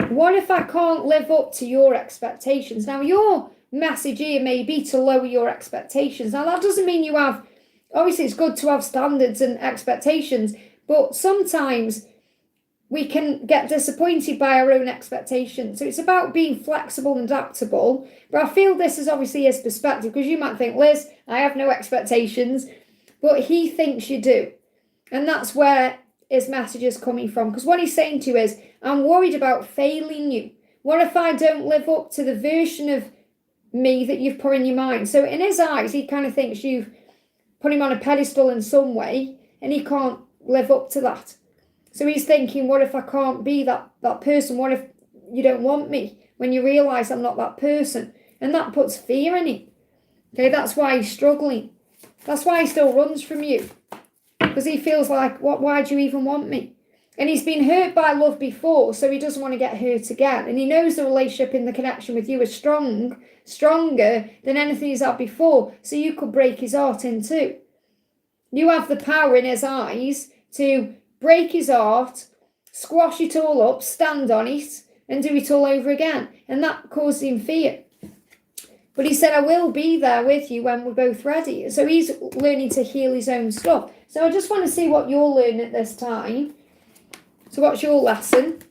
What if I can't live up to your expectations? Now, your message here may be to lower your expectations. Now, that doesn't mean you have... Obviously, it's good to have standards and expectations, but sometimes we can get disappointed by our own expectations. So it's about being flexible and adaptable. But I feel this is obviously his perspective, because you might think, Liz, I have no expectations, but he thinks you do. And that's where his message is coming from. Because what he's saying to you is, I'm worried about failing you. What if I don't live up to the version of me that you've put in your mind? So in his eyes, he kind of thinks you've put him on a pedestal in some way, and he can't live up to that. So he's thinking, what if I can't be that person? What if you don't want me when you realise I'm not that person? And that puts fear in him. Okay, that's why he's struggling. That's why he still runs from you. Because he feels like, why do you even want me? And he's been hurt by love before, so he doesn't want to get hurt again. And he knows the relationship in the connection with you is stronger than anything he's had before. So you could break his heart in two. You have the power in his eyes to break his heart, squash it all up, stand on it, and do it all over again. And that caused him fear. But he said, I will be there with you when we're both ready. So he's learning to heal his own stuff. So I just want to see what you're learning at this time. So what's your lesson?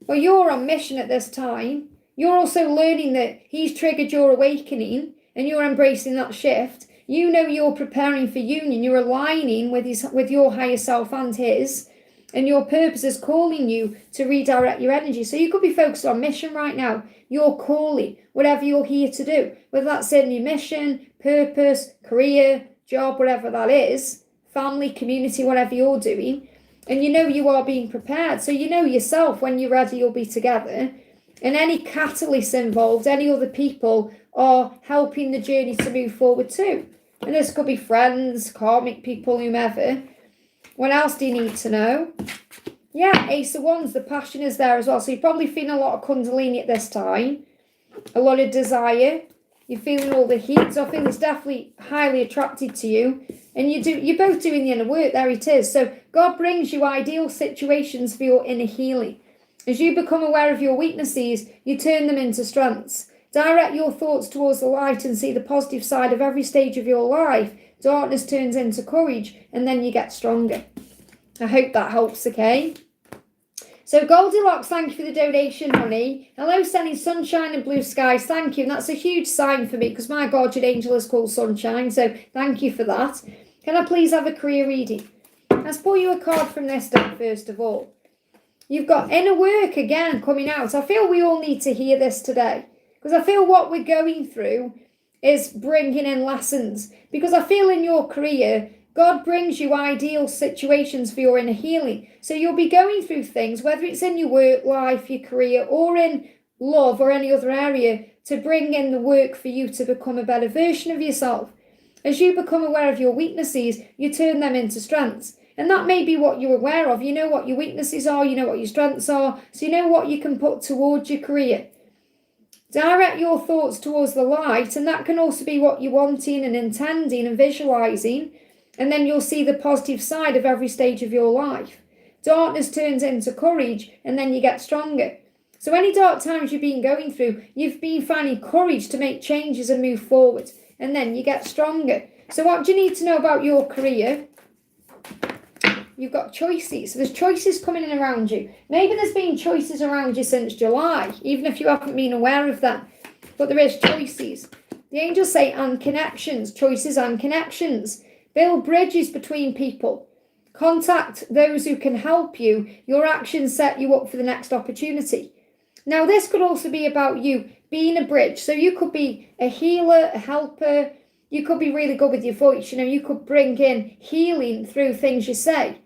Well, you're on mission at this time. You're also learning that he's triggered your awakening and you're embracing that shift. You know you're preparing for union. You're aligning with your higher self and his. And your purpose is calling you to redirect your energy. So you could be focused on mission right now. Your calling, whatever you're here to do. Whether that's in your mission, purpose, career, job, whatever that is. Family, community, whatever you're doing. And you know you are being prepared. So you know yourself when you're ready, you'll be together. And any catalysts involved, any other people are helping the journey to move forward too. And this could be friends, karmic people, whomever. What else do you need to know? Yeah, Ace of Wands, the passion is there as well. So you're probably feeling a lot of Kundalini at this time. A lot of desire. You're feeling all the heat. So I feel it's definitely highly attracted to you. And you're both doing the inner work. There it is. So God brings you ideal situations for your inner healing. As you become aware of your weaknesses, you turn them into strengths. Direct your thoughts towards the light and see the positive side of every stage of your life. Darkness turns into courage and then you get stronger. I hope that helps, okay? So Goldilocks, thank you for the donation, honey. Hello, sending sunshine and blue skies. Thank you. And that's a huge sign for me because my guardian angel is called Sunshine. So thank you for that. Can I please have a career reading? Let's pull you a card from this deck first of all. You've got inner work again coming out. I feel we all need to hear this today because I feel what we're going through is bringing in lessons. Because I feel in your career, God brings you ideal situations for your inner healing. So you'll be going through things, whether it's in your work life, your career, or in love or any other area, to bring in the work for you to become a better version of yourself. As you become aware of your weaknesses, you turn them into strengths. And that may be what you're aware of. You know what your weaknesses are, you know what your strengths are, so you know what you can put towards your career. Direct your thoughts towards the light, and that can also be what you're wanting and intending and visualizing, and then you'll see the positive side of every stage of your life. Darkness turns into courage, and then you get stronger. So any dark times you've been going through, you've been finding courage to make changes and move forward, and then you get stronger. So what do you need to know about your career? You've got choices. So there's choices coming in around you. Maybe there's been choices around you since July, even if you haven't been aware of that. But there is choices. The angels say, and connections. Choices and connections. Build bridges between people. Contact those who can help you. Your actions set you up for the next opportunity. Now, this could also be about you being a bridge. So you could be a healer, a helper. You could be really good with your voice. You know, you could bring in healing through things you say.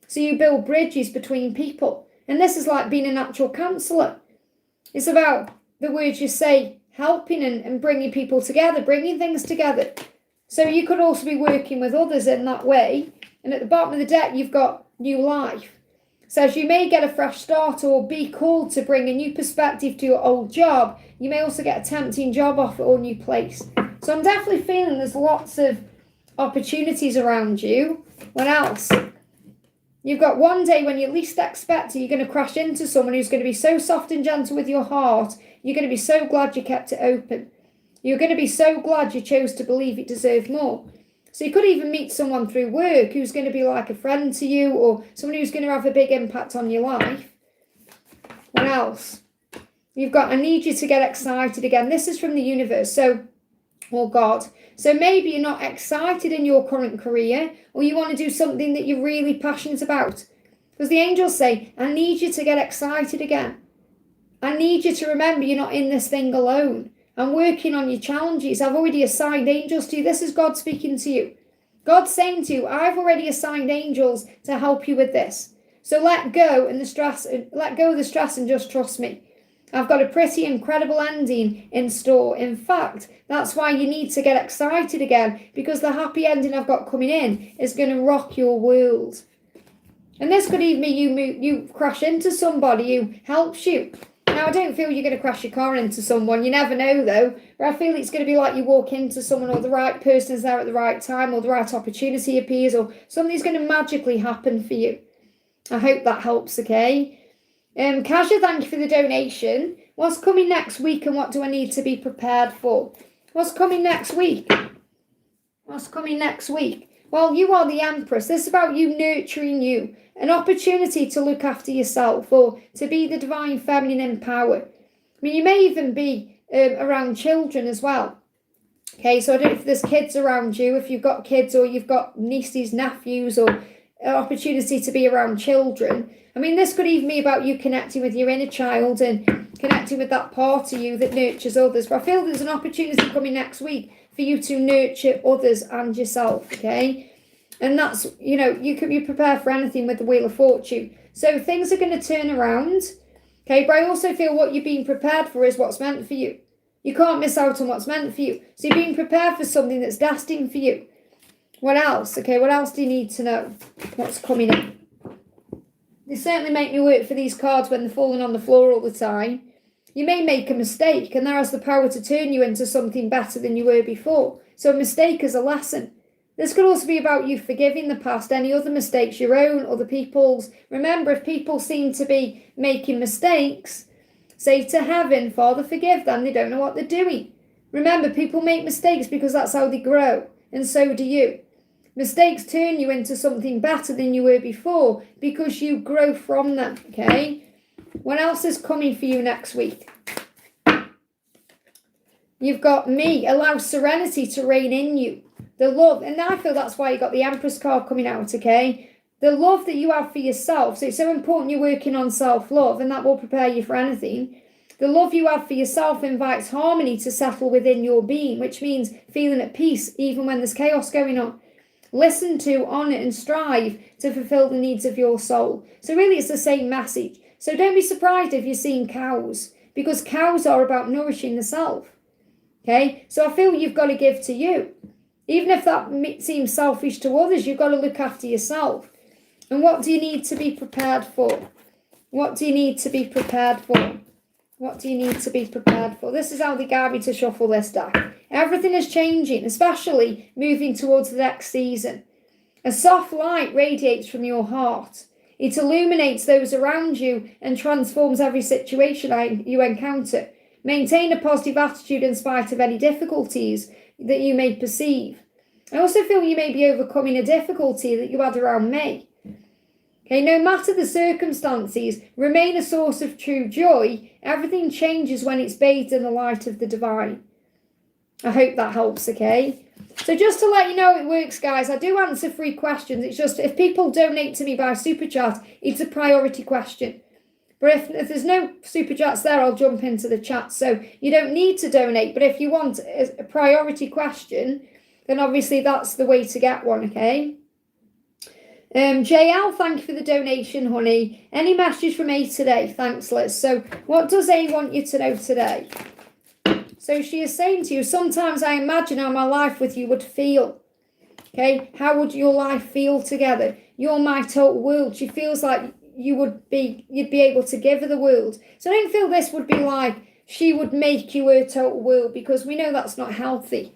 So you build bridges between people. And this is like being a natural counsellor. It's about the words you say, helping and bringing people together, bringing things together. So you could also be working with others in that way. And at the bottom of the deck, you've got new life. So as you may get a fresh start or be called to bring a new perspective to your old job, you may also get a tempting job offer or new place. So I'm definitely feeling there's lots of opportunities around you. What else? You've got one day when you least expect it, you're going to crash into someone who's going to be so soft and gentle with your heart. You're going to be so glad you kept it open. You're going to be so glad you chose to believe it deserved more. So you could even meet someone through work who's going to be like a friend to you or someone who's going to have a big impact on your life. What else? You've got, I need you to get excited again. This is from the universe. So, or God. So maybe you're not excited in your current career or you want to do something that you're really passionate about. Because the angels say, I need you to get excited again. I need you to remember you're not in this thing alone. I'm working on your challenges. I've already assigned angels to you. This is God speaking to you. God's saying to you, I've already assigned angels to help you with this. So let go of the stress and just trust me. I've got a pretty incredible ending in store. In fact, that's why you need to get excited again, because the happy ending I've got coming in is going to rock your world. And this could even be you crash into somebody who helps you. Now, I don't feel you're going to crash your car into someone. You never know, though. But I feel it's going to be like you walk into someone or the right person's there at the right time or the right opportunity appears or something's going to magically happen for you. I hope that helps, okay? Kasia, thank you for the donation. What's coming next week and what do I need to be prepared for? What's coming next week? What's coming next week? Well, you are the Empress. This is about you nurturing you. An opportunity to look after yourself or to be the divine feminine in power. I mean, you may even be around children as well. Okay, so I don't know if there's kids around you, if you've got kids or you've got nieces, nephews, or an opportunity to be around children. I mean, this could even be about you connecting with your inner child and connecting with that part of you that nurtures others. But I feel there's an opportunity coming next week for you to nurture others and yourself, okay? And that's, you can be prepared for anything with the Wheel of Fortune. So things are going to turn around, okay? But I also feel what you're being prepared for is what's meant for you. You can't miss out on what's meant for you. So you're being prepared for something that's destined for you. What else? Okay, what else do you need to know? What's coming up? They certainly make me work for these cards when they're falling on the floor all the time. You may make a mistake, and that has the power to turn you into something better than you were before. So a mistake is a lesson. This could also be about you forgiving the past, any other mistakes, your own, other people's. Remember, if people seem to be making mistakes, say to heaven, Father, forgive them, they don't know what they're doing. Remember, people make mistakes because that's how they grow, and so do you. Mistakes turn you into something better than you were before because you grow from them, okay? What else is coming for you next week? You've got me. Allow serenity to reign in you. The love, and I feel that's why you got the Empress card coming out, okay? The love that you have for yourself. So it's so important you're working on self-love, and that will prepare you for anything. The love you have for yourself invites harmony to settle within your being, which means feeling at peace even when there's chaos going on. Listen to, honour and strive to fulfill the needs of your soul. So really it's the same message. So don't be surprised if you're seeing cows, because cows are about nourishing the self. Okay, so I feel you've got to give to you. Even if that seems selfish to others, you've got to look after yourself. And what do you need to be prepared for? What do you need to be prepared for? What do you need to be prepared for? This is how they guide me to shuffle this deck. Everything is changing, especially moving towards the next season. A soft light radiates from your heart. It illuminates those around you and transforms every situation you encounter. Maintain a positive attitude in spite of any difficulties that you may perceive. I also feel you may be overcoming a difficulty that you had around May. Okay, no matter the circumstances, remain a source of true joy. Everything changes when it's bathed in the light of the divine. I hope that helps, okay? So just to let you know how it works, guys, I do answer free questions. It's just if people donate to me by super chat, it's a priority question. But if there's no super chats there, I'll jump into the chat. So you don't need to donate. But if you want a priority question, then obviously that's the way to get one, okay? JL, thank you for the donation, honey. Any message from A today? Thanks, Liz. So what does A want you to know today? So she is saying to you, sometimes I imagine how my life with you would feel. Okay, how would your life feel together? You're my total world. She feels like you'd be able to give her the world. So I don't feel this would be like she would make you her total world, because we know that's not healthy.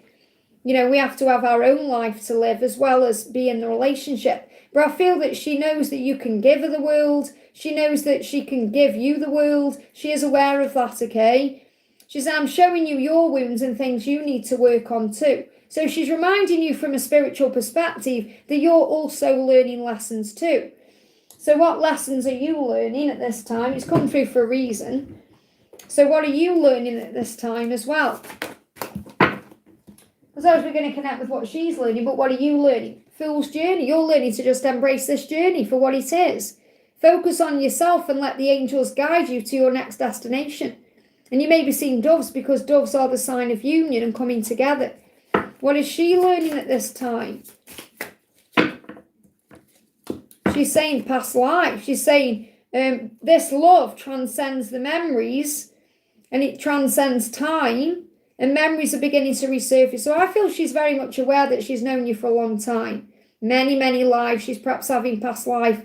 We have to have our own life to live as well as be in the relationship. But I feel that she knows that you can give her the world. She knows that she can give you the world. She is aware of that, okay? She says, I'm showing you your wounds and things you need to work on too. So she's reminding you from a spiritual perspective that you're also learning lessons too. So what lessons are you learning at this time? It's come through for a reason. So what are you learning at this time as well? Because we're going to connect with what she's learning, but what are you learning? Fool's journey. You're learning to just embrace this journey for what it is. Focus on yourself and let the angels guide you to your next destination. And you may be seeing doves, because doves are the sign of union and coming together. What is she learning at this time? She's saying past life. She's saying this love transcends the memories, and it transcends time, and memories are beginning to resurface. So I feel she's very much aware that she's known you for a long time. Many, many lives. She's perhaps having past life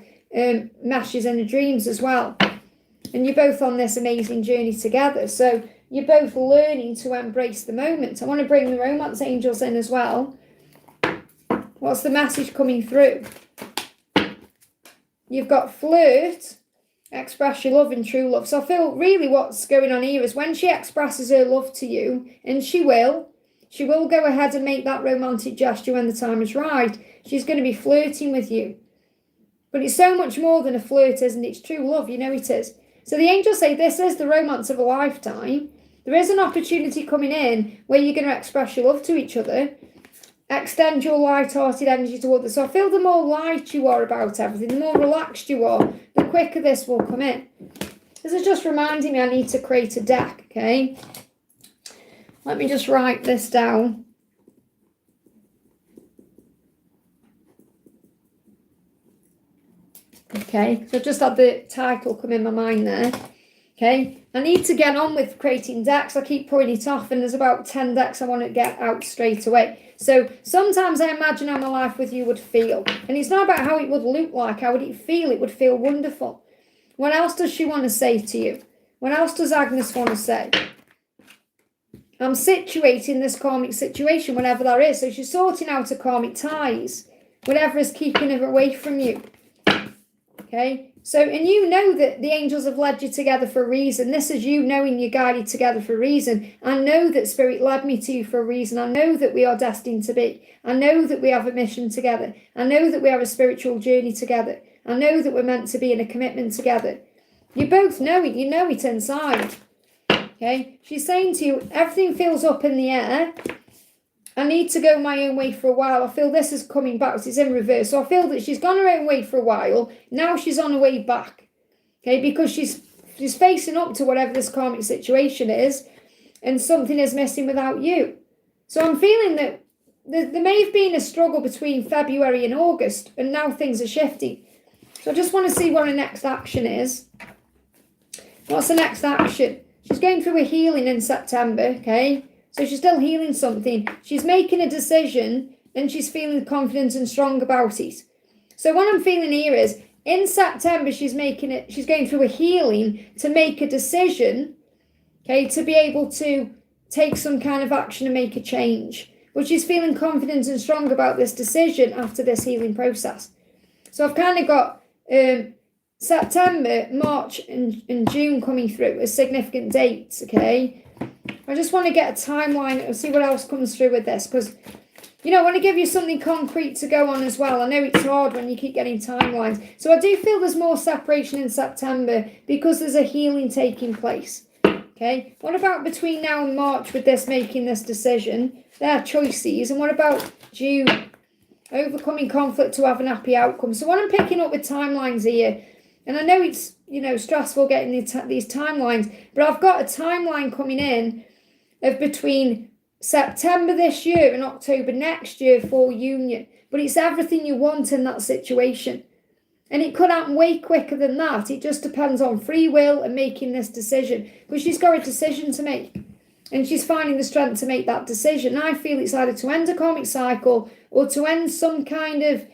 meshes in her dreams as well. And you're both on this amazing journey together. So you're both learning to embrace the moment. I want to bring the romance angels in as well. What's the message coming through? You've got flirt, express your love and true love. So I feel really what's going on here is when she expresses her love to you, and she will go ahead and make that romantic gesture when the time is right. She's going to be flirting with you. But it's so much more than a flirt, isn't it? It's true love, you know it is. So the angels say this is the romance of a lifetime. There is an opportunity coming in where you're going to express your love to each other. Extend your light-hearted energy towards us. So I feel the more light you are about everything, the more relaxed you are, the quicker this will come in. This is just reminding me I need to create a deck, okay? Let me just write this down. Okay, so I've just had the title come in my mind there. Okay, I need to get on with creating decks. I keep putting it off, and there's about 10 decks I want to get out straight away. So sometimes I imagine how my life with you would feel. And it's not about how it would look like, how would it feel? It would feel wonderful. What else does she want to say to you? What else does Agnes want to say? I'm situating this karmic situation, whatever that is. So she's sorting out her karmic ties, whatever is keeping her away from you. Okay, so, and you know that the angels have led you together for a reason. This is you knowing you're guided together for a reason. I know that Spirit led me to you for a reason. I know that we are destined to be. I know that we have a mission together. I know that we have a spiritual journey together. I know that we're meant to be in a commitment together. You both know it. You know it inside. Okay, she's saying to you, everything feels up in the air. I need to go my own way for a while. I feel this is coming back. It's in reverse. So I feel that she's gone her own way for a while. Now she's on her way back. Okay, because she's facing up to whatever this karmic situation is. And something is missing without you. So I'm feeling that there may have been a struggle between February and August. And now things are shifting. So I just want to see what her next action is. What's the next action? She's going through a healing in September. Okay. So she's still healing something. She's making a decision and she's feeling confident and strong about it. So what I'm feeling here is in September, she's going through a healing to make a decision, okay, to be able to take some kind of action and make a change. But she's feeling confident and strong about this decision after this healing process. So I've kind of got September, March and June coming through as significant dates, okay? I just want to get a timeline and see what else comes through with this because, you know, I want to give you something concrete to go on as well. I know it's hard when you keep getting timelines. So I do feel there's more separation in September because there's a healing taking place. Okay, what about between now and March with this making this decision? There are choices. And what about June? Overcoming conflict to have an happy outcome. So what I'm picking up with timelines here, and I know it's, you know, stressful getting these timelines, but I've got a timeline coming in of between September this year and October next year for union. But it's everything you want in that situation. And it could happen way quicker than that. It just depends on free will and making this decision. Because she's got a decision to make. And she's finding the strength to make that decision. I feel it's either to end a karmic cycle or to end some kind of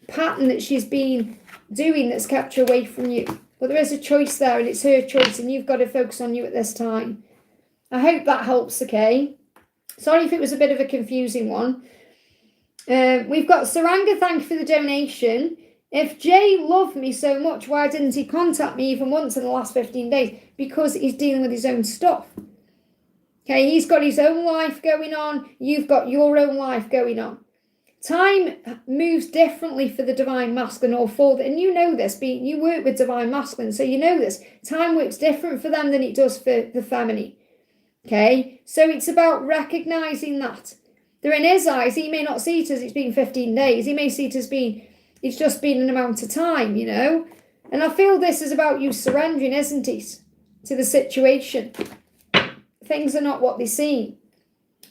pattern that she's been doing that's kept her away from you. But there is a choice there and it's her choice and you've got to focus on you at this time. I hope that helps, okay? Sorry if it was a bit of a confusing one. We've got Saranga, thank you for the donation. If Jay loved me so much, why didn't he contact me even once in the last 15 days? Because he's dealing with his own stuff. Okay, he's got his own life going on. You've got your own life going on. Time moves differently for the divine masculine or for and you know this, you work with divine masculine, so you know this. Time works different for them than it does for the feminine. Okay, so it's about recognizing that. They're in his eyes, he may not see it as it's been 15 days. He may see it as it's just been an amount of time, you know. And I feel this is about you surrendering, isn't it, to the situation. Things are not what they seem.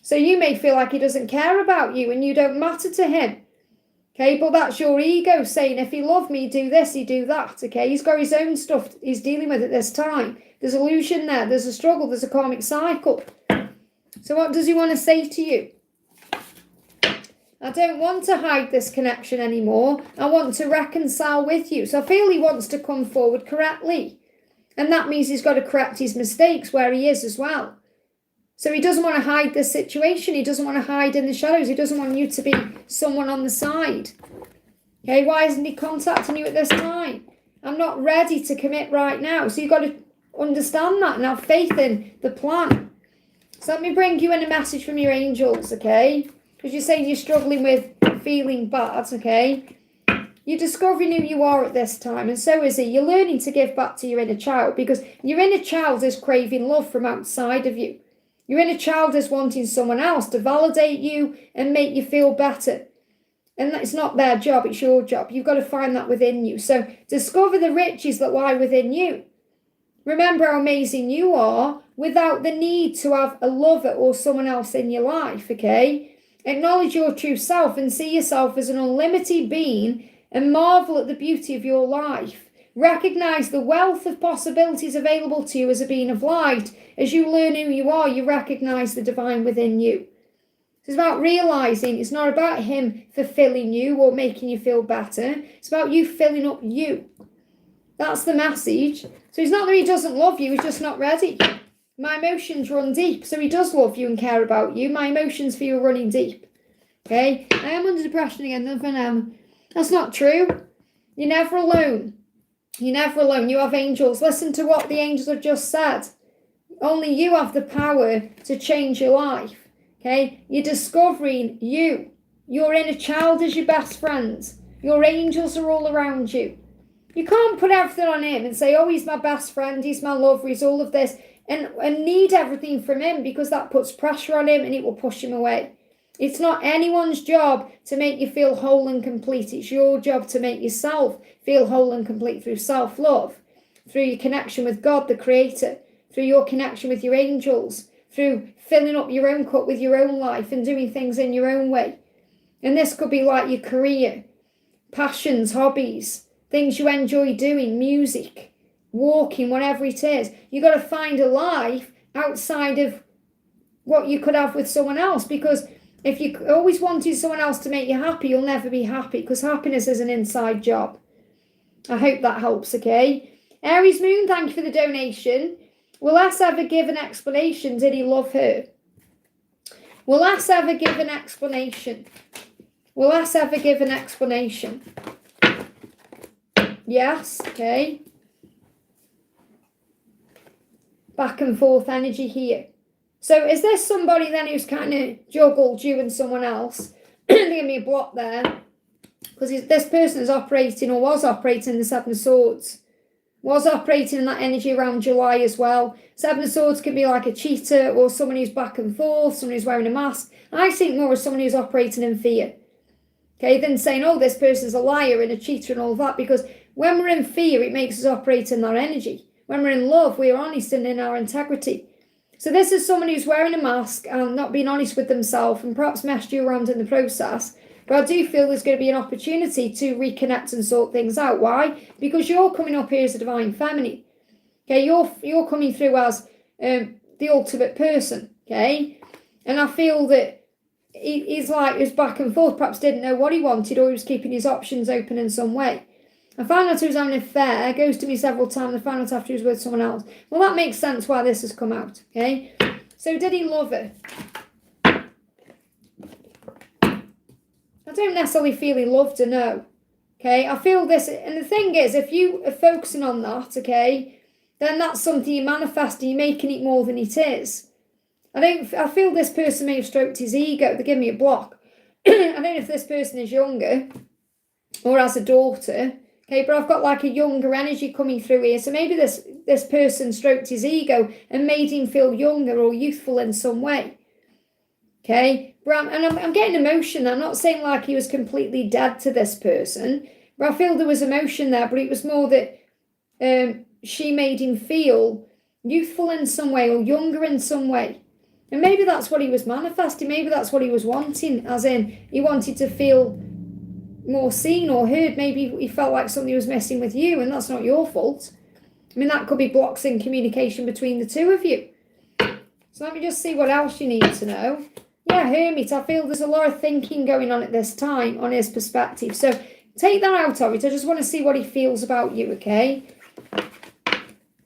So you may feel like he doesn't care about you and you don't matter to him. Okay, but that's your ego saying, if he loved me, he'd do this, he'd do that. Okay, he's got his own stuff he's dealing with at this time. There's illusion there, there's a struggle, there's a karmic cycle. So what does he want to say to you? I don't want to hide this connection anymore. I want to reconcile with you. So I feel he wants to come forward correctly. And that means he's got to correct his mistakes where he is as well. So he doesn't want to hide this situation. He doesn't want to hide in the shadows. He doesn't want you to be someone on the side. Okay, why isn't he contacting you at this time? I'm not ready to commit right now. So you've got to understand that and have faith in the plan. So let me bring you in a message from your angels, okay? Because you're saying you're struggling with feeling bad, okay, you're discovering who you are at this time, and so is he. You're learning to give back to your inner child, because your inner child is craving love from outside of you. Your inner child is wanting someone else to validate you and make you feel better. And it's not their job, it's your job. You've got to find that within you. So discover the riches that lie within you. Remember how amazing you are without the need to have a lover or someone else in your life, okay? Acknowledge your true self and see yourself as an unlimited being and marvel at the beauty of your life. Recognize the wealth of possibilities available to you as a being of light. As you learn who you are, you recognize the divine within you. It's about realizing it's not about him fulfilling you or making you feel better. It's about you filling up you. That's the message. So it's not that he doesn't love you, he's just not ready. My emotions run deep, so he does love you and care about you. My emotions for you are running deep. Okay? I am under depression again. That's not true. You're never alone. You're never alone. You have angels. Listen to what the angels have just said. Only you have the power to change your life. Okay, you're discovering you. Your inner child is your best friend. Your angels are all around you. You can't put everything on him and say, oh, he's my best friend, he's my lover, he's all of this, and need everything from him, because that puts pressure on him and it will push him away. It's not anyone's job to make you feel whole and complete. It's your job to make yourself feel whole and complete through self-love, through your connection with God, the Creator, through your connection with your angels, through filling up your own cup with your own life and doing things in your own way. And this could be like your career, passions, hobbies, things you enjoy doing, music, walking, whatever it is. You've got to find a life outside of what you could have with someone else, because if you always wanted someone else to make you happy, you'll never be happy, because happiness is an inside job. I hope that helps, okay? Aries Moon, thank you for the donation. Will S ever give an explanation? Did he love her? Will S ever give an explanation? Will S ever give an explanation? Yes, okay. Back and forth energy here. So is there somebody then who's kind of juggled you and someone else? Give me a block there. Because this person is operating, or was operating, in the Seven of Swords. Was operating in that energy around July as well. Seven of Swords can be like a cheater, or someone who's back and forth, someone who's wearing a mask. I think more of someone who's operating in fear. Okay, then saying, oh, this person's a liar and a cheater and all that, because when we're in fear, it makes us operate in that energy. When we're in love, we're honest and in our integrity. So this is someone who's wearing a mask and not being honest with themselves and perhaps messed you around in the process. But I do feel there's going to be an opportunity to reconnect and sort things out. Why? Because you're coming up here as a divine feminine. Okay, you're coming through as the ultimate person. Okay, and I feel that he's back and forth. Perhaps didn't know what he wanted, or he was keeping his options open in some way. I found out he was having an affair. Goes to me several times. I found out after he was with someone else. Well, that makes sense why this has come out. Okay, so did he love her? I don't necessarily feel he loved her, no. Okay, I feel this, and the thing is, if you are focusing on that, okay, then that's something you're manifesting, you're making it more than it is. I feel this person may have stroked his ego. They give me a block. I don't know if this person is younger or has a daughter, okay, but I've got like a younger energy coming through here. So maybe this person stroked his ego and made him feel younger or youthful in some way. Okay, but I'm getting emotion. I'm not saying like he was completely dead to this person, but I feel there was emotion there, but it was more that she made him feel youthful in some way or younger in some way. And maybe that's what he was manifesting. Maybe that's what he was wanting, as in he wanted to feel more seen or heard. Maybe he felt like something was messing with you, and that's not your fault. I mean, that could be blocks in communication between the two of you. So let me just see what else you need to know. Yeah, Hermit, I feel there's a lot of thinking going on at this time on his perspective. So take that out of it. I just want to see what he feels about you, okay?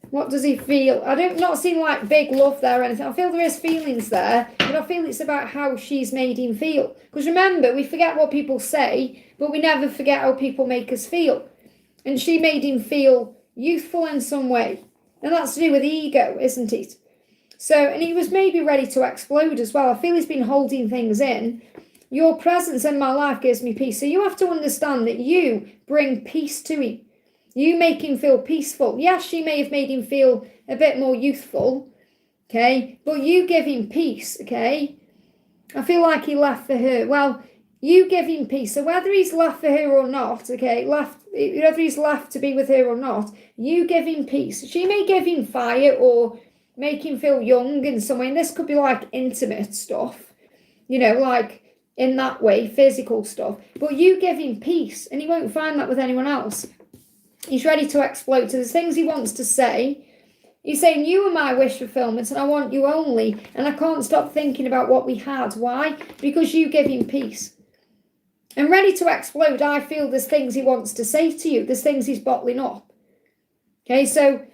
What does he feel? I don't not seem like big love there or anything. I feel there is feelings there, but I feel it's about how she's made him feel. Because remember, we forget what people say, but we never forget how people make us feel. And she made him feel youthful in some way. And that's to do with ego, isn't it? So, and he was maybe ready to explode as well. I feel he's been holding things in. Your presence in my life gives me peace. So you have to understand that you bring peace to him. You make him feel peaceful. Yes, you may have made him feel a bit more youthful, okay? But you give him peace, okay? I feel like he left for her. Well, you give him peace. So whether he's left for her or not, okay, whether he's left to be with her or not, you give him peace. She may give him fire or make him feel young in some way. And this could be like intimate stuff, like in that way, physical stuff. But you give him peace, and he won't find that with anyone else. He's ready to explode. So there's things he wants to say. He's saying, you are my wish fulfillment, and I want you only, and I can't stop thinking about what we had. Why? Because you give him peace. And ready to explode, I feel there's things he wants to say to you. There's things he's bottling up. Okay, so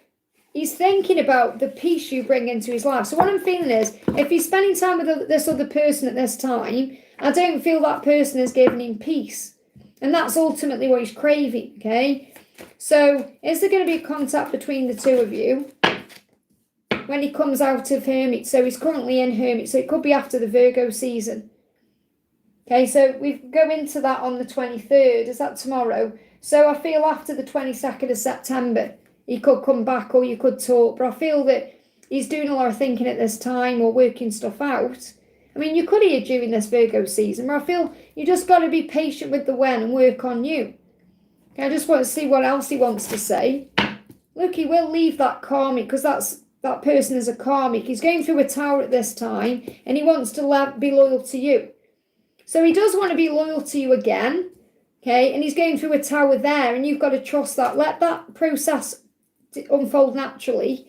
he's thinking about the peace you bring into his life. So what I'm feeling is, if he's spending time with this other person at this time, I don't feel that person is giving him peace. And that's ultimately what he's craving, okay? So is there going to be a contact between the two of you when he comes out of Hermit? So he's currently in Hermit, so it could be after the Virgo season. Okay, so we go into that on the 23rd. Is that tomorrow? So I feel after the 22nd of September, he could come back or you could talk. But I feel that he's doing a lot of thinking at this time or working stuff out. I mean, you could hear during this Virgo season, but I feel you just got to be patient with the when and work on you. Okay, I just want to see what else he wants to say. Look, he will leave that karmic because that person is a karmic. He's going through a tower at this time and he wants to be loyal to you. So he does want to be loyal to you again, okay? And he's going through a tower there, and you've got to trust that. Let that process unfold naturally,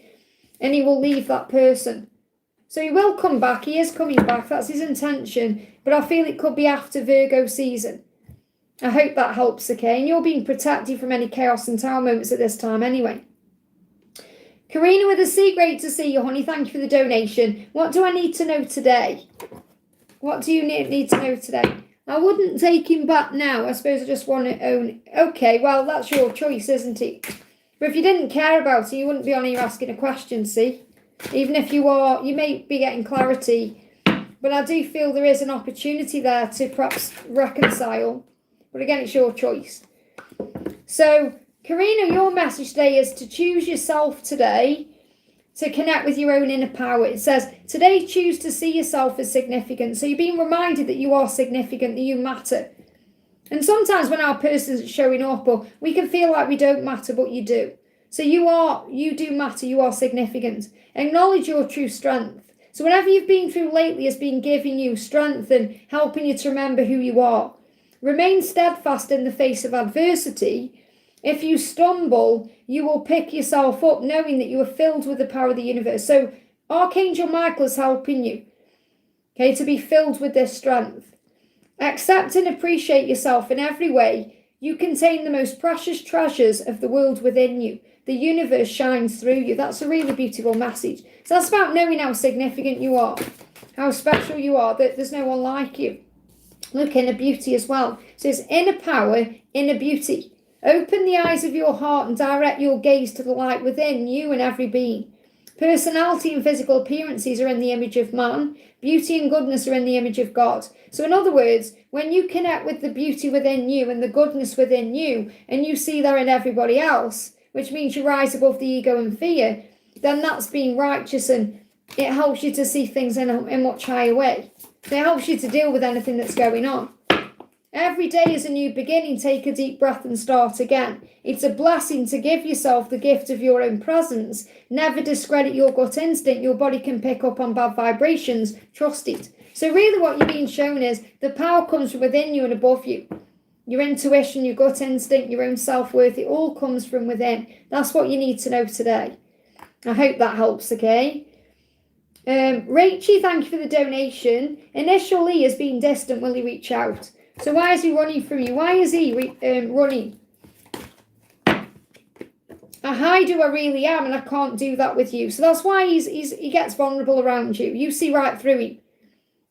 and he will leave that person. So he will come back. He is coming back. That's his intention. But I feel it could be after Virgo season. I hope that helps, okay? And you're being protected from any chaos and tower moments at this time anyway. Karina with a C, great to see you, honey. Thank you for the donation. What do I need to know today? What do you need to know today? I wouldn't take him back now. I suppose I just want to own. Okay, well, that's your choice, isn't it? But if you didn't care about it, you wouldn't be on here asking a question, see? Even if you are, you may be getting clarity. But I do feel there is an opportunity there to perhaps reconcile. But again, it's your choice. So, Karina, your message today is to choose yourself today, to connect with your own inner power. It says, today choose to see yourself as significant. So you're being reminded that you are significant, that you matter. And sometimes when our person's showing up, or we can feel like we don't matter, but you do. So you do matter, you are significant. Acknowledge your true strength. So whatever you've been through lately has been giving you strength and helping you to remember who you are. Remain steadfast in the face of adversity. If you stumble, you will pick yourself up knowing that you are filled with the power of the universe. So Archangel Michael is helping you, okay, to be filled with this strength. Accept and appreciate yourself in every way. You contain the most precious treasures of the world within you. The universe shines through you. That's a really beautiful message. So that's about knowing how significant you are, how special you are, that there's no one like you. Look, inner beauty as well. So it's inner power, inner beauty. Open the eyes of your heart and direct your gaze to the light within you and every being. Personality and physical appearances are in the image of man. Beauty and goodness are in the image of God. So in other words, when you connect with the beauty within you and the goodness within you, and you see that in everybody else, which means you rise above the ego and fear, then that's being righteous, and it helps you to see things in a much higher way. It helps you to deal with anything that's going on. Every day is a new beginning. Take a deep breath and start again. It's a blessing to give yourself the gift of your own presence. Never discredit your gut instinct. Your body can pick up on bad vibrations. Trust it. So really what you're being shown is the power comes from within you and above you. Your intuition, your gut instinct, your own self-worth, it all comes from within. That's what you need to know today. I hope that helps, okay? Rachie, thank you for the donation. Initial E has been distant. Will he reach out? So why is he running from you? Why is he running? I hide who I really am, and I can't do that with you. So that's why he gets vulnerable around you. You see right through him,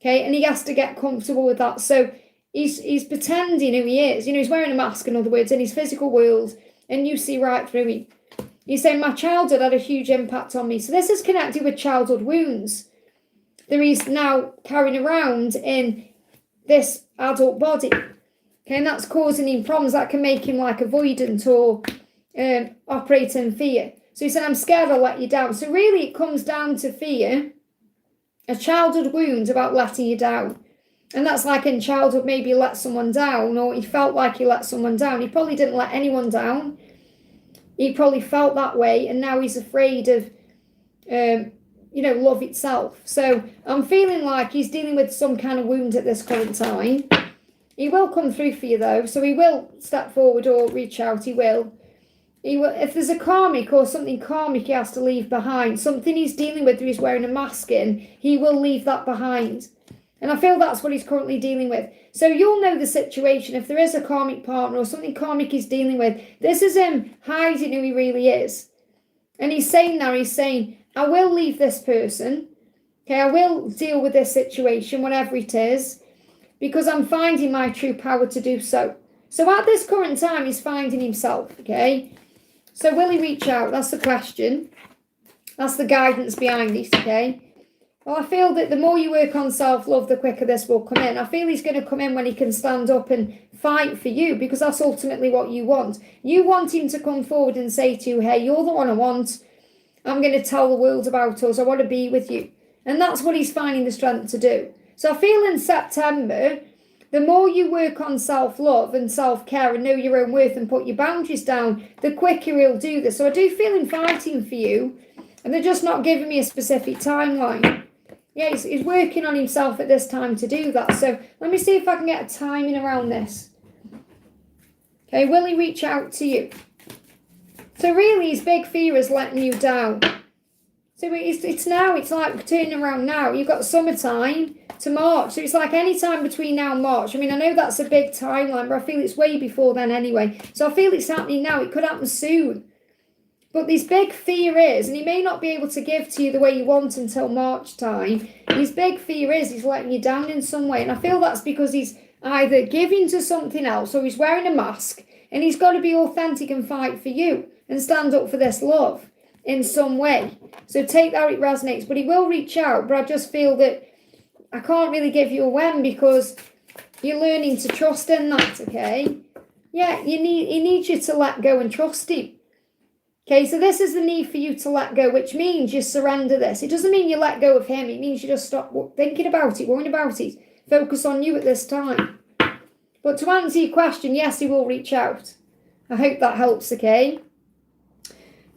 okay? And he has to get comfortable with that. So he's pretending who he is. He's wearing a mask, in other words, in his physical world, and you see right through him. He's saying, my childhood had a huge impact on me. So this is connected with childhood wounds that he's now carrying around in this adult body. Okay, and that's causing him problems. That can make him like avoidant or operate in fear. So he said, I'm scared I'll let you down. So really it comes down to fear, a childhood wound about letting you down. And that's like in childhood, maybe you let someone down, or he felt like he let someone down. He probably didn't let anyone down. He probably felt that way, and now he's afraid of, love itself. So I'm feeling like he's dealing with some kind of wound at this current time. He will come through for you, though, so he will step forward or reach out. He will. If there's a karmic or something karmic he has to leave behind, something he's dealing with where he's wearing a mask in, he will leave that behind. And I feel that's what he's currently dealing with. So you'll know the situation. If there is a karmic partner or something karmic he's dealing with, this is him hiding who he really is. And he's saying, I will leave this person. Okay, I will deal with this situation, whatever it is, because I'm finding my true power to do so. So at this current time, he's finding himself, okay? So will he reach out? That's the question. That's the guidance behind this, okay? Well, I feel that the more you work on self-love, the quicker this will come in. I feel he's going to come in when he can stand up and fight for you, because that's ultimately what you want. You want him to come forward and say to you, hey, you're the one I want. I'm going to tell the world about us. I want to be with you. And that's what he's finding the strength to do. So I feel in September, the more you work on self-love and self-care and know your own worth and put your boundaries down, the quicker he'll do this. So I do feel him fighting for you, and they're just not giving me a specific timeline. Yeah, he's working on himself at this time to do that. So let me see if I can get a timing around this. Okay, will he reach out to you? So really, his big fear is letting you down. So it's now, it's like turning around now. You've got summertime to March. So it's like any time between now and March. I mean, I know that's a big timeline, but I feel it's way before then anyway. So I feel it's happening now. It could happen soon. But this big fear is, and he may not be able to give to you the way you want until March time, his big fear is he's letting you down in some way. And I feel that's because he's either giving to something else or he's wearing a mask, and he's got to be authentic and fight for you and stand up for this love in some way. So take that, it resonates. But he will reach out, but I just feel that I can't really give you a when because you're learning to trust in that, okay? Yeah, he needs you to let go and trust him. Okay, so this is the need for you to let go, which means you surrender this. It doesn't mean you let go of him. It means you just stop thinking about it, worrying about it. Focus on you at this time. But to answer your question, yes, he will reach out. I hope that helps, okay?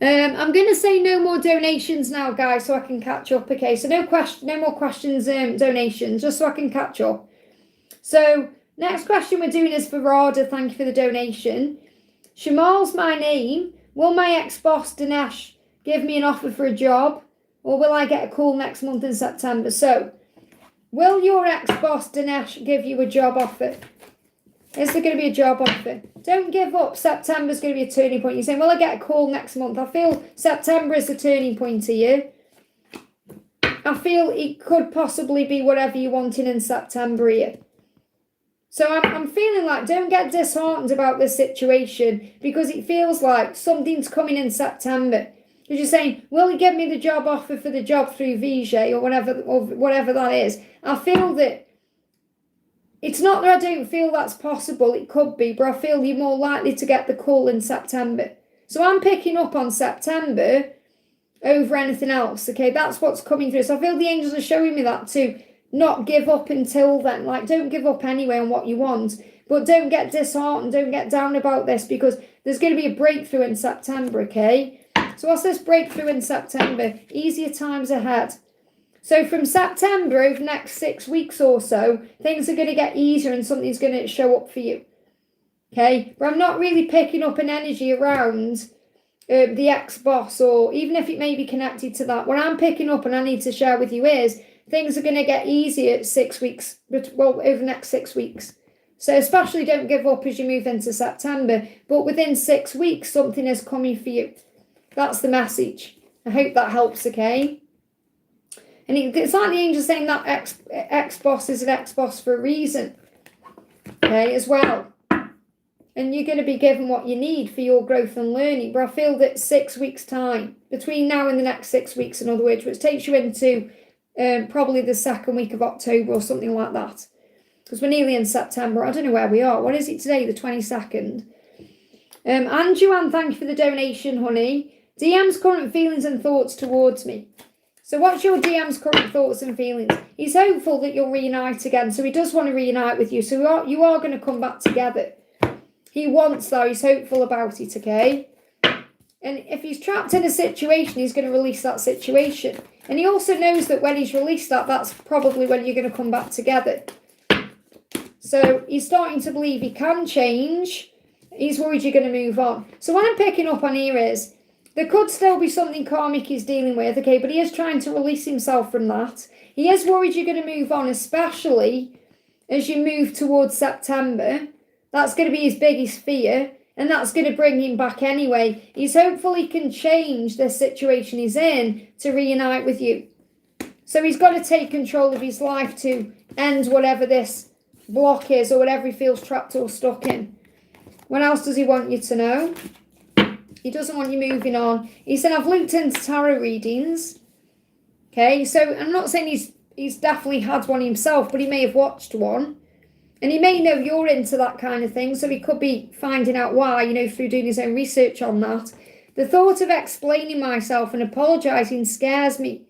I'm going to say no more donations now, guys, so I can catch up, okay? So no more questions, donations, just so I can catch up. So next question we're doing is for Rada. Thank you for the donation. Shamal's my name. Will my ex-boss, Dinesh, give me an offer for a job? Or will I get a call next month in September? So, will your ex-boss, Dinesh, give you a job offer? Is there going to be a job offer? Don't give up. September's going to be a turning point. You're saying, will I get a call next month? I feel September is the turning point here. I feel it could possibly be whatever you're wanting in September here. So I'm feeling like don't get disheartened about this situation because it feels like something's coming in September. Because you're saying, will he give me the job offer for the job through VJ or whatever that is? I feel that it's not that I don't feel that's possible. It could be, but I feel you're more likely to get the call in September. So I'm picking up on September over anything else. Okay, that's what's coming through. So I feel the angels are showing me that too. Not give up until then. Like, don't give up anyway on what you want. But don't get disheartened. Don't get down about this because there's going to be a breakthrough in September, okay? So what's this breakthrough in September? Easier times ahead. So from September, over the next 6 weeks or so, things are going to get easier and something's going to show up for you. Okay? But I'm not really picking up an energy around the ex-boss, or even if it may be connected to that. What I'm picking up and I need to share with you is things are going to get easier 6 weeks, over the next 6 weeks. So especially don't give up as you move into September. But within 6 weeks, something is coming for you. That's the message. I hope that helps, okay? And it's like the angel saying that ex-boss is an ex-boss for a reason, okay, as well. And you're going to be given what you need for your growth and learning. But I feel that 6 weeks' time, between now and the next 6 weeks, in other words, which takes you into probably the second week of October or something like that. because we're nearly in September. I don't know where we are. What is it today? The 22nd. And Joanne, thank you for the donation, honey. DM's current feelings and thoughts towards me. So what's your DM's current thoughts and feelings? He's hopeful that you'll reunite again. So he does want to reunite with you. So you are going to come back together. He wants that. He's hopeful about it, okay? And if he's trapped in a situation, he's going to release that situation. And he also knows that when he's released that, that's probably when you're going to come back together. So he's starting to believe he can change. He's worried you're going to move on. So what I'm picking up on here is, there could still be something karmic he's dealing with, okay, but he is trying to release himself from that. He is worried you're going to move on, especially as you move towards September. That's going to be his biggest fear, and that's going to bring him back anyway. He's hopeful he can change the situation he's in to reunite with you. So he's got to take control of his life to end whatever this block is or whatever he feels trapped or stuck in. What else does he want you to know? He doesn't want you moving on. He said, I've looked into tarot readings. Okay, so I'm not saying he's definitely had one himself, but he may have watched one. And he may know you're into that kind of thing, so he could be finding out why, through doing his own research on that. The thought of explaining myself and apologising scares me.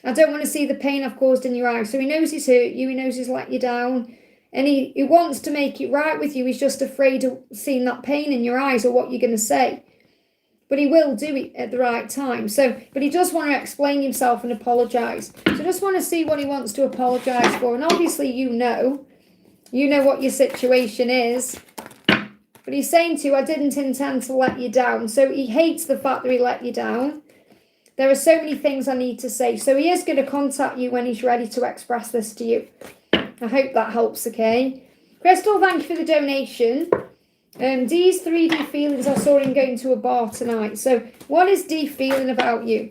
I don't want to see the pain I've caused in your eyes. So he knows he's hurt you, he knows he's let you down. And he wants to make it right with you. He's just afraid of seeing that pain in your eyes or what you're going to say. But he will do it at the right time. But he does want to explain himself and apologise. So I just want to see what he wants to apologise for. And obviously you know what your situation is. But he's saying to you, I didn't intend to let you down. So he hates the fact that he let you down. There are so many things I need to say. So he is going to contact you when he's ready to express this to you. I hope that helps, okay? Crystal, thank you for the donation. Dee's 3D feelings, I saw him going to a bar tonight. So what is Dee feeling about you?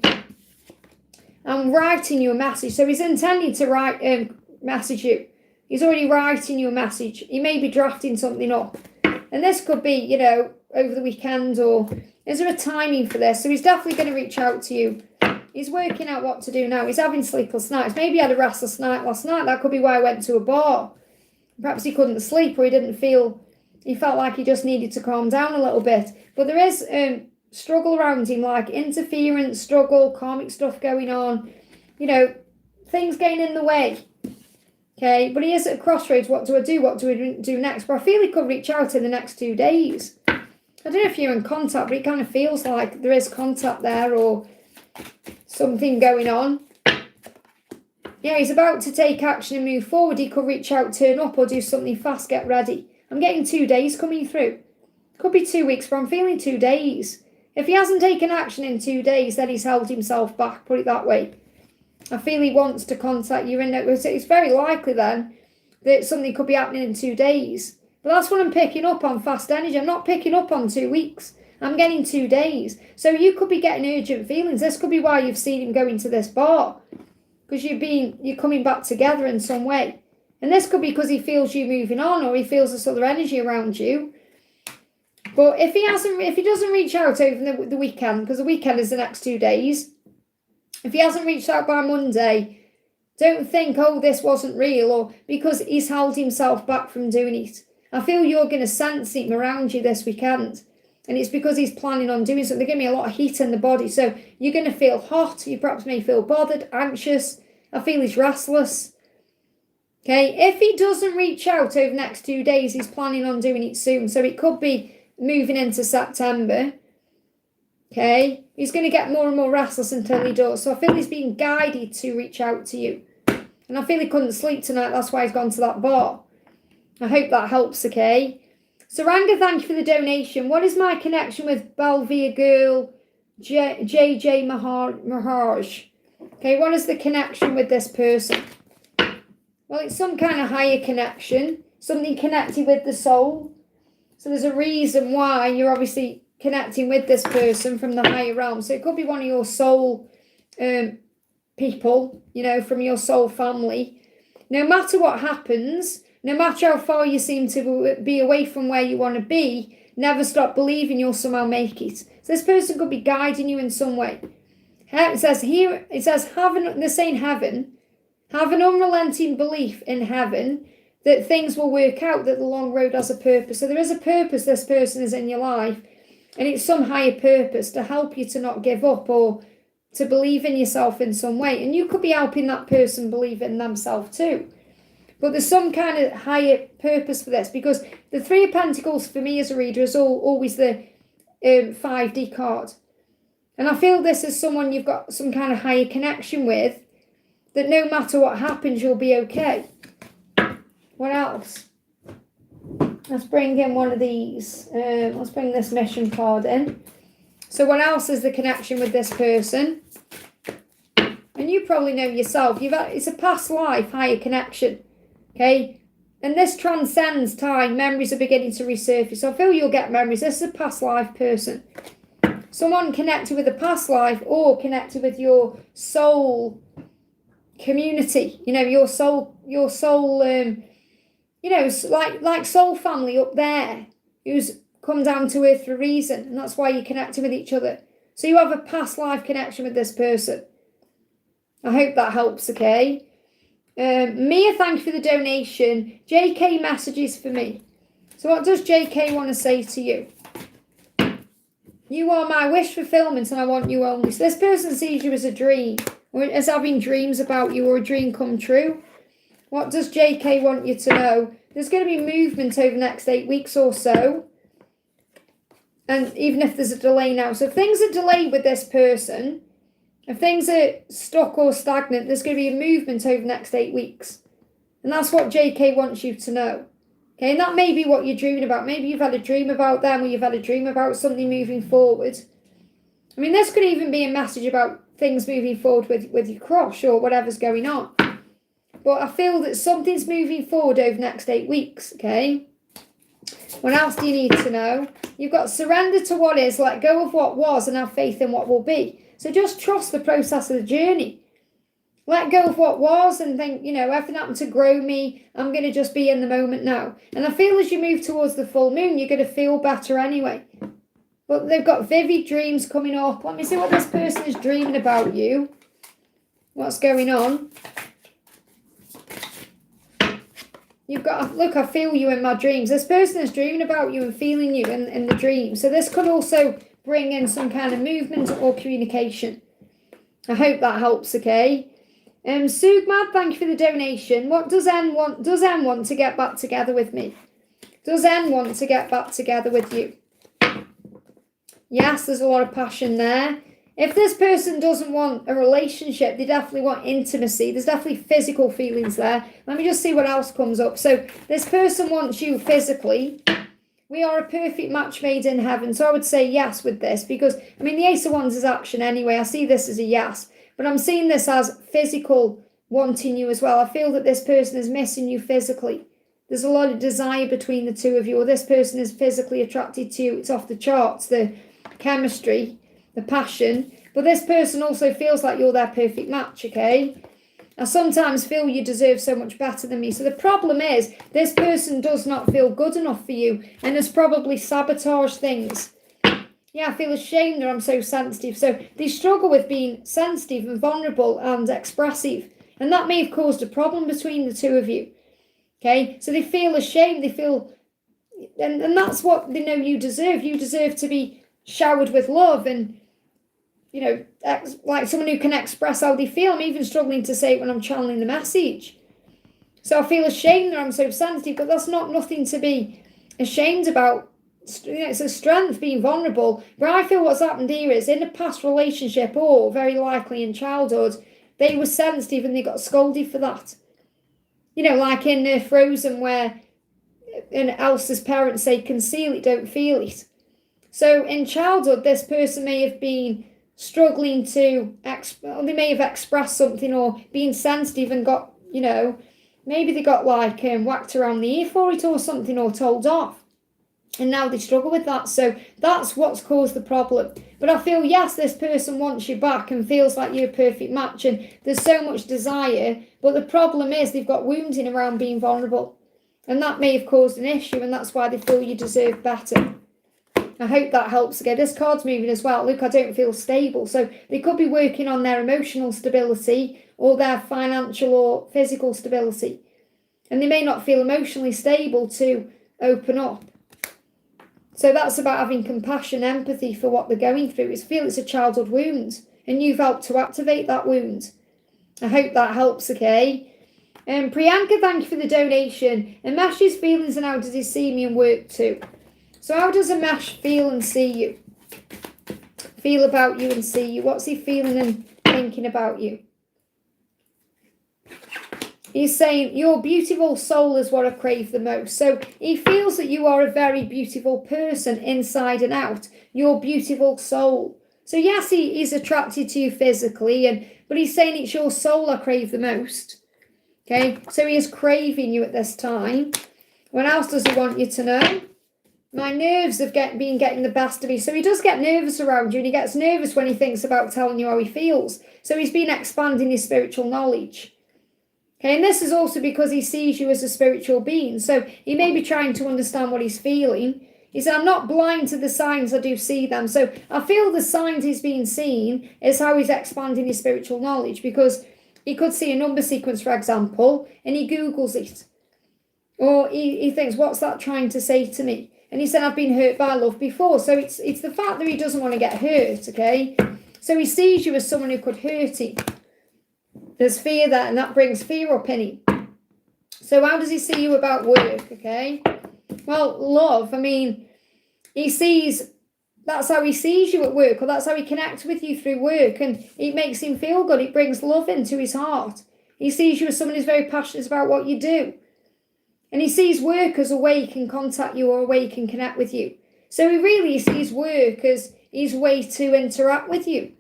I'm writing you a message. So he's intending to message you. He's already writing you a message. He may be drafting something up. And this could be, over the weekend, or is there a timing for this? So he's definitely going to reach out to you. He's working out what to do now. He's having sleepless nights. Maybe he had a restless night last night. That could be why I went to a bar. Perhaps he couldn't sleep, or he felt like he just needed to calm down a little bit. But there is struggle around him, like interference, struggle, karmic stuff going on. Things getting in the way. Okay, but he is at a crossroads. What do I do? What do we do next? But I feel he could reach out in the next 2 days. I don't know if you're in contact, but it kind of feels like there is contact there or something going on. Yeah, he's about to take action and move forward. He could reach out, turn up, or do something fast, get ready. I'm getting 2 days coming through. Could be 2 weeks, but I'm feeling 2 days. If he hasn't taken action in 2 days, then he's held himself back, put it that way. I feel he wants to contact you, and it's very likely then that something could be happening in 2 days. But that's what I'm picking up on, fast energy. I'm not picking up on 2 weeks. I'm getting 2 days. So you could be getting urgent feelings. This could be why you've seen him going to this bar. Because you're coming back together in some way. And this could be because he feels you moving on, or he feels this other energy around you. But if he doesn't reach out over the weekend, because the weekend is the next 2 days, if he hasn't reached out by Monday, don't think, oh, this wasn't real, or because he's held himself back from doing it. I feel you're going to sense him around you this weekend. And it's because he's planning on doing something. They're giving me a lot of heat in the body. So you're going to feel hot. You perhaps may feel bothered, anxious. I feel he's restless. Okay, if he doesn't reach out over the next 2 days, he's planning on doing it soon. So it could be moving into September. Okay, he's going to get more and more restless until he does. So I feel he's being guided to reach out to you. And I feel he couldn't sleep tonight. That's why he's gone to that bar. I hope that helps, okay? Saranga, thank you for the donation. What is my connection with Balvia girl JJ Maharaj? Okay, what is the connection with this person? Well, it's some kind of higher connection, something connected with the soul. So there's a reason why you're obviously connecting with this person from the higher realm. So it could be one of your soul people, from your soul family. No matter what happens, no matter how far you seem to be away from where you want to be, never stop believing you'll somehow make it. So this person could be guiding you in some way. It says they're saying heaven, have an unrelenting belief in heaven that things will work out, that the long road has a purpose. So there is a purpose this person is in your life, and it's some higher purpose to help you to not give up or to believe in yourself in some way. And you could be helping that person believe in themselves too. But there's some kind of higher purpose for this, because the Three of Pentacles for me as a reader is always the 5D card. And I feel this is someone you've got some kind of higher connection with, that no matter what happens, you'll be okay. What else? Let's bring in one of these. Let's bring this mission card in. So what else is the connection with this person? And you probably know yourself. It's a past life, higher connection. Okay? And this transcends time. Memories are beginning to resurface. So I feel you'll get memories. This is a past life person. Someone connected with a past life, or connected with your soul community. You know, your soul, you know, like soul family up there, who's come down to earth for a reason, and that's why you're connecting with each other. So you have a past life connection with this person. I hope that helps, okay? Mia, thank you for the donation. JK messages for me. So what does JK want to say to you? You are my wish fulfillment, and I want you only. So this person sees you as a dream, or as having dreams about you, or a dream come true. What does JK want you to know? There's going to be movement over the next 8 weeks or so. And even if there's a delay now. So if things are delayed with this person, if things are stuck or stagnant, there's going to be a movement over the next 8 weeks. And that's what JK wants you to know. Okay, and that may be what you're dreaming about. Maybe you've had a dream about them, or you've had a dream about something moving forward. I mean, this could even be a message about things moving forward with your crush or whatever's going on. But I feel that something's moving forward over the next 8 weeks, okay? What else do you need to know? You've got surrender to what is, let go of what was, and have faith in what will be. So just trust the process of the journey. Let go of what was and think, you know, everything happened to grow me. I'm going to just be in the moment now. And I feel as you move towards the full moon, you're going to feel better anyway. But they've got vivid dreams coming up. Let me see what this person is dreaming about you. What's going on? You've got, look, I feel you in my dreams. This person is dreaming about you and feeling you in the dream. So this could also bring in some kind of movement or communication. I hope that helps, okay? Sugmad, thank you for the donation. What does N want? Does N want to get back together with me? Does N want to get back together with you? Yes, there's a lot of passion there. If this person doesn't want a relationship, they definitely want intimacy. There's definitely physical feelings there. Let me just see what else comes up. So this person wants you physically. We are a perfect match made in heaven. So I would say yes with this, because, I mean, the Ace of Wands is action anyway. I see this as a yes. But I'm seeing this as physical wanting you as well. I feel that this person is missing you physically. There's a lot of desire between the two of you, or this person is physically attracted to you. It's off the charts, the chemistry, the passion. But this person also feels like you're their perfect match, okay? I sometimes feel you deserve so much better than me. So the problem is, this person does not feel good enough for you, and has probably sabotaged things. Yeah, I feel ashamed that I'm so sensitive. So they struggle with being sensitive and vulnerable and expressive. And that may have caused a problem between the two of you. Okay, so they feel ashamed. They feel, and that's what they know you deserve. You deserve to be showered with love and, you know, like someone who can express how they feel. I'm even struggling to say it when I'm channeling the message. So I feel ashamed that I'm so sensitive, but that's not nothing to be ashamed about. It's a strength, being vulnerable. But I feel what's happened here is, in a past relationship, or very likely in childhood, they were sensitive and they got scolded for that. You know, like in Frozen, where Elsa's parents say, conceal it, don't feel it. So in childhood, this person may have been struggling to, they may have expressed something, or being sensitive and got, you know, maybe they got like whacked around the ear for it or something, or told off. And now they struggle with that. So that's what's caused the problem. But I feel, yes, this person wants you back and feels like you're a perfect match. And there's so much desire. But the problem is, they've got wounding around being vulnerable. And that may have caused an issue. And that's why they feel you deserve better. I hope that helps. Again, this card's moving as well. Look, I don't feel stable. So they could be working on their emotional stability, or their financial or physical stability. And they may not feel emotionally stable to open up. So that's about having compassion, empathy for what they're going through. It's a childhood wound, and you've helped to activate that wound. I hope that helps, okay? Priyanka, thank you for the donation. Amesh's feelings and how does he see me and work too? So how does Amesh feel and see you? Feel about you and see you? What's he feeling and thinking about you? He's saying, your beautiful soul is what I crave the most. So he feels that you are a very beautiful person inside and out. Your beautiful soul. So yes, he's attracted to you physically, but he's saying it's your soul I crave the most. Okay, so he is craving you at this time. What else does he want you to know? My nerves have been getting the best of me. So he does get nervous around you, and he gets nervous when he thinks about telling you how he feels. So he's been expanding his spiritual knowledge. Okay, and this is also because he sees you as a spiritual being. So he may be trying to understand what he's feeling. He said, I'm not blind to the signs, I do see them. So I feel the signs he's being seen is how he's expanding his spiritual knowledge, because he could see a number sequence, for example, and he Googles it. Or he thinks, what's that trying to say to me? And he said, I've been hurt by love before. So it's the fact that he doesn't want to get hurt, okay? So he sees you as someone who could hurt him. There's fear there, and that brings fear up in him. So how does he see you about work, okay? Well, love, I mean, that's how he sees you at work, or that's how he connects with you through work, and it makes him feel good. It brings love into his heart. He sees you as someone who's very passionate about what you do. And he sees work as a way he can contact you or a way he can connect with you. So he really sees work as his way to interact with you.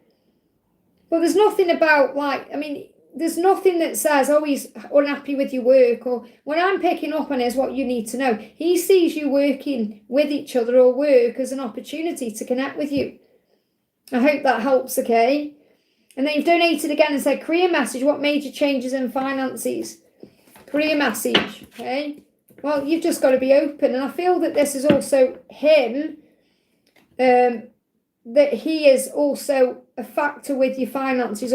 But there's nothing about, there's nothing that says, oh, he's unhappy with your work, or what I'm picking up on is what you need to know. He sees you working with each other or work as an opportunity to connect with you. I hope that helps, okay? And then you've donated again and said, career message, what major changes in finances? Career message, okay? Well, you've just got to be open. And I feel that this is also him, that he is also a factor with your finances,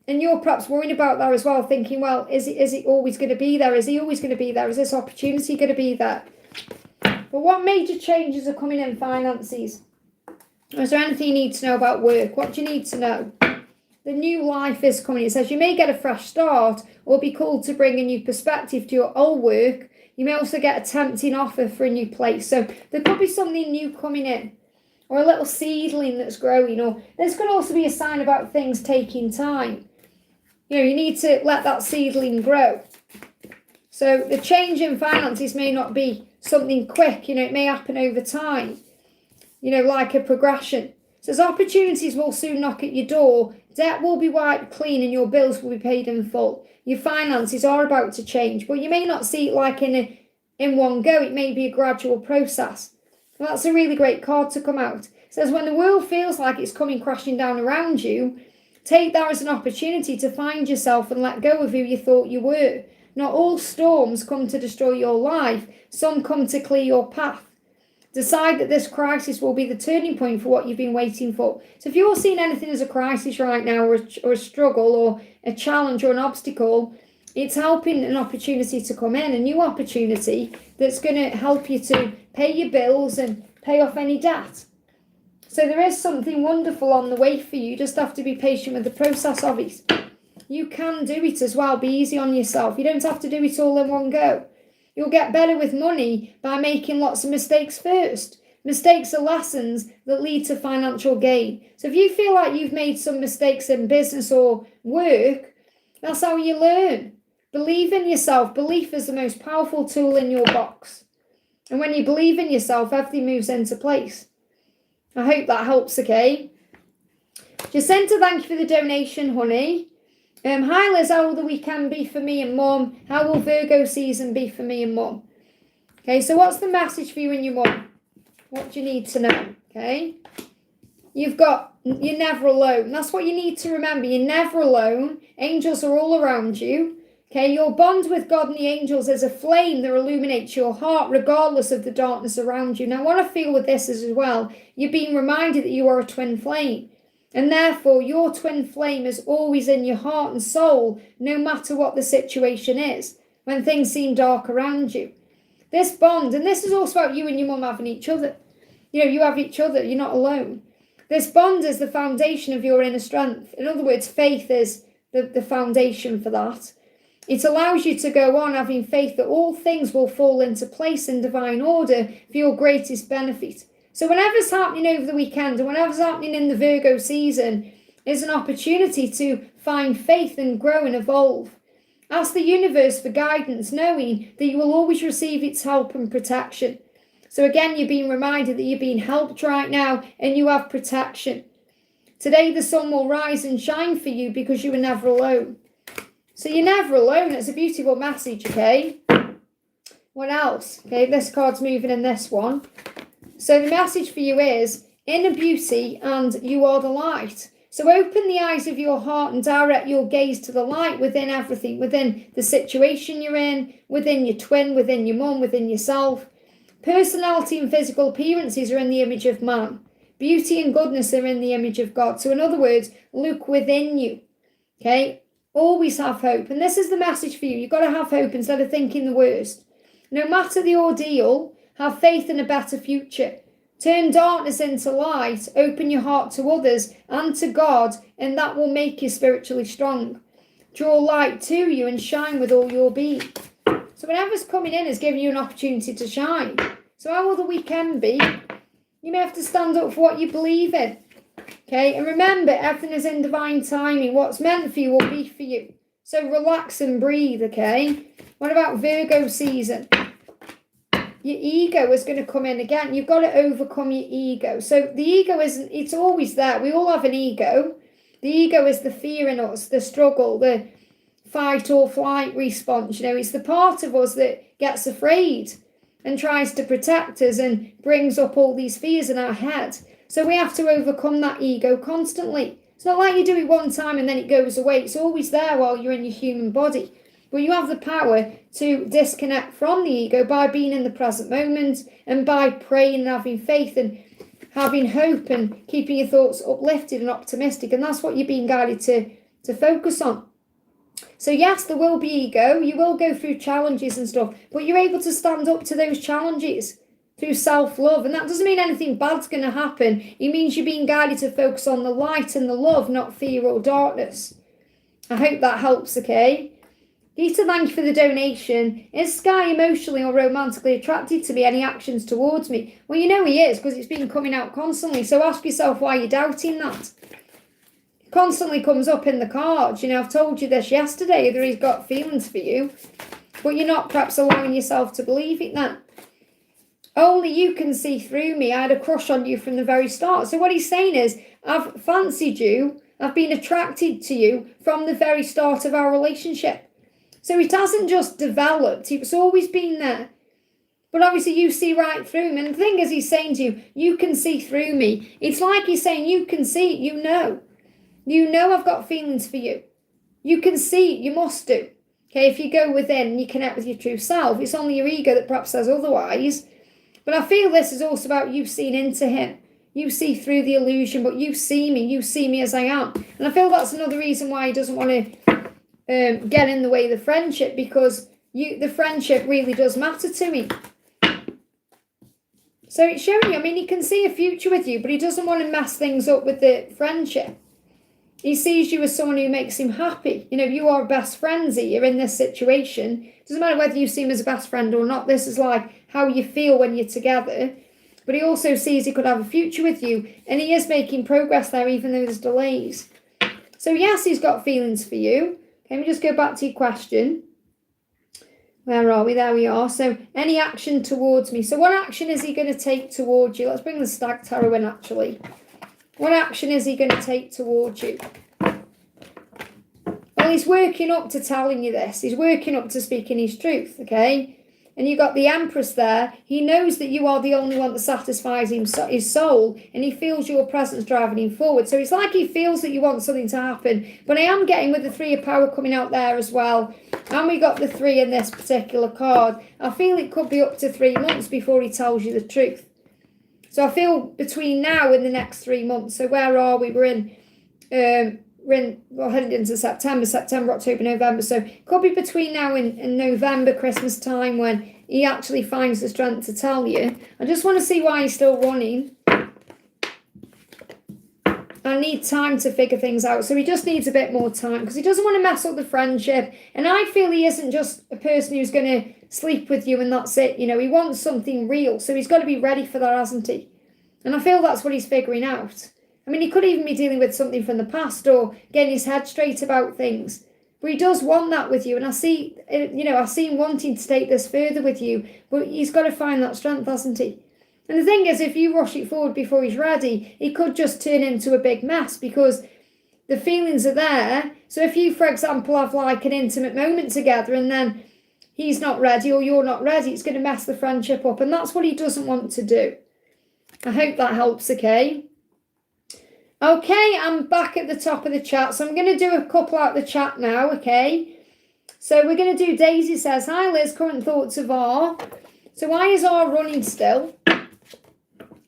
and you're perhaps worried about that as well, thinking, well, is it always going to be there? Is he always going to be there? Is this opportunity going to be there? But what major changes are coming in finances? Is there anything you need to know about work? What do you need to know? The new life is coming. It says you may get a fresh start or be called to bring a new perspective to your old work. You may also get a tempting offer for a new place. So there could be something new coming in, or a little seedling that's growing, or this could also be a sign about things taking time. You need to let that seedling grow. So the change in finances may not be something quick, it may happen over time, like a progression. So as opportunities will soon knock at your door, debt will be wiped clean and your bills will be paid in full. Your finances are about to change, but you may not see it like in one go. It may be a gradual process. Well, that's a really great card to come out. It says when the world feels like it's coming crashing down around you, take that as an opportunity to find yourself and let go of who you thought you were. Not all storms come to destroy your life. Some come to clear your path. Decide that this crisis will be the turning point for what you've been waiting for. So if you're seeing anything as a crisis right now, or a struggle, or a challenge, or an obstacle, it's helping an opportunity to come in, a new opportunity that's going to help you to pay your bills and pay off any debt. So there is something wonderful on the way for you. You just have to be patient with the process of it. You can do it as well. Be easy on yourself. You don't have to do it all in one go. You'll get better with money by making lots of mistakes first. Mistakes are lessons that lead to financial gain. So if you feel like you've made some mistakes in business or work, that's how you learn. Believe in yourself. Belief is the most powerful tool in your box. And when you believe in yourself, everything moves into place. I hope that helps, okay? Jacinta, thank you for the donation, honey. Hi Liz, how will the weekend be for me and mum? How will Virgo season be for me and mum? Okay, so what's the message for you and your mum? What do you need to know? Okay, you're never alone. That's what you need to remember. You're never alone. Angels are all around you. Okay, your bond with God and the angels is a flame that illuminates your heart regardless of the darkness around you. Now, what I feel with this is as well, you're being reminded that you are a twin flame. And therefore, your twin flame is always in your heart and soul, no matter what the situation is. when things seem dark around you. This bond, and this is also about you and your mum having each other. You have each other, you're not alone. This bond is the foundation of your inner strength. In other words, faith is the foundation for that. It allows you to go on having faith that all things will fall into place in divine order for your greatest benefit. So whatever's happening over the weekend and whatever's happening in the Virgo season is an opportunity to find faith and grow and evolve. Ask the universe for guidance, knowing that you will always receive its help and protection. So again, you're being reminded that you're being helped right now and you have protection. Today, the sun will rise and shine for you because you were never alone. So you're never alone. It's a beautiful message, okay? What else? Okay, this card's moving in this one. So the message for you is inner beauty and you are the light. So open the eyes of your heart and direct your gaze to the light within everything, within the situation you're in, within your twin, within your mum, within yourself. Personality and physical appearances are in the image of man. Beauty and goodness are in the image of God. So in other words, look within you. Okay? Always have hope. And this is the message for you. You've got to have hope instead of thinking the worst. No matter the ordeal, have faith in a better future. Turn darkness into light. Open your heart to others and to God, and that will make you spiritually strong. Draw light to you and shine with all your being. So whatever's coming in is giving you an opportunity to shine. So how will the weekend be? You may have to stand up for what you believe in. Okay, and remember, everything is in divine timing. What's meant for you will be for you. So relax and breathe, okay? What about Virgo season? Your ego is going to come in again. You've got to overcome your ego. So the ego isn't, it's always there. We all have an ego. The ego is the fear in us, the struggle, the fight or flight response. It's the part of us that gets afraid and tries to protect us and brings up all these fears in our head. So we have to overcome that ego constantly. It's not like you do it one time and then it goes away. It's always there while you're in your human body. But you have the power to disconnect from the ego by being in the present moment and by praying and having faith and having hope and keeping your thoughts uplifted and optimistic. And that's what you're being guided to focus on. So yes, there will be ego. You will go through challenges and stuff, but you're able to stand up to those challenges through self-love. And that doesn't mean anything bad's going to happen. It means you're being guided to focus on the light and the love, not fear or darkness. I hope that helps, okay? Gita, thank you for the donation. Is Sky emotionally or romantically attracted to me? Any actions towards me? Well, you know he is because it's been coming out constantly. So ask yourself why you're doubting that. It constantly comes up in the cards. I've told you this yesterday that he's got feelings for you, but you're not perhaps allowing yourself to believe it then. Only you can see through me. I had a crush on you from the very start. So what he's saying is, I've fancied you. I've been attracted to you from the very start of our relationship. So it hasn't just developed, it's always been there. But obviously you see right through him. And the thing is, he's saying to you, you can see through me. It's like he's saying, you can see it, you know. You know I've got feelings for you. You can see it, you must do. Okay, if you go within and you connect with your true self, it's only your ego that perhaps says otherwise. But I feel this is also about you seeing into him. You see through the illusion, but you see me as I am. And I feel that's another reason why he doesn't want to get in the way of the friendship, because the friendship really does matter to him. So it's showing you, he can see a future with you, but he doesn't want to mess things up with the friendship. He sees you as someone who makes him happy. You are best friends here in this situation. It doesn't matter whether you see him as a best friend or not. This is like how you feel when you're together. But he also sees he could have a future with you, and he is making progress there even though there's delays. So yes, he's got feelings for you. Let me just go back to your question. Where are we? There we are. So, any action towards me. So, what action is he going to take towards you? Let's bring the Stag Tarot in, actually. What action is he going to take towards you? Well, he's working up to telling you this. He's working up to speaking his truth, okay? And you've got the Empress there. He knows that you are the only one that satisfies his soul, and he feels your presence driving him forward. So it's like he feels that you want something to happen. But I am getting with the Three of Power coming out there as well. And we got the 3 in this particular card. I feel it could be up to 3 months before he tells you the truth. So I feel between now and the next 3 months. So where are we? We're in we're headed into September, October, November. So it could be between now and November, Christmas time, when he actually finds the strength to tell you. I just want to see why he's still running. I need time to figure things out. So he just needs a bit more time because he doesn't want to mess up the friendship. And I feel he isn't just a person who's going to sleep with you and that's it. You know, he wants something real. So he's got to be ready for that, hasn't he? And I feel that's what he's figuring out. I mean, he could even be dealing with something from the past or getting his head straight about things. But he does want that with you. And I see, I see him wanting to take this further with you. But he's got to find that strength, hasn't he? And the thing is, if you rush it forward before he's ready, it could just turn into a big mess because the feelings are there. So if you, for example, have like an intimate moment together and then he's not ready or you're not ready, it's going to mess the friendship up. And that's what he doesn't want to do. I hope that helps, okay? Okay, I'm back at the top of the chat. So I'm going to do a couple out the chat now, okay? So we're going to do Daisy says, hi Liz, current thoughts of R. So why is R running still?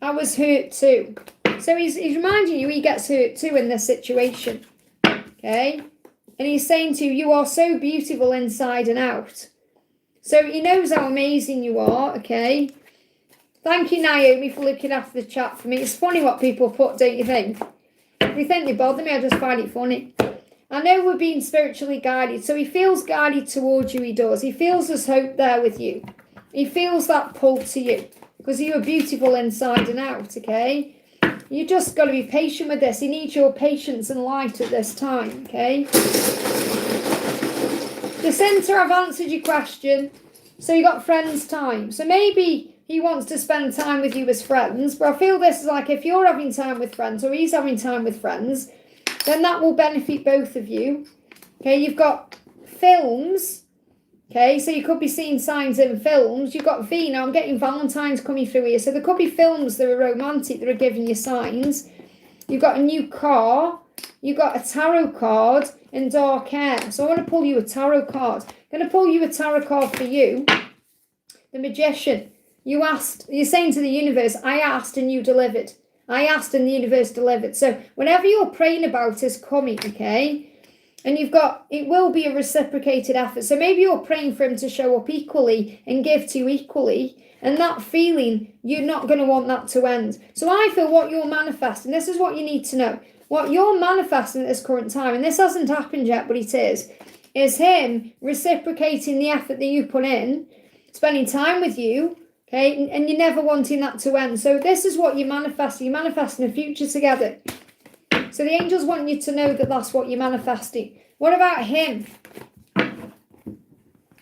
I was hurt too. So he's reminding you he gets hurt too in this situation. Okay? And he's saying to you, you are so beautiful inside and out. So he knows how amazing you are, okay? Thank you, Naomi, for looking after the chat for me. It's funny what people put, don't you think? If you think they bother me, I just find it funny. I know we're being spiritually guided. So he feels guided towards you, he does. He feels there's hope there with you. He feels that pull to you. Because you are beautiful inside and out, okay? You just got to be patient with this. He needs your patience and light at this time, okay? Jacinta, I've answered your question. So you got friends time. So maybe he wants to spend time with you as friends. But I feel this is like if you're having time with friends or he's having time with friends, then that will benefit both of you. Okay, you've got films. Okay, so you could be seeing signs in films. You've got V now. I'm getting Valentine's coming through here. So there could be films that are romantic that are giving you signs. You've got a new car. You've got a tarot card and dark hair. So I want to pull you a tarot card. I'm going to pull you a tarot card for you. The Magician. You asked, you're saying to the universe, I asked and you delivered. I asked and the universe delivered. So whenever you're praying about is coming, okay? And you've got, it will be a reciprocated effort. So maybe you're praying for him to show up equally and give to you equally. And that feeling, you're not going to want that to end. So I feel what you're manifesting, this is what you need to know. What you're manifesting at this current time, and this hasn't happened yet, but it is him reciprocating the effort that you put in, spending time with you, okay? And you're never wanting that to end. So this is what you're manifesting. You're manifesting a future together. So the angels want you to know that that's what you're manifesting. What about him?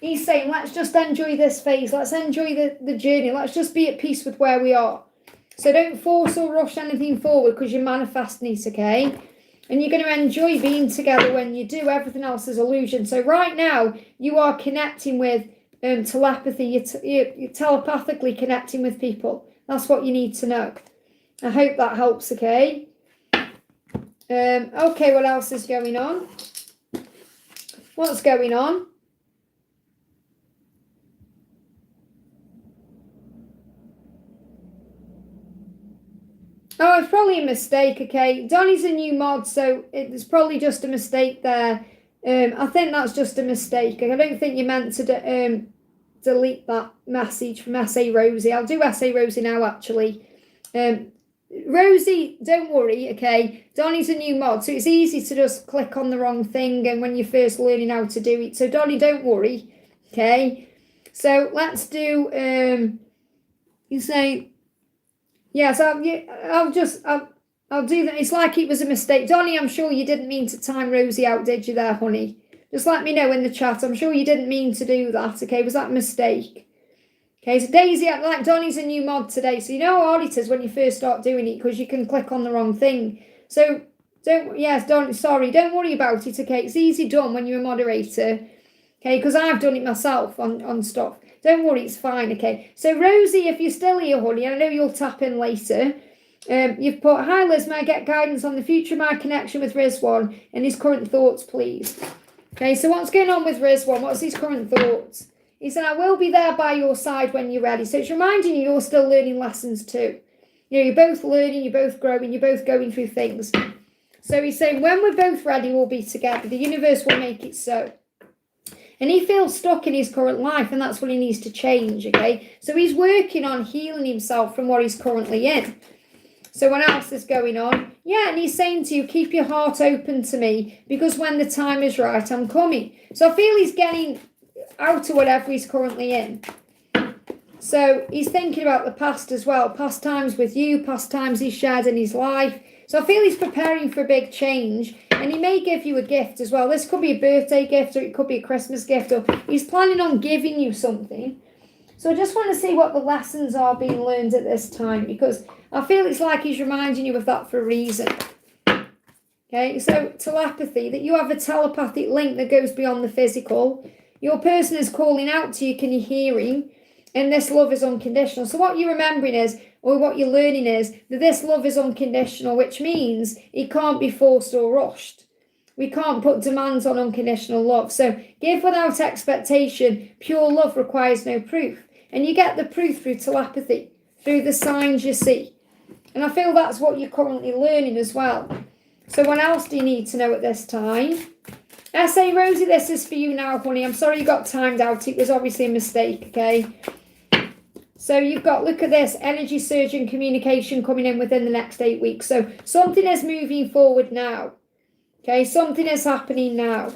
He's saying, let's just enjoy this phase. Let's enjoy the journey. Let's just be at peace with where we are. So don't force or rush anything forward because you're manifesting it, okay? And you're going to enjoy being together when you do. Everything else is illusion. So right now, you are connecting with telepathy. You're telepathically connecting with people. That's what you need to know. I hope that helps, okay? Okay, what else is going on? What's going on? Oh, it's probably a mistake, okay? Donnie's a new mod, so it's probably just a mistake there. I think that's just a mistake. I don't think you meant to delete that message from S.A. Rosie. I'll do S.A. Rosie now, actually. Rosie, don't worry, okay? Donnie's a new mod, so it's easy to just click on the wrong thing and when you're first learning how to do it. So, Donnie, don't worry, okay? So, let's do, you say... Yes, I'll do that. It's like it was a mistake. Donnie, I'm sure you didn't mean to time Rosie out, did you there, honey? Just let me know in the chat. I'm sure you didn't mean to do that, okay? Was that a mistake? Okay, so Daisy, like Donnie's a new mod today. So you know how hard it is when you first start doing it because you can click on the wrong thing. So, don't worry about it, okay? It's easy done when you're a moderator, okay? Because I've done it myself on stuff. Don't worry, it's fine, okay? So, Rosie, if you're still here, honey, I know you'll tap in later. You've put, hi, Liz, may I get guidance on the future of my connection with Rizwan and his current thoughts, please? Okay, so what's going on with Rizwan? What's his current thoughts? He said, I will be there by your side when you're ready. So it's reminding you you're still learning lessons too. You know, you're both learning, you're both growing, you're both going through things. So he's saying when we're both ready, we'll be together. The universe will make it so. And he feels stuck in his current life, and that's what he needs to change, okay? So he's working on healing himself from what he's currently in. So what else is going on? Yeah, and he's saying to you, keep your heart open to me, because when the time is right, I'm coming. So I feel he's getting out of whatever he's currently in. So he's thinking about the past as well, past times with you, past times he's shared in his life. So I feel he's preparing for a big change, and he may give you a gift as well. This could be a birthday gift, or it could be a Christmas gift, or he's planning on giving you something. So I just want to see what the lessons are being learned at this time, because I feel it's like he's reminding you of that for a reason. Okay, so telepathy, that you have a telepathic link that goes beyond the physical. Your person is calling out to you, can you hear him? And this love is unconditional. So what you're remembering is, or what you're learning is, that this love is unconditional, which means it can't be forced or rushed. We can't put demands on unconditional love. So give without expectation. Pure love requires no proof. And you get the proof through telepathy, through the signs you see. And I feel that's what you're currently learning as well. So what else do you need to know at this time? I say, Rosie, this is for you now, honey. I'm sorry you got timed out. It was obviously a mistake, okay? So you've got, look at this, energy surge and communication coming in within the next 8 weeks. So something is moving forward now. Okay, something is happening now.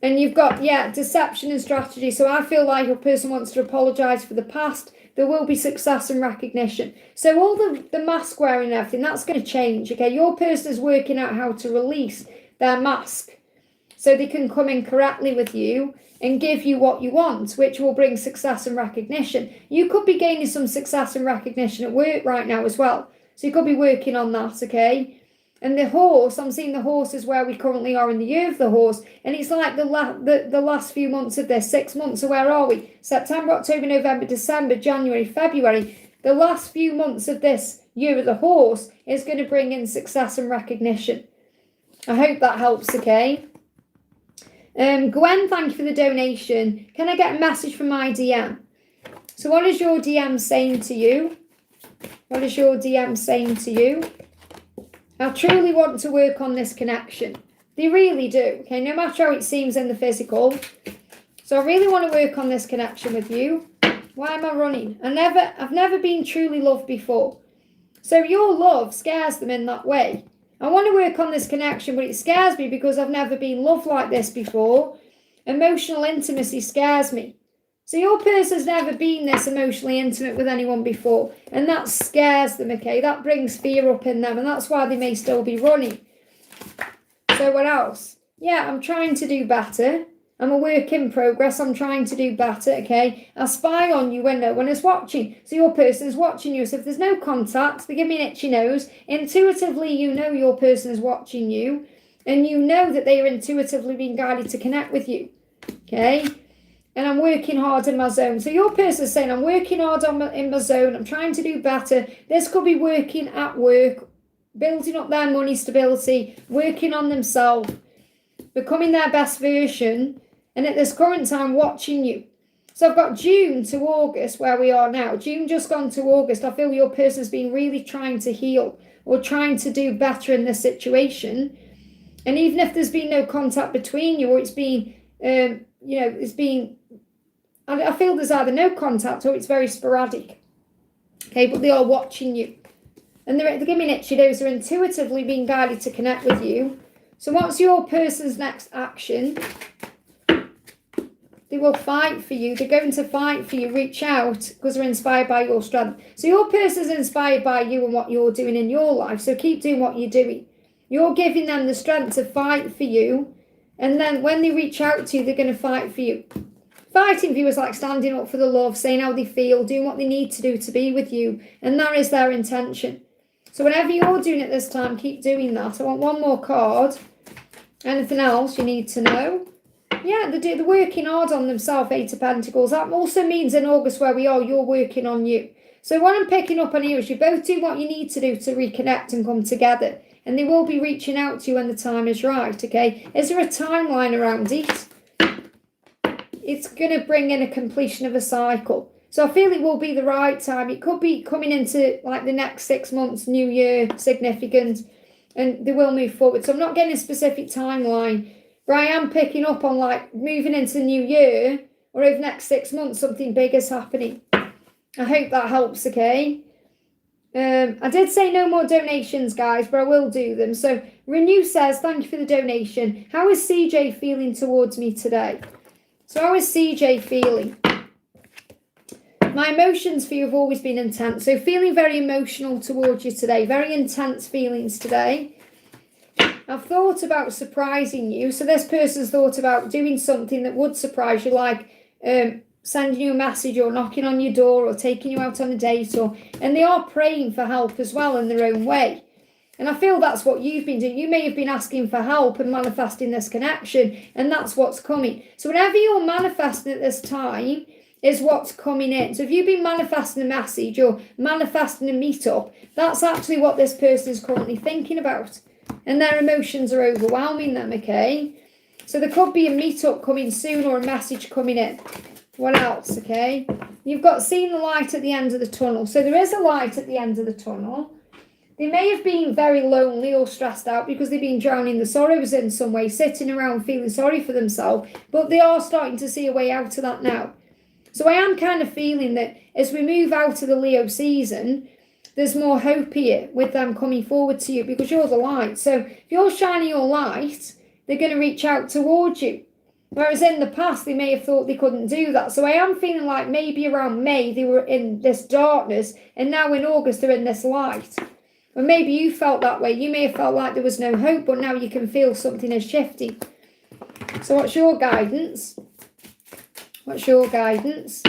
And you've got, yeah, deception and strategy. So I feel like your person wants to apologise for the past. There will be success and recognition. So all the mask wearing and everything, that's going to change, okay? Your person is working out how to release their mask so they can come in correctly with you and give you what you want, which will bring success and recognition. You could be gaining some success and recognition at work right now as well. So you could be working on that, okay? And the horse, I'm seeing the horse is where we currently are in the year of the horse. And it's like the last few months of this, 6 months. So where are we? September, October, November, December, January, February. The last few months of this year of the horse is going to bring in success and recognition. I hope that helps, okay? Gwen, thank you for the donation. Can I get a message from my DM? So what is your DM saying to you? What is your DM saying to you? I truly want to work on this connection. They really do, okay? No matter how it seems in the physical. So I really want to work on this connection with you. Why am I running? I've never been truly loved before. So your love scares them in that way. I want to work on this connection, but it scares me because I've never been loved like this before. Emotional intimacy scares me. So your person's never been this emotionally intimate with anyone before, and that scares them, okay? That brings fear up in them, and that's why they may still be running. So what else? Yeah, I'm trying to do better. I'm a work in progress. I'm trying to do better, okay? I spy on you when no one is watching. So your person's watching you. So if there's no contact, they give me an itchy nose. Intuitively, you know your person is watching you. And you know that they are intuitively being guided to connect with you, okay? And I'm working hard in my zone. So your person's saying, I'm working hard in my zone. I'm trying to do better. This could be working at work, building up their money stability, working on themselves, becoming their best version. And at this current time, watching you. So I've got June to August, where we are now. June just gone to August. I feel your person's been really trying to heal or trying to do better in this situation. And even if there's been no contact between you, or it's been, it's been, I feel there's either no contact or it's very sporadic. Okay, but they are watching you. And they're giving me an itchy nose. They're intuitively being guided to connect with you. So what's your person's next action? They will fight for you. They're going to fight for you. Reach out because they're inspired by your strength. So your person's inspired by you and what you're doing in your life. So keep doing what you're doing. You're giving them the strength to fight for you. And then when they reach out to you, they're going to fight for you. Fighting for you is like standing up for the love, saying how they feel, doing what they need to do to be with you. And that is their intention. So whatever you're doing at this time, keep doing that. I want one more card. Anything else you need to know? Yeah, they're working hard on themselves, 8 of Pentacles. That also means in August where we are, you're working on you. So what I'm picking up on here is you both do what you need to do to reconnect and come together. And they will be reaching out to you when the time is right, okay? Is there a timeline around it? It's going to bring in a completion of a cycle. So I feel it will be the right time. It could be coming into like the next 6 months, new year, significant. and they will move forward. So I'm not getting a specific timeline, but I am picking up on like moving into the new year or over the next 6 months, something big is happening. I hope that helps, okay? I did say no more donations, guys, but I will do them. So Renew says, thank you for the donation. How is CJ feeling towards me today? So how is CJ feeling? My emotions for you have always been intense. So feeling very emotional towards you today. Very intense feelings today. I've thought about surprising you. So this person's thought about doing something that would surprise you, like sending you a message or knocking on your door or taking you out on a date. And they are praying for help as well in their own way. And I feel that's what you've been doing. You may have been asking for help and manifesting this connection, and that's what's coming. So whatever you're manifesting at this time is what's coming in. So if you've been manifesting a message or manifesting a meetup, that's actually what this person is currently thinking about. And their emotions are overwhelming them, okay? So there could be a meetup coming soon or a message coming in. What else, okay? You've got seen the light at the end of the tunnel. So there is a light at the end of the tunnel. They may have been very lonely or stressed out because they've been drowning the sorrows in some way, sitting around feeling sorry for themselves, but they are starting to see a way out of that now. So I am kind of feeling that as we move out of the Leo season, there's more hope here with them coming forward to you because you're the light. So if you're shining your light, they're going to reach out towards you. Whereas in the past, they may have thought they couldn't do that. So I am feeling like maybe around May, they were in this darkness, and now in August, they're in this light. Or maybe you felt that way. You may have felt like there was no hope, but now you can feel something is shifting. So what's your guidance? What's your guidance?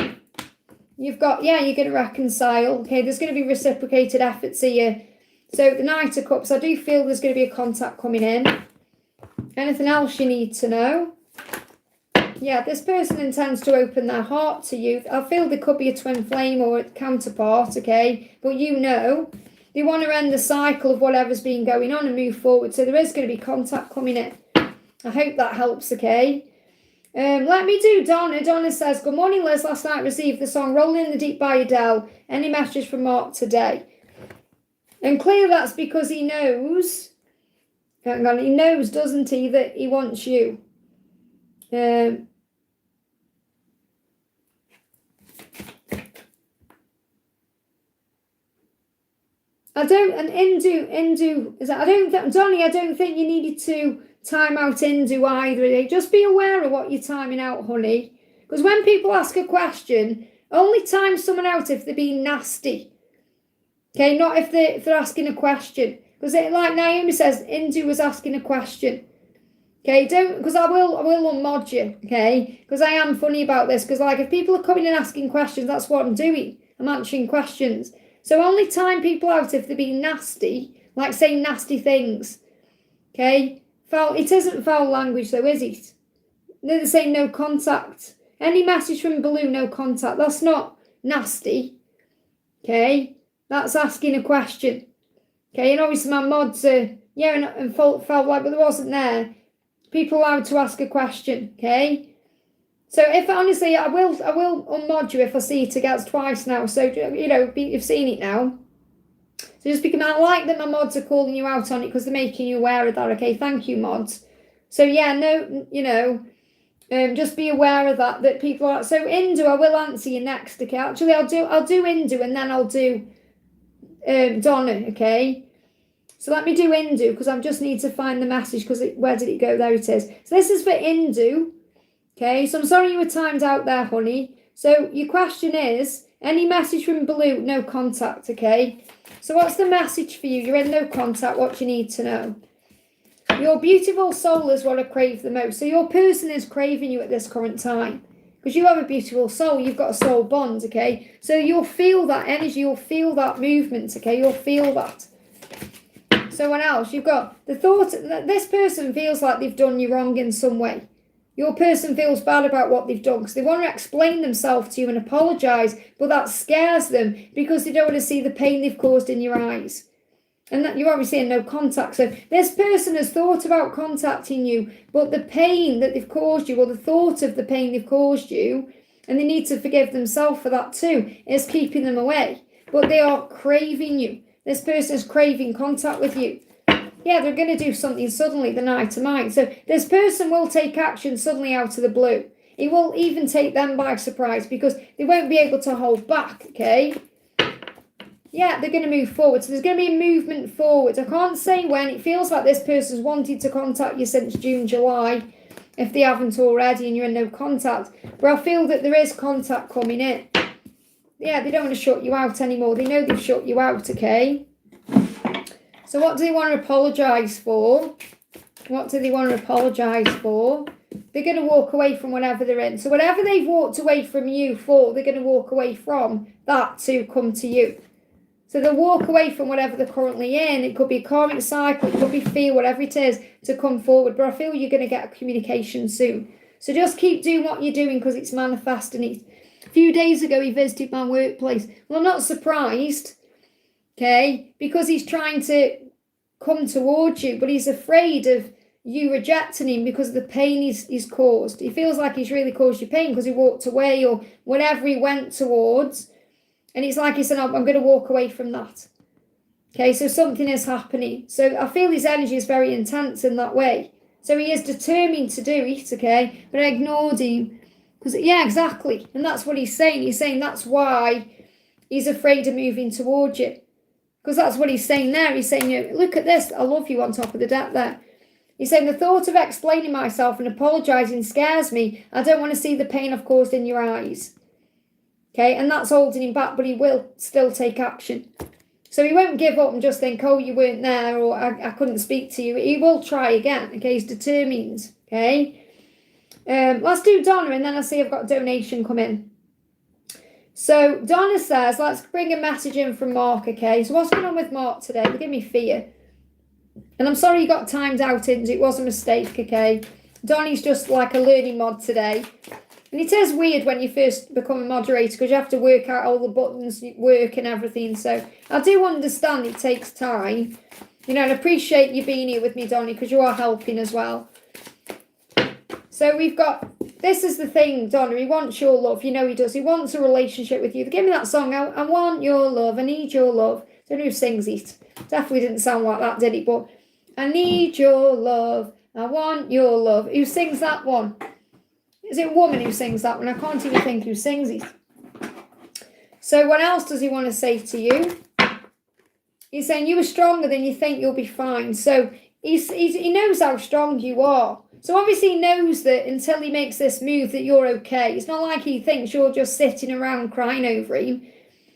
You've got, yeah, you're going to reconcile. Okay, there's going to be reciprocated efforts here. So the Knight of Cups, I do feel there's going to be a contact coming in. Anything else you need to know? Yeah, this person intends to open their heart to you. I feel there could be a twin flame or a counterpart, okay? But you know, they want to end the cycle of whatever's been going on and move forward. So there is going to be contact coming in. I hope that helps, okay? Let me do Donna. Donna says, good morning, Liz. Last night received the song Rolling in the Deep by Adele. Any message from Mark today? And clearly that's because he knows, hang on, he knows, doesn't he, that he wants you. I don't, and Indu, is that, Donnie, I don't think you needed to time out Indu either. Just be aware of what you're timing out, honey. Because when people ask a question, only time someone out if they're being nasty. Okay, not if they're asking a question. Because like Naomi says, Indu was asking a question. Okay, don't, because I will unmod you, okay? Because I am funny about this. Because like if people are coming and asking questions, that's what I'm doing. I'm answering questions. So only time people out if they're being nasty, like saying nasty things. Okay? Foul. It isn't foul language though, is it? They're saying no contact. Any message from Baloo, no contact. That's not nasty. Okay? That's asking a question. Okay? And obviously my mods are, yeah, and felt like, but there wasn't there. People allowed to ask a question. Okay? So if honestly, I will unmod you if I see it again twice now. So you know you've seen it now. So just because I like that my mods are calling you out on it because they're making you aware of that. Okay, thank you, mods. So yeah, no, you know, just be aware of that people are. So Indu, I will answer you next. Okay, actually, I'll do Indu and then I'll do Donna. Okay. So let me do Indu because I just need to find the message because where did it go? There it is. So this is for Indu. Okay, so I'm sorry you were timed out there, honey. So your question is, any message from Blue? No contact, okay? So what's the message for you? You're in no contact. What do you need to know? Your beautiful soul is what I crave the most. So your person is craving you at this current time. Because you have a beautiful soul. You've got a soul bond, okay? So you'll feel that energy. You'll feel that movement, okay? You'll feel that. So what else? You've got the thought that this person feels like they've done you wrong in some way. Your person feels bad about what they've done because they want to explain themselves to you and apologise, but that scares them because they don't want to see the pain they've caused in your eyes. And that you're obviously in no contact. So this person has thought about contacting you, but the pain that they've caused you, or the thought of the pain they've caused you, and they need to forgive themselves for that too, is keeping them away. But they are craving you. This person is craving contact with you. Yeah, they're going to do something suddenly the night of mine. So this person will take action suddenly out of the blue. It will even take them by surprise because they won't be able to hold back, okay? Yeah, they're going to move forward. So there's going to be a movement forward. I can't say when. It feels like this person's wanted to contact you since June, July, if they haven't already and you're in no contact. But I feel that there is contact coming in. Yeah, they don't want to shut you out anymore. They know they've shut you out, okay? So what do they want to apologise for? What do they want to apologise for? They're going to walk away from whatever they're in. So whatever they've walked away from you for, they're going to walk away from that to come to you. So they'll walk away from whatever they're currently in. It could be a karmic cycle, it could be fear, whatever it is, to come forward. But I feel you're going to get a communication soon. So just keep doing what you're doing because it's manifesting it. A few days ago, he visited my workplace. Well, I'm not surprised, okay, because he's trying to come towards you, but he's afraid of you rejecting him because of the pain he's caused. He feels like he's really caused you pain because he walked away or whatever he went towards. And it's like he said, I'm going to walk away from that. Okay, so something is happening. So I feel his energy is very intense in that way. So he is determined to do it, okay? But I ignored him. Because, yeah, exactly. And that's what he's saying. He's saying that's why he's afraid of moving towards you. Because that's what he's saying there. He's saying, look at this. I love you on top of the deck there. He's saying the thought of explaining myself and apologising scares me. I don't want to see the pain I've caused in your eyes. Okay, and that's holding him back, but he will still take action. So he won't give up and just think, oh, you weren't there or I couldn't speak to you. He will try again, okay? He's determined, okay? Let's do Donna, and then I see I've got a donation come in. So Donna says, let's bring a message in from Mark, okay? So what's going on with Mark today? They give me fear. And I'm sorry you got timed out, it was a mistake, okay? Donnie's just like a learning mod today. And it is weird when you first become a moderator because you have to work out all the buttons work and everything. So I do understand it takes time. And I appreciate you being here with me, Donnie, because you are helping as well. So we've got, this is the thing, Donna, he wants your love. He does. He wants a relationship with you. Give me that song, I want your love, I need your love. I don't know who sings it. Definitely didn't sound like that, did it? But I need your love, I want your love. Who sings that one? Is it a woman who sings that one? I can't even think who sings it. So what else does he want to say to you? He's saying you are stronger than you think, you'll be fine. So he knows how strong you are. So obviously he knows that until he makes this move that you're okay. It's not like he thinks you're just sitting around crying over him.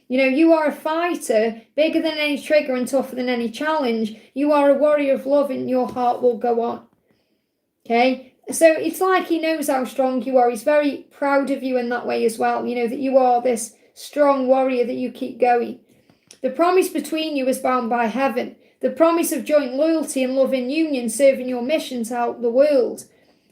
You are a fighter, bigger than any trigger and tougher than any challenge. You are a warrior of love and your heart will go on. Okay? So it's like he knows how strong you are. He's very proud of you in that way as well. That you are this strong warrior, that you keep going. The promise between you is bound by heaven. The promise of joint loyalty and love in union, serving your mission to help the world.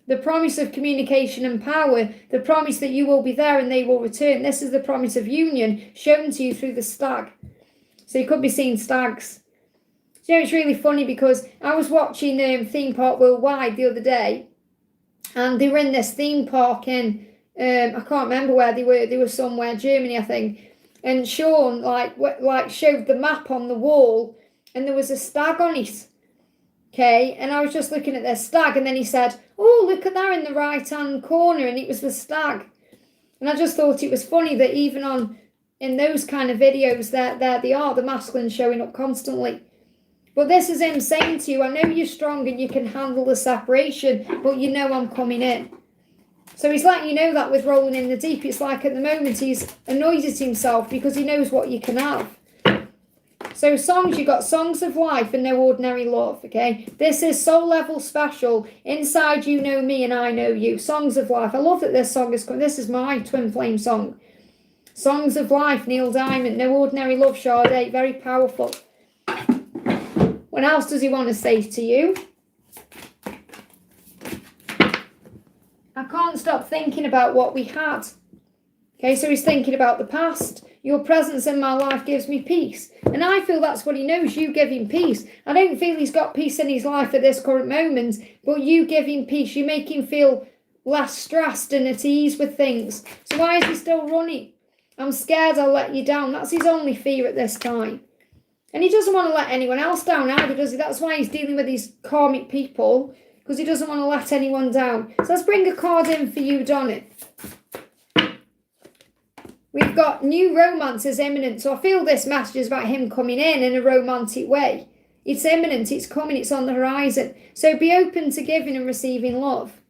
The promise of communication and power. The promise that you will be there and they will return. This is the promise of union shown to you through the stag. So you could be seeing stags. So it's really funny because I was watching Theme Park Worldwide the other day. And they were in this theme park in, I can't remember where they were. They were somewhere, Germany, I think. And Sean, like showed the map on the wall, and there was a stag on it. Okay, and I was just looking at their stag, and then he said, oh, look at that in the right-hand corner, and it was the stag. And I just thought it was funny that even in those kind of videos, there they are, the masculine showing up constantly. But this is him saying to you, I know you're strong and you can handle the separation, but I'm coming in. So he's letting you know that with rolling in the deep. It's like at the moment he's annoyed at himself because he knows what you can have. So songs, you got Songs of Life and No Ordinary Love, okay? This is soul level special. Inside you know me and I know you. Songs of Life. I love that this song is coming. This is my twin flame song. Songs of Life, Neil Diamond. No Ordinary Love, Sade. Very powerful. What else does he want to say to you? I can't stop thinking about what we had. Okay, so he's thinking about the past. Your presence in my life gives me peace. And I feel that's what he knows. You give him peace. I don't feel he's got peace in his life at this current moment, but you give him peace. You make him feel less stressed and at ease with things. So why is he still running? I'm scared I'll let you down. That's his only fear at this time. And he doesn't want to let anyone else down either, does he? That's why he's dealing with these karmic people, because he doesn't want to let anyone down. So let's bring a card in for you, Donna. We've got new romance is imminent. So I feel this message is about him coming in a romantic way. It's imminent, it's coming, it's on the horizon. So be open to giving and receiving love.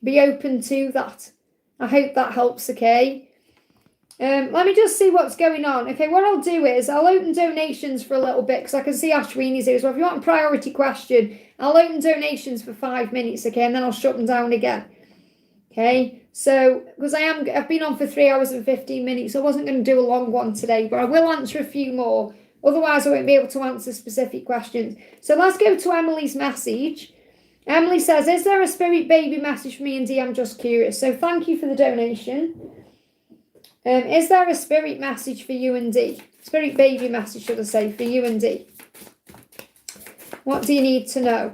Be open to that. I hope that helps, okay? Let me just see what's going on. Okay, what I'll do is I'll open donations for a little bit because I can see Ashwini's here as well. If you want a priority question, I'll open donations for 5 minutes, okay, and then I'll shut them down again. Okay, so because I've been on for 3 hours and 15 minutes, so I wasn't going to do a long one today, but I will answer a few more. Otherwise, I won't be able to answer specific questions. So let's go to Emily's message. Emily says, is there a spirit baby message for me and Dee? I'm just curious. So thank you for the donation. Is there a spirit message for you and Dee? Spirit baby message, should I say, for you and Dee? What do you need to know?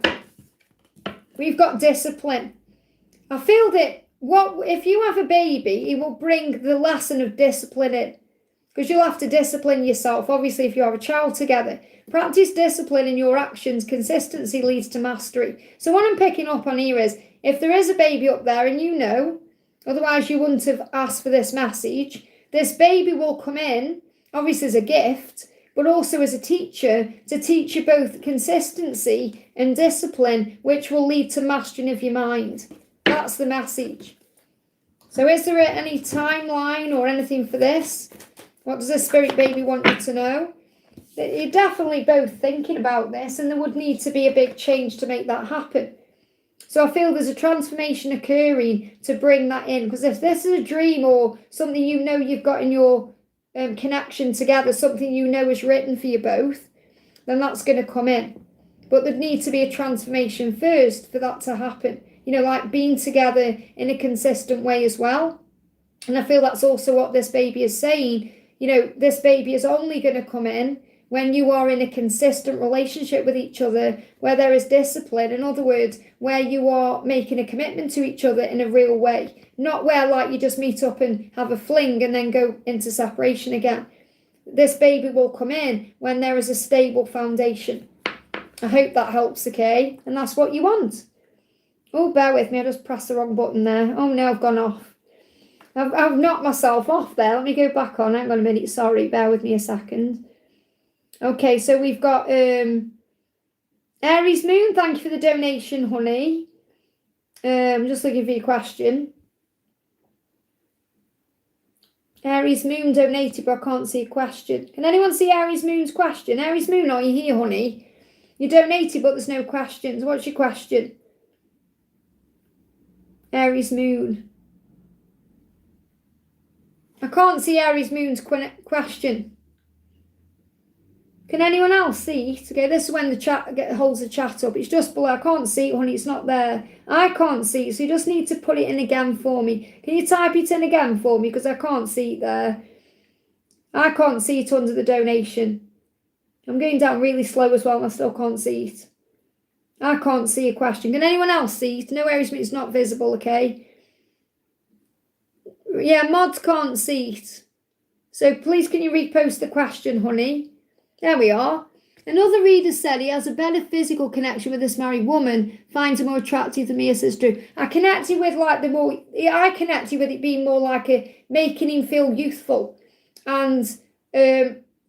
We've got discipline. I feel that if you have a baby, it will bring the lesson of discipline in. Because you'll have to discipline yourself, obviously, if you have a child together. Practice discipline in your actions. Consistency leads to mastery. So what I'm picking up on here is, if there is a baby up there and you know, otherwise you wouldn't have asked for this message, this baby will come in, obviously as a gift, but also as a teacher, to teach you both consistency and discipline, which will lead to mastering of your mind. That's the message. So is there any timeline or anything for this? What does the spirit baby want you to know? You're definitely both thinking about this, and there would need to be a big change to make that happen. So I feel there's a transformation occurring to bring that in. Because if this is a dream or something you know you've got in your connection together, something you know is written for you both, then that's going to come in. But there'd need to be a transformation first for that to happen. You know, like being together in a consistent way as well. And I feel that's also what this baby is saying. You know, this baby is only going to come in when you are in a consistent relationship with each other, where there is discipline. In other words, where you are making a commitment to each other in a real way. Not where, like, you just meet up and have a fling and then go into separation again. This baby will come in when there is a stable foundation. I hope that helps, okay? And that's what you want. Oh, bear with me. I just pressed the wrong button there. Oh, no, I've gone off. I've knocked myself off there. Let me go back on. Hang on a minute. Sorry, bear with me a second. Okay, so we've got Aries Moon. Thank you for the donation, honey. Just looking for your question. Aries Moon donated, but I can't see a question. Can anyone see Aries Moon's question? Aries Moon, are you here, honey? You donated, but there's no questions. What's your question? Aries Moon. I can't see Aries Moon's question. Can anyone else see it? Okay, this is when the chat holds the chat up. It's just below. I can't see it, honey. It's not there. I can't see it, so you just need to put it in again for me. Can you type it in again for me? Because I can't see it there. I can't see it under the donation. I'm going down really slow as well, and I still can't see it. I can't see a question. Can anyone else see it? No, Aries Moon, it's not visible, okay? Yeah, mods can't see it. So please can you repost the question, honey? There we are. Another reader said he has a better physical connection with this married woman, finds her more attractive than me, says Drew. I connected with I connected with it being more like making him feel youthful and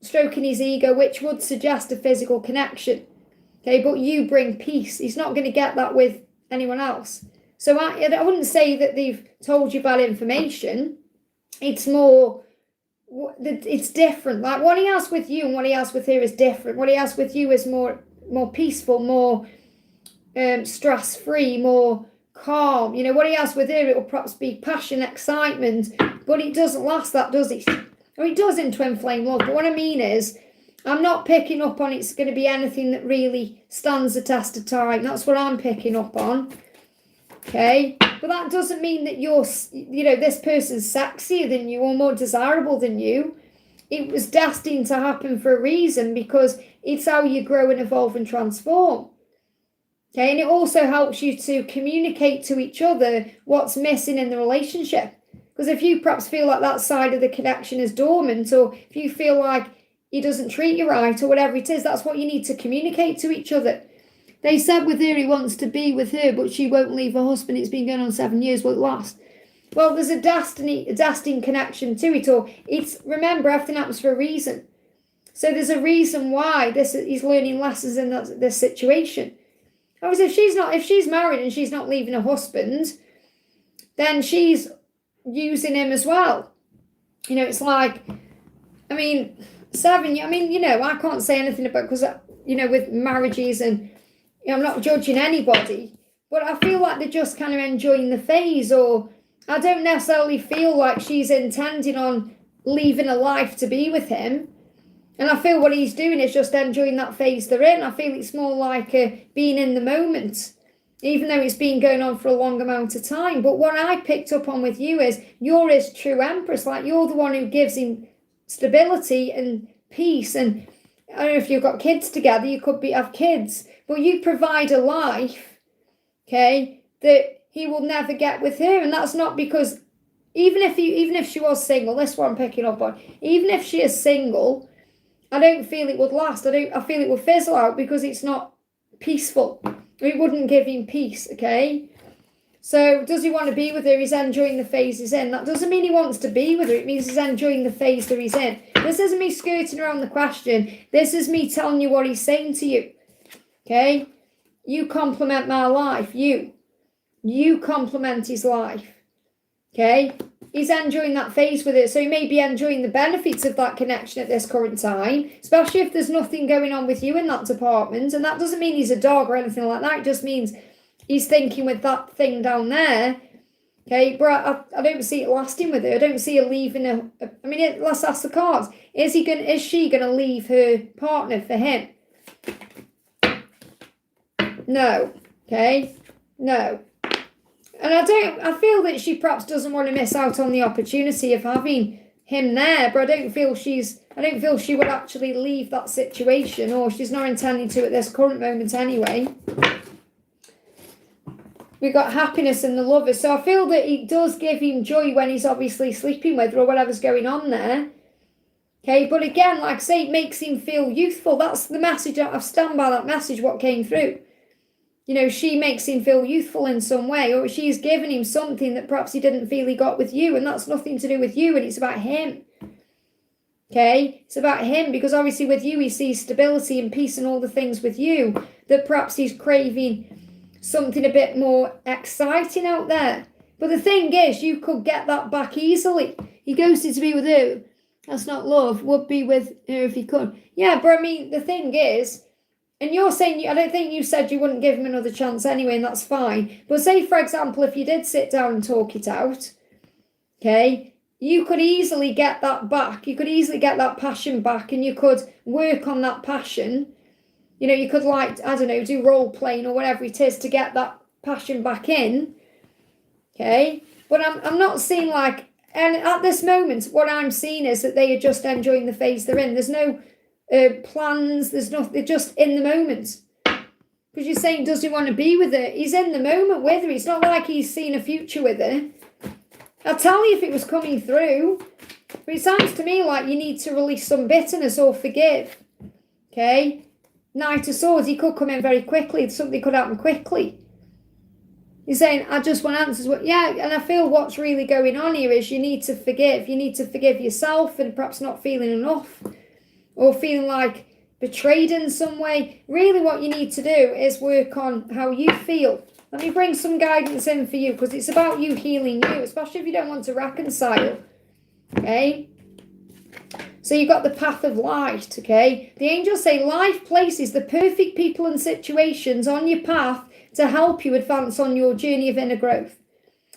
stroking his ego, which would suggest a physical connection. Okay, but you bring peace. He's not going to get that with anyone else. So I wouldn't say that they've told you bad information. It's more, it's different. Like what he has with you and what he has with her is different. What he has with you is more peaceful, more stress-free, more calm. You know, what he has with her, it will perhaps be passion, excitement, but it doesn't last that, does it? Or it does in twin flame love. But what I mean is, I'm not picking up on it's going to be anything that really stands the test of time. That's what I'm picking up on. Okay, but that doesn't mean that this person's sexier than you or more desirable than you. It was destined to happen for a reason, because it's how you grow and evolve and transform. Okay, and it also helps you to communicate to each other what's missing in the relationship. Because if you perhaps feel like that side of the connection is dormant, or if you feel like he doesn't treat you right or whatever it is. That's what you need to communicate to each other. They said with her he wants to be with her, but she won't leave her husband. It's been going on 7 years. Will it last? Well, there's a destined connection to it. Or remember, everything happens for a reason. So there's a reason why he's learning lessons in this situation. Obviously, if she's married and she's not leaving her husband, then she's using him as well. It's like, 7. I can't say anything about, because with marriages and I'm not judging anybody, but I feel like they're just kind of enjoying the phase, or I don't necessarily feel like she's intending on leaving a life to be with him. And I feel what he's doing is just enjoying that phase they're in. I feel it's more like being in the moment, even though it's been going on for a long amount of time. But what I picked up on with you is you're his true empress. Like, you're the one who gives him stability and peace. And I don't know if you've got kids together, you could have kids, but you provide a life, okay, that he will never get with her. And that's not because, even if she was single, this is what I'm picking up on, even if she is single, I don't feel it would last. I feel it would fizzle out because it's not peaceful. It wouldn't give him peace, okay? So does he want to be with her? He's enjoying the phase he's in. That doesn't mean he wants to be with her. It means he's enjoying the phase that he's in. This isn't me skirting around the question. This is me telling you what he's saying to you, okay? You complement my life. You complement his life, okay? He's enjoying that phase with it, so he may be enjoying the benefits of that connection at this current time, especially if there's nothing going on with you in that department. And that doesn't mean he's a dog or anything like that. It just means he's thinking with that thing down there, okay? But I don't see it lasting with her. I don't see her leaving her. Let's ask the cards. Is she gonna leave her partner for him? No, okay? No. And I feel that she perhaps doesn't want to miss out on the opportunity of having him there, but I don't feel she would actually leave that situation, or she's not intending to at this current moment anyway. We've got happiness in the lover, so I feel that it does give him joy when he's obviously sleeping with her or whatever's going on there. Okay, but again, like I say, it makes him feel youthful. That's the message. I stand by that message, what came through. She makes him feel youthful in some way, or she's given him something that perhaps he didn't feel he got with you, and that's nothing to do with you, and it's about him. Okay? It's about him, because obviously with you he sees stability and peace and all the things with you that perhaps he's craving something a bit more exciting out there. But the thing is, you could get that back easily. He goes to be with her. That's not love. Would be with her if he could. Yeah, but the thing is, and you're saying, I don't think you said you wouldn't give him another chance anyway, and that's fine. But say, for example, if you did sit down and talk it out, okay, you could easily get that back. You could easily get that passion back, and you could work on that passion. You could, do role playing or whatever it is to get that passion back in, okay? But I'm not seeing and at this moment, what I'm seeing is that they are just enjoying the phase they're in. There's no plans, there's nothing, they're just in the moment. Because you're saying, does he want to be with her? He's in the moment with her. It's not like he's seen a future with her. I'll tell you if it was coming through. But it sounds to me like you need to release some bitterness or forgive. Okay? Knight of Swords, he could come in very quickly. Something could happen quickly. He's saying, I just want answers. Well, yeah, and I feel what's really going on here is you need to forgive. You need to forgive yourself and perhaps not feeling enough, or feeling like betrayed in some way. Really what you need to do is work on how you feel. Let me bring some guidance in for you, because it's about you healing you, especially if you don't want to reconcile. Okay? So you've got the path of light, okay? The angels say life places the perfect people and situations on your path to help you advance on your journey of inner growth.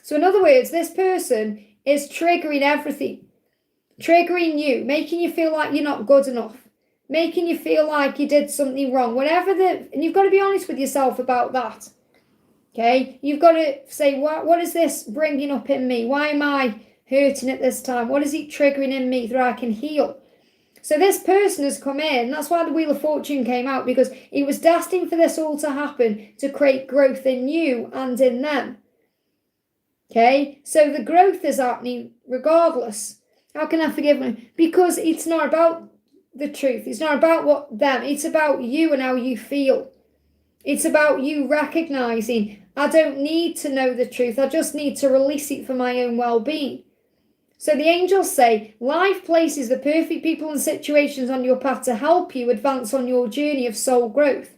So in other words, this person is triggering everything. Triggering you, making you feel like you're not good enough, making you feel like you did something wrong, and you've got to be honest with yourself about that, okay? You've got to say, what is this bringing up in me? Why am I hurting at this time? What is it triggering in me that I can heal? So this person has come in, that's why the Wheel of Fortune came out, because it was destined for this all to happen, to create growth in you and in them, okay? So the growth is happening regardless. How can I forgive them? Because it's not about the truth. It's not about what them. It's about you and how you feel. It's about you recognizing, I don't need to know the truth. I just need to release it for my own well-being. So the angels say, life places the perfect people and situations on your path to help you advance on your journey of soul growth,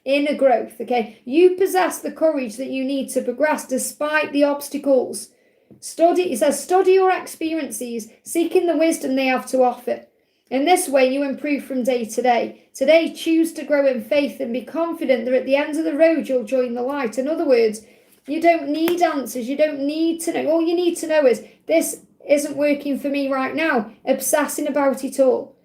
inner growth, okay? You possess the courage that you need to progress despite the obstacles. It says, study your experiences, seeking the wisdom they have to offer. In this way, you improve from day to day. Today, choose to grow in faith and be confident that at the end of the road, you'll join the light. In other words, you don't need answers. You don't need to know. All you need to know is, this isn't working for me right now. Obsessing about it all.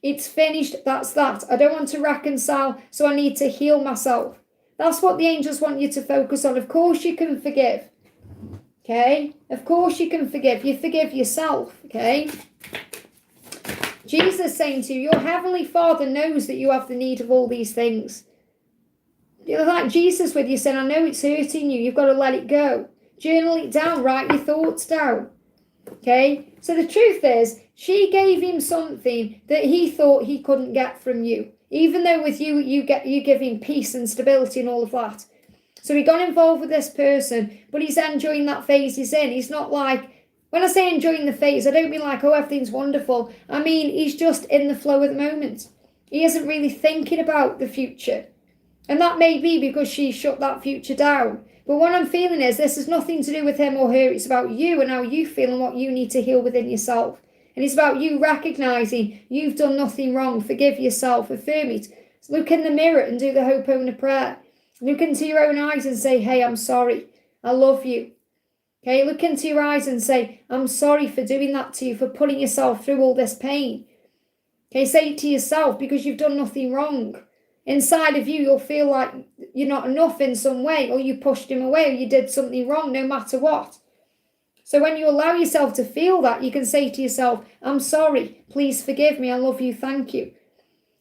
It's finished. That's that. I don't want to reconcile, so I need to heal myself. That's what the angels want you to focus on. Of course, you can forgive. Okay? Of course, you can forgive. You forgive yourself. Okay? Jesus saying to you, your heavenly Father knows that you have the need of all these things. You're like Jesus with you saying, I know it's hurting you. You've got to let it go. Journal it down. Write your thoughts down. Okay? So the truth is, she gave him something that he thought he couldn't get from you. Even though with you, you give him peace and stability and all of that. So he got involved with this person, but he's enjoying that phase he's in. He's not like, when I say enjoying the phase, I don't mean like, oh, everything's wonderful. I mean, he's just in the flow of the moment. He isn't really thinking about the future. And that may be because she shut that future down. But what I'm feeling is this has nothing to do with him or her. It's about you and how you feel and what you need to heal within yourself. And it's about you recognizing you've done nothing wrong. Forgive yourself. Affirm it. Look in the mirror and do the Ho'oponopono prayer. Look into your own eyes and say, hey, I'm sorry. I love you. Okay, look into your eyes and say, I'm sorry for doing that to you, for putting yourself through all this pain. Okay, say it to yourself because you've done nothing wrong. Inside of you, you'll feel like you're not enough in some way, or you pushed him away, or you did something wrong, no matter what. So when you allow yourself to feel that, you can say to yourself, I'm sorry, please forgive me, I love you, thank you.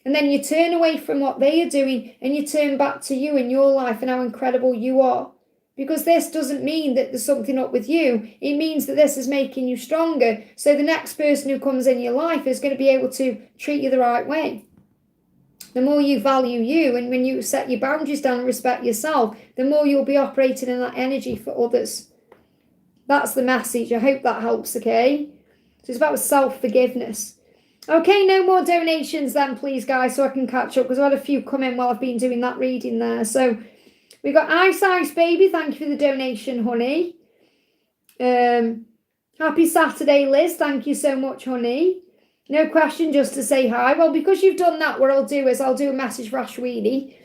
And then you turn away from what they are doing and you turn back to you in your life and how incredible you are. Because this doesn't mean that there's something up with you. It means that this is making you stronger. So the next person who comes in your life is going to be able to treat you the right way. The more you value you and when you set your boundaries down and respect yourself, the more you'll be operating in that energy for others. That's the message. I hope that helps, okay? So it's about self-forgiveness. Okay, no more donations then, please, guys, so I can catch up because I've had a few come in while I've been doing that reading there. So we got Ice Ice Baby. Thank you for the donation, honey. Happy Saturday, Liz. Thank you so much, honey. No question, just to say hi. Well, because you've done that, what I'll do is I'll do a message for Ashwini.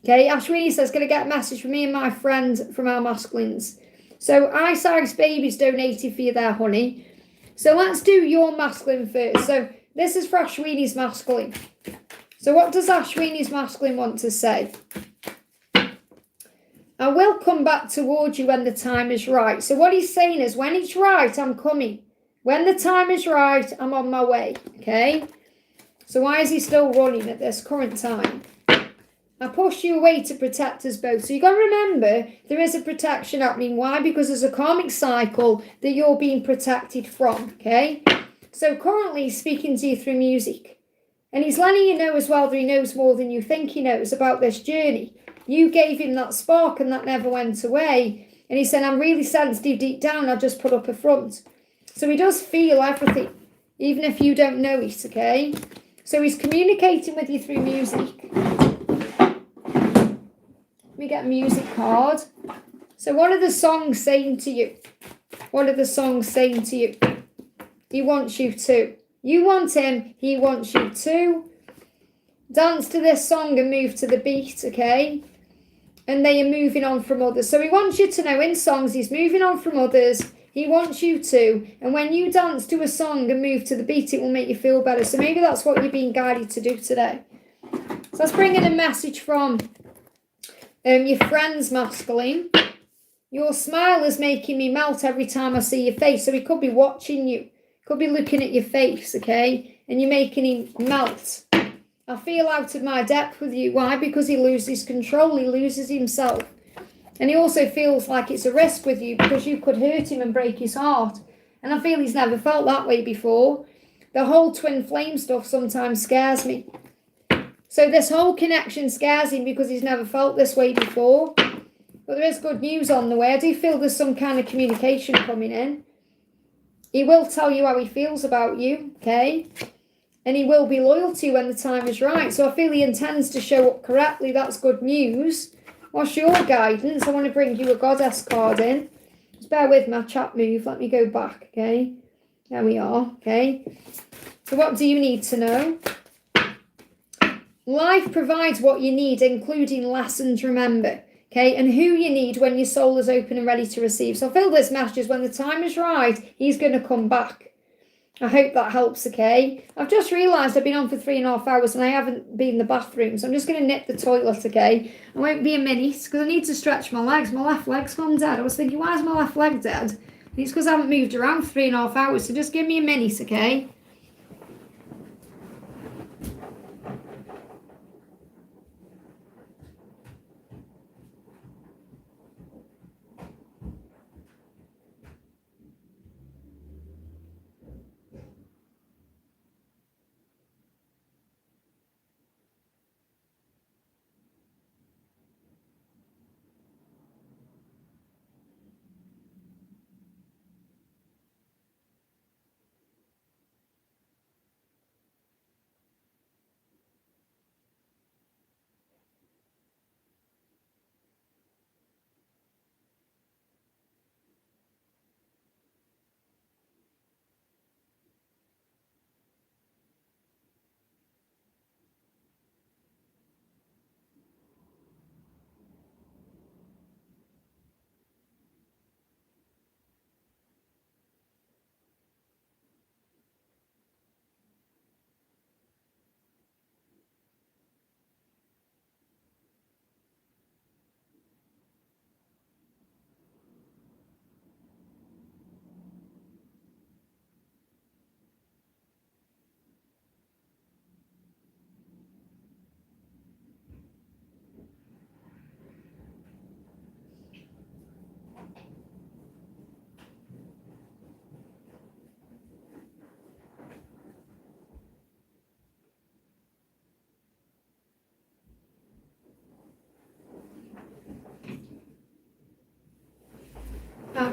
Okay, Ashwini says, going to get a message from me and my friend from our masculines. So Ice Ice Baby's donated for you there, honey. So let's do your masculine first. So this is for Ashwini's masculine. So what does Ashwini's masculine want to say? I will come back towards you when the time is right. So what he's saying is, when it's right, I'm coming. When the time is right, I'm on my way. Okay? So why is he still running at this current time? I push you away to protect us both. So you've got to remember, there is a protection happening. Why? Because there's a karmic cycle that you're being protected from. Okay? So currently he's speaking to you through music. And he's letting you know as well that he knows more than you think he knows about this journey. You gave him that spark and that never went away. And he said, I'm really sensitive deep down. I'll just put up a front. So he does feel everything, even if you don't know it, okay? So he's communicating with you through music. Let me get a music card. So what are the songs saying to you? What are the songs saying to you? He wants you to. You want him, he wants you to. Dance to this song and move to the beat, okay? And they are moving on from others. So he wants you to know in songs he's moving on from others. He wants you to. And when you dance to a song and move to the beat, it will make you feel better. So maybe that's what you're being guided to do today. So let's bring in a message from your friend's masculine. Your smile is making me melt every time I see your face. So he could be watching you. Could be looking at your face, okay? And you're making him melt. I feel out of my depth with you. Why? Because he loses control. He loses himself. And he also feels like it's a risk with you because you could hurt him and break his heart. And I feel he's never felt that way before. the whole twin flame stuff sometimes scares me. So this whole connection scares him because he's never felt this way before. But there is good news on the way. I do feel there's some kind of communication coming in. He will tell you how he feels about you, okay? And he will be loyal to you when the time is right. So I feel he intends to show up correctly. That's good news. What's your guidance? I want to bring you a goddess card in. Just bear with my chat move. Let me go back, okay? There we are, okay? So what do you need to know? Life provides what you need, including lessons, remember. Okay, and who you need when your soul is open and ready to receive. So I feel this message, when the time is right, he's going to come back. I hope that helps, okay? I've just realised I've been on for 3.5 hours and I haven't been in the bathroom. So I'm just going to nip the toilet, okay? I won't be a minute because I need to stretch my legs. My left leg's gone dead. I was thinking, why is my left leg dead? It's because I haven't moved around for 3.5 hours. So just give me a minute, okay?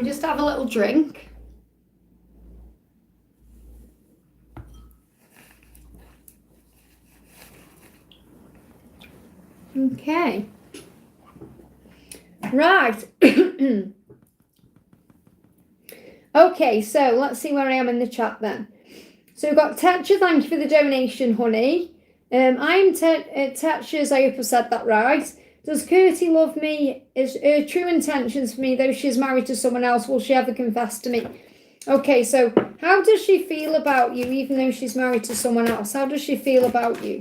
Just have a little drink. Okay. Right. Okay, so let's see where I am in the chat then. So we've got Tetcha, thank you for the donation, honey. I'm Tetcha's, I hope I said that right. Does Curtie love me? Is her true intentions for me, though she's married to someone else, will she ever confess to me? Okay, so how does she feel about you, even though she's married to someone else? How does she feel about you?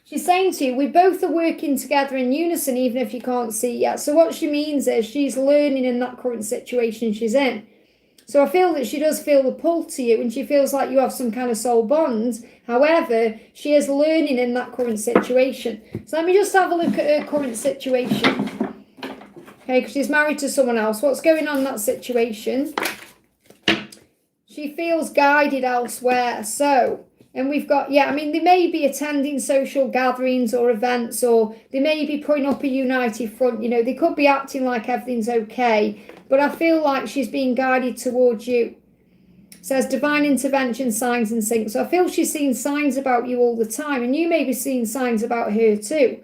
She's saying to you, we both are working together in unison, even if you can't see yet. So what she means is she's learning in that current situation she's in. So I feel that she does feel the pull to you and she feels like you have some kind of soul bond. However, she is learning in that current situation. So let me just have a look at her current situation. Okay, because she's married to someone else. What's going on in that situation? She feels guided elsewhere. So, and we've got, they may be attending social gatherings or events, or they may be putting up a united front. They could be acting like everything's okay. But I feel like she's being guided towards you. It says divine intervention, signs and syncs. So I feel she's seeing signs about you all the time. And you may be seeing signs about her too.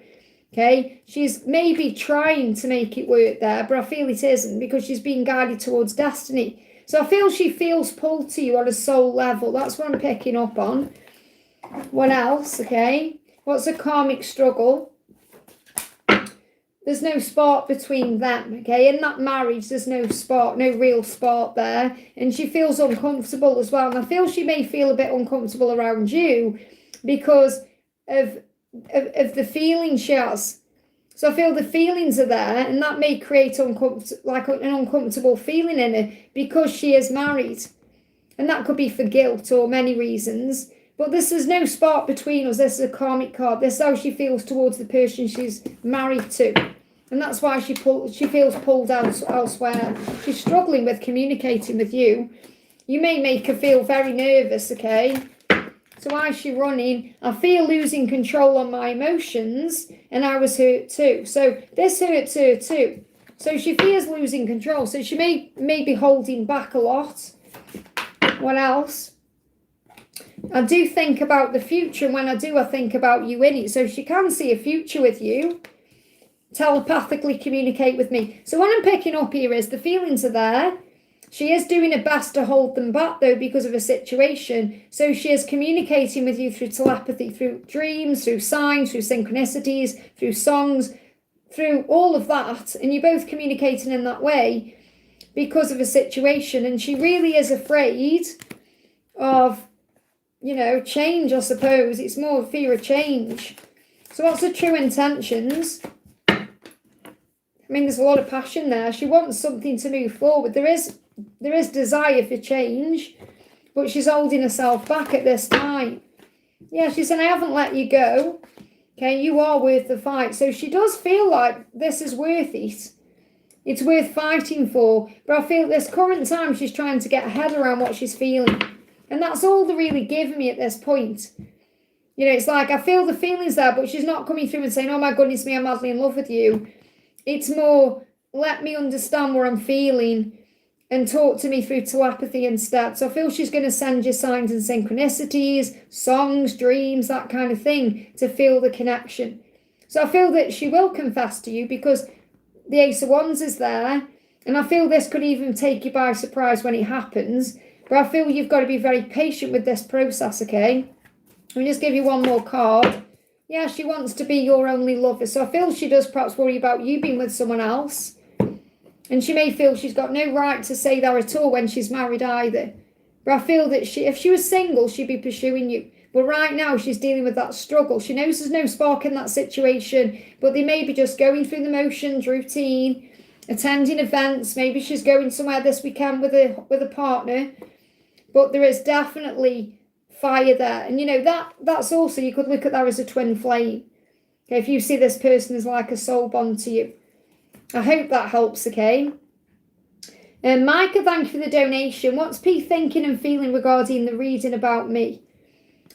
Okay? She's maybe trying to make it work there. But I feel it isn't because she's being guided towards destiny. So I feel she feels pulled to you on a soul level. That's what I'm picking up on. What else? Okay? What's a karmic struggle? There's no spark between them, okay? In that marriage, there's no spark, no real spark there. And she feels uncomfortable as well. And I feel she may feel a bit uncomfortable around you because of the feelings she has. So I feel the feelings are there and that may create an uncomfortable feeling in her because she is married. And that could be for guilt or many reasons. But there's no spark between us. This is a karmic card. This is how she feels towards the person she's married to. And that's why she feels pulled elsewhere. She's struggling with communicating with you. You may make her feel very nervous, okay? So why is she running? I feel losing control on my emotions, and I was hurt too. So this hurts her too. So she fears losing control. So she may be holding back a lot. What else? I do think about the future, and when I do, I think about you in it. So she can see a future with you. Telepathically communicate with me. So what I'm picking up here is the feelings are there. She is doing her best to hold them back, though, because of a situation. So she is communicating with you through telepathy, through dreams, through signs, through synchronicities, through songs, through all of that. And you're both communicating in that way because of a situation. And she really is afraid of, you know, change, I suppose. It's more fear of change. So what's the true intentions? I mean, there's a lot of passion there. She wants something to move forward. There is desire for change, but she's holding herself back at this time. Yeah, she's saying, I haven't let you go. Okay, you are worth the fight. So she does feel like this is worth it. It's worth fighting for. But I feel at this current time, she's trying to get her head around what she's feeling. And that's all they're really giving me at this point. You know, it's like, I feel the feelings there, but she's not coming through and saying, oh my goodness me, I'm madly in love with you. It's more, let me understand what I'm feeling and talk to me through telepathy instead. So I feel she's going to send you signs and synchronicities, songs, dreams, that kind of thing to feel the connection. So I feel that she will confess to you because the Ace of Wands is there. And I feel this could even take you by surprise when it happens. But I feel you've got to be very patient with this process, okay? Let me just give you one more card. Yeah, she wants to be your only lover. So I feel she does perhaps worry about you being with someone else. And she may feel she's got no right to say that at all when she's married either. But I feel that if she was single, she'd be pursuing you. But right now, she's dealing with that struggle. She knows there's no spark in that situation, but they may be just going through the motions, routine, attending events. Maybe she's going somewhere this weekend with a partner. But there is definitely fire there. And, you know, that's also, you could look at that as a twin flame. Okay, if you see this person as like a soul bond to you. I hope that helps, okay? And Micah, thank you for the donation. What's P thinking and feeling regarding the reading about me?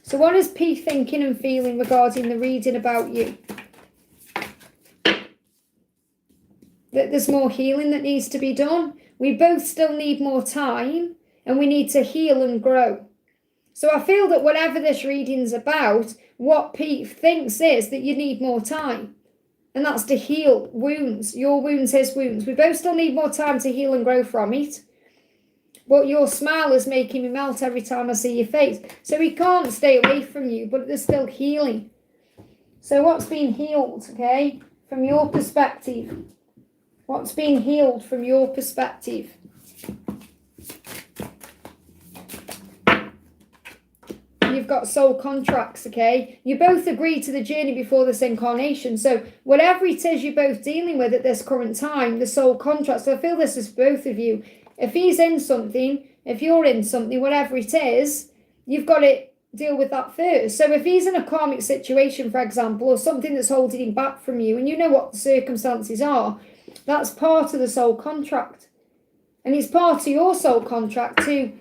So what is P thinking and feeling regarding the reading about you? That there's more healing that needs to be done. We both still need more time and we need to heal and grow. So I feel that whatever this reading's about, what P thinks is that you need more time. And that's to heal wounds. Your wounds, his wounds. We both still need more time to heal and grow from it. But your smile is making me melt every time I see your face. So he can't stay away from you, but there's still healing. So what's been healed, okay, from your perspective? What's been healed from your perspective? You've got soul contracts, okay? You both agreed to the journey before this incarnation. So whatever it is you're both dealing with at this current time, the soul contracts, so I feel this is both of you. If he's in something, if you're in something, whatever it is, you've got to deal with that first. So if he's in a karmic situation, for example, or something that's holding him back from you, and you know what the circumstances are, that's part of the soul contract. And it's part of your soul contract to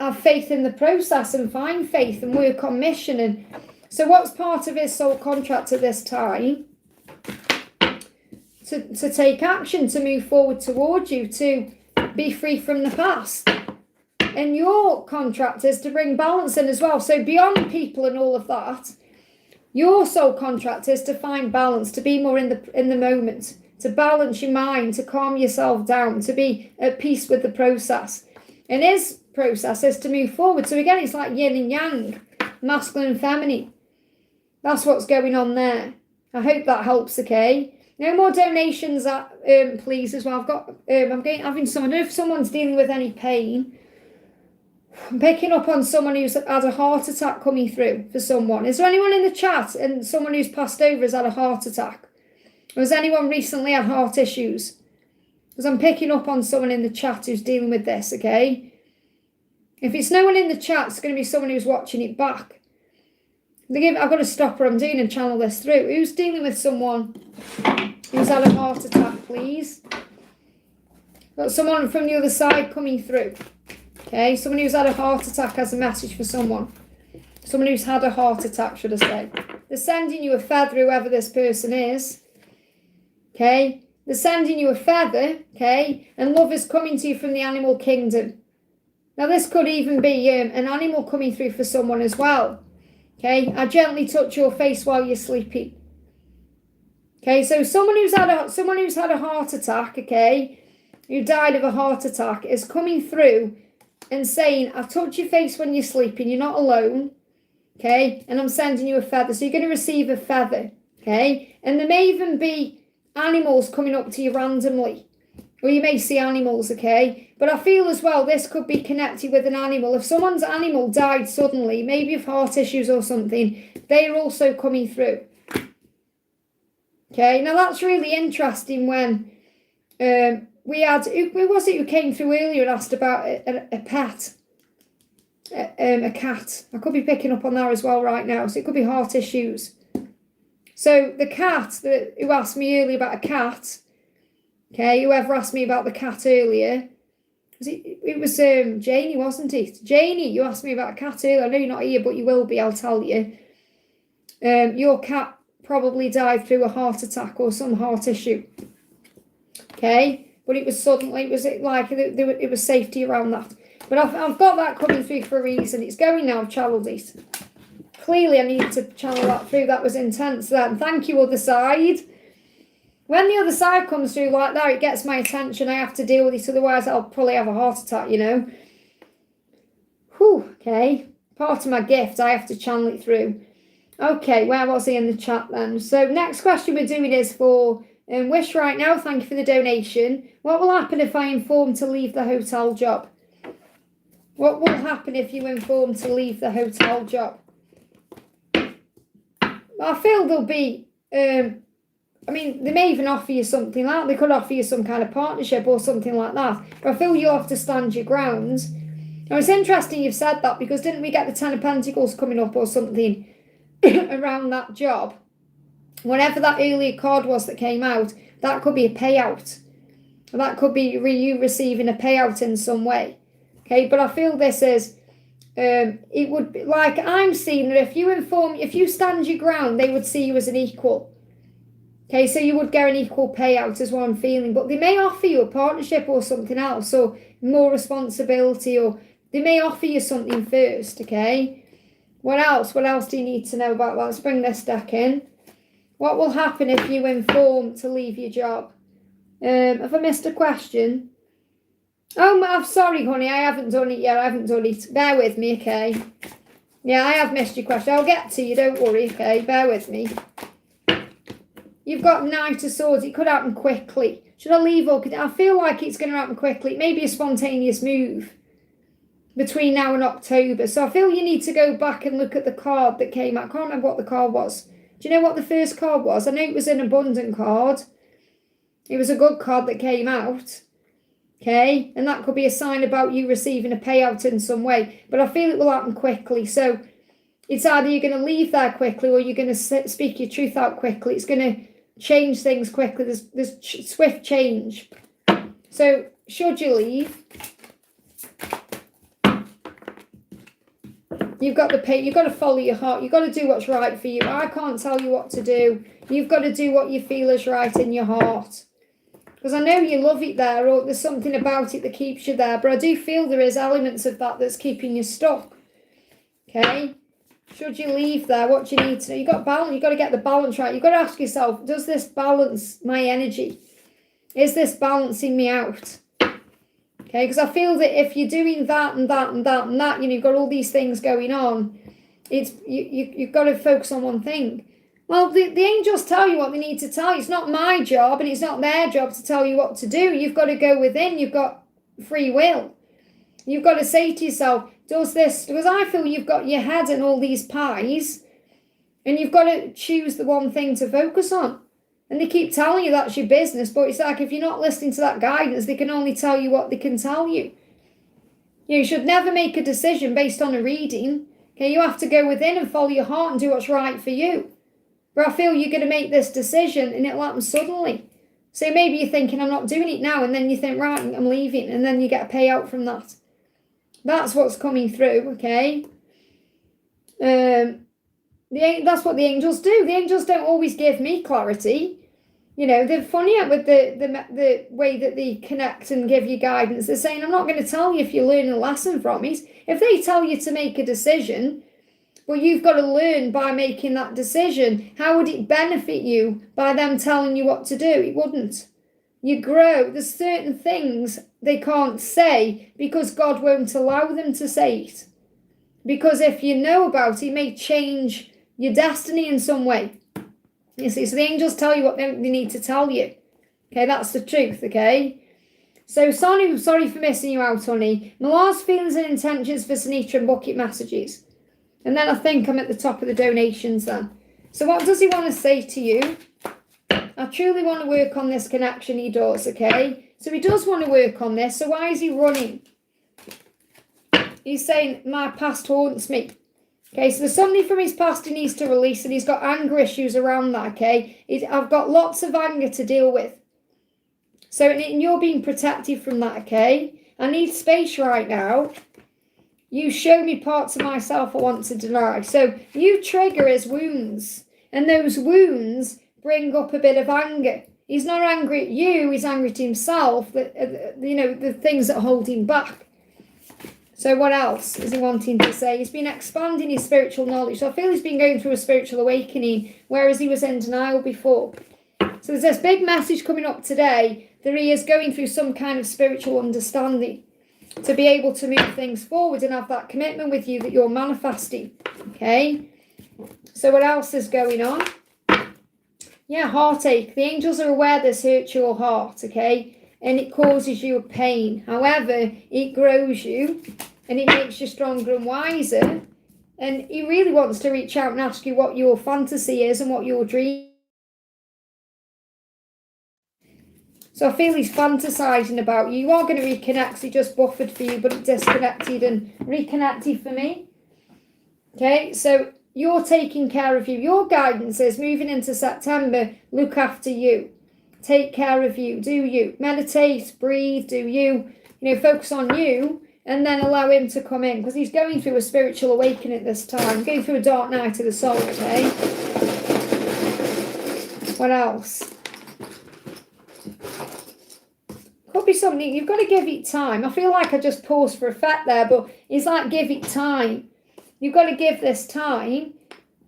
have faith in the process and find faith and work on mission. And so what's part of his soul contract at this time? To take action, to move forward towards you, to be free from the past. And your contract is to bring balance in as well. So beyond people and all of that, your soul contract is to find balance, to be more in the moment, to balance your mind, to calm yourself down, to be at peace with the process. And his process is to move forward. So again, it's like yin and yang, masculine and feminine. That's what's going on there. I hope that helps, okay? No more donations, please, as well. I've got, I'm having someone, if someone's dealing with any pain, I'm picking up on someone who's had a heart attack coming through for someone. Is there anyone in the chat and someone who's passed over has had a heart attack? Or has anyone recently had heart issues? Because I'm picking up on someone in the chat who's dealing with this, okay? If it's no one in the chat, it's going to be someone who's watching it back. I've got to stop what I'm doing and channel this through. Who's dealing with someone who's had a heart attack, please? Got someone from the other side coming through. Okay, someone who's had a heart attack has a message for someone. Someone who's had a heart attack, should I say. They're sending you a feather, whoever this person is. Okay, they're sending you a feather, okay, and love is coming to you from the animal kingdom. Now, this could even be an animal coming through for someone as well. Okay, I gently touch your face while you're sleeping. Okay, so someone who's had a heart attack, okay, who died of a heart attack, is coming through and saying, I touch your face when you're sleeping, you're not alone, okay, and I'm sending you a feather. So you're going to receive a feather, okay, and there may even be animals coming up to you randomly, or you may see animals, okay, but I feel as well this could be connected with an animal. If someone's animal died suddenly, maybe of heart issues or something, they are also coming through. Okay, now that's really interesting when we had, who was it who came through earlier and asked about a pet, a cat. I could be picking up on that as well right now, so it could be heart issues. So the cat, who asked me earlier about a cat, okay, whoever asked me about the cat earlier, it was Janie, wasn't it? Janie, you asked me about a cat earlier. I know you're not here, but you will be, I'll tell you. Your cat probably died through a heart attack or some heart issue. Okay, but it was suddenly, it was safety around that. But I've got that coming through for a reason. It's going now, channeled it. Clearly, I need to channel that through. That was intense then. Thank you, other side. When the other side comes through like that, it gets my attention. I have to deal with it, otherwise I'll probably have a heart attack, you know. Whew, okay. Part of my gift, I have to channel it through. Okay, where was he in the chat then? So next question we're doing is for Wish right now. Thank you for the donation. What will happen if I inform to leave the hotel job? What will happen if you inform to leave the hotel job? I feel there'll be, they may even offer you something like that. They could offer you some kind of partnership or something like that. But I feel you'll have to stand your ground. Now, it's interesting you've said that, because didn't we get the Ten of Pentacles coming up or something around that job? Whatever that earlier card was that came out, that could be a payout. That could be you receiving a payout in some way. Okay, but I feel this is, it would be like, I'm seeing that if you stand your ground, they would see you as an equal. Okay, so you would get an equal payout is what I'm feeling. But they may offer you a partnership or something else, or more responsibility, or they may offer you something first, okay? What else? What else do you need to know about that? Let's bring this deck in. What will happen if you inform to leave your job? Have I missed a question? Oh, I'm sorry, honey. I haven't done it yet. I haven't done it. Bear with me, okay? Yeah, I have missed your question. I'll get to you. Don't worry, okay? Bear with me. You've got Knight of Swords. It could happen quickly. Should I leave or could I feel like it's going to happen quickly? It may be a spontaneous move between now and October. So I feel you need to go back and look at the card that came out. I can't remember what the card was. Do you know what the first card was? I know it was an abundant card. It was a good card that came out. Okay, and that could be a sign about you receiving a payout in some way. But I feel it will happen quickly. So it's either you're going to leave there quickly or you're going to speak your truth out quickly. It's going to change things quickly. There's swift change. So should you leave, you've got to follow your heart. You've got to do what's right for you. I can't tell you what to do. You've got to do what you feel is right in your heart. Because I know you love it there, or there's something about it that keeps you there. But I do feel there is elements of that that's keeping you stuck. Okay? Should you leave there, what do you need to know? You've got balance. You've got to get the balance right. You've got to ask yourself, does this balance my energy? Is this balancing me out? Okay, because I feel that if you're doing that and that and that and that, you've got all these things going on, you've got to focus on one thing. Well, the angels tell you what they need to tell you. It's not my job and it's not their job to tell you what to do. You've got to go within. You've got free will. You've got to say to yourself, does this, because I feel you've got your head in all these pies and you've got to choose the one thing to focus on. And they keep telling you that's your business, but it's like if you're not listening to that guidance, they can only tell you what they can tell you. You should never make a decision based on a reading. Okay, you have to go within and follow your heart and do what's right for you. But I feel you're going to make this decision and it'll happen suddenly. So maybe you're thinking, I'm not doing it now. And then you think, right, I'm leaving. And then you get a payout from that. That's what's coming through, okay? That's what the angels do. The angels don't always give me clarity. You know, they're funny with the way that they connect and give you guidance. They're saying, I'm not going to tell you if you're learning a lesson from it. If they tell you to make a decision, well, you've got to learn by making that decision. How would it benefit you by them telling you what to do? It wouldn't. You grow. There's certain things they can't say because God won't allow them to say it. Because if you know about it, it may change your destiny in some way. You see, so the angels tell you what they need to tell you. Okay, that's the truth, okay? So, Sonu, sorry for missing you out, honey. Milar's feelings and intentions for Sunita and bucket messages. And then I think I'm at the top of the donations then. So what does he want to say to you? I truly want to work on this connection, he does, okay? So he does want to work on this. So why is he running? He's saying, my past haunts me. Okay, so there's something from his past he needs to release, and he's got anger issues around that, okay? I've got lots of anger to deal with. So and you're being protected from that, okay? I need space right now. You show me parts of myself I want to deny. So you trigger his wounds, and those wounds bring up a bit of anger. He's not angry at you, he's angry at himself, the things that hold him back. So what else is he wanting to say? He's been expanding his spiritual knowledge. So I feel he's been going through a spiritual awakening, whereas he was in denial before. So there's this big message coming up today that he is going through some kind of spiritual understanding to be able to move things forward and have that commitment with you that you're manifesting. Okay? So what else is going on? Yeah, heartache. The angels are aware this hurts your heart, okay? And it causes you a pain. However, it grows you and it makes you stronger and wiser. And he really wants to reach out and ask you what your fantasy is and what your dream. So I feel he's fantasizing about you. You are going to reconnect. He just buffered for you, but it disconnected and reconnected for me. Okay, so you're taking care of you. Your guidance is moving into September. Look after you. Take care of you. Do you. Meditate, breathe, do you. Focus on you and then allow him to come in because he's going through a spiritual awakening at this time. Going through a dark night of the soul, okay? What else? Could be something. You've got to give it time. I feel like I just paused for effect there, but it's like give it time. You've got to give this time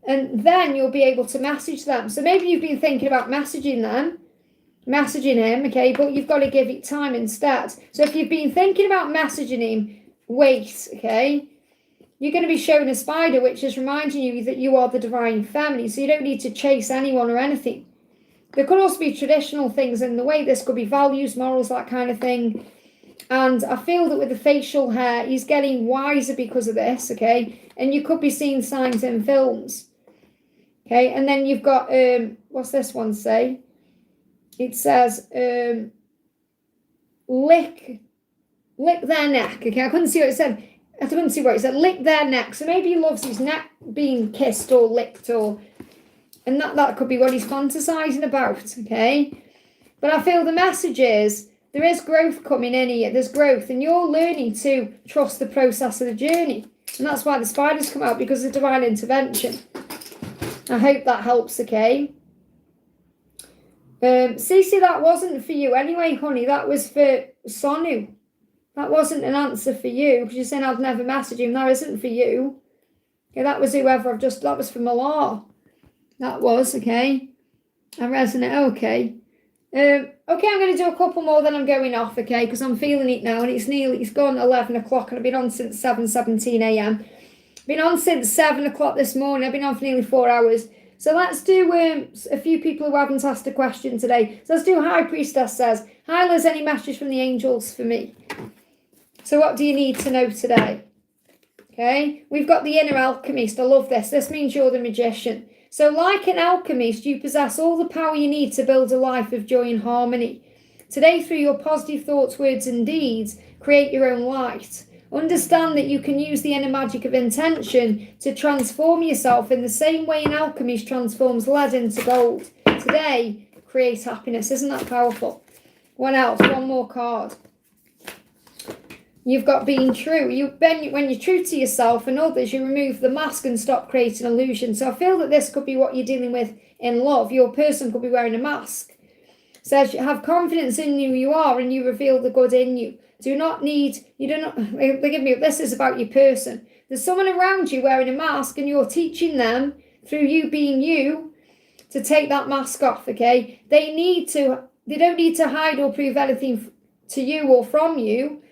and then you'll be able to message them. So maybe you've been thinking about messaging him, okay, but you've got to give it time instead. So if you've been thinking about messaging him, wait, okay? You're going to be shown a spider, which is reminding you that you are the divine feminine, so you don't need to chase anyone or anything. There could also be traditional things in the way. This could be values, morals, that kind of thing. And I feel that with the facial hair, he's getting wiser because of this, okay? And you could be seeing signs in films, okay? And then you've got, what's this one say? It says, lick their neck, okay? I couldn't see what it said. I couldn't see what it said. Lick their neck. So maybe he loves his neck being kissed or licked and that could be what he's fantasizing about, okay? But I feel the message is there is growth coming in here. There's growth, and you're learning to trust the process of the journey. And that's why the spiders come out, because of divine intervention. I hope that helps, okay? Cece, that wasn't for you anyway, honey. That was for Sonu. That wasn't an answer for you, because you're saying I've never messaged him. That isn't for you. Okay, that was whoever that was for Malar. That was, okay. I resonate, okay. Okay, I'm going to do a couple more, then I'm going off, okay, because I'm feeling it now, and it's gone 11 o'clock, and I've been on since 7:17 a.m. Been on since 7 o'clock this morning. I've been on for nearly 4 hours. So let's do a few people who haven't asked a question today. So let's do High Priestess says, hi Liz, any message from the angels for me? So what do you need to know today? Okay, we've got the inner alchemist. I love this. This means you're the magician. So like an alchemist, you possess all the power you need to build a life of joy and harmony. Today, through your positive thoughts, words and deeds, create your own light. Understand that you can use the inner magic of intention to transform yourself in the same way an alchemist transforms lead into gold. Today, create happiness. Isn't that powerful? What else? One more card. You've got being true. When you're true to yourself and others, you remove the mask and stop creating illusion. So I feel that this could be what you're dealing with in love. Your person could be wearing a mask. Says, have confidence in who you are and you reveal the good in you. Forgive me, this is about your person. There's someone around you wearing a mask and you're teaching them through you being you to take that mask off, okay? They don't need to hide or prove anything to you or from you.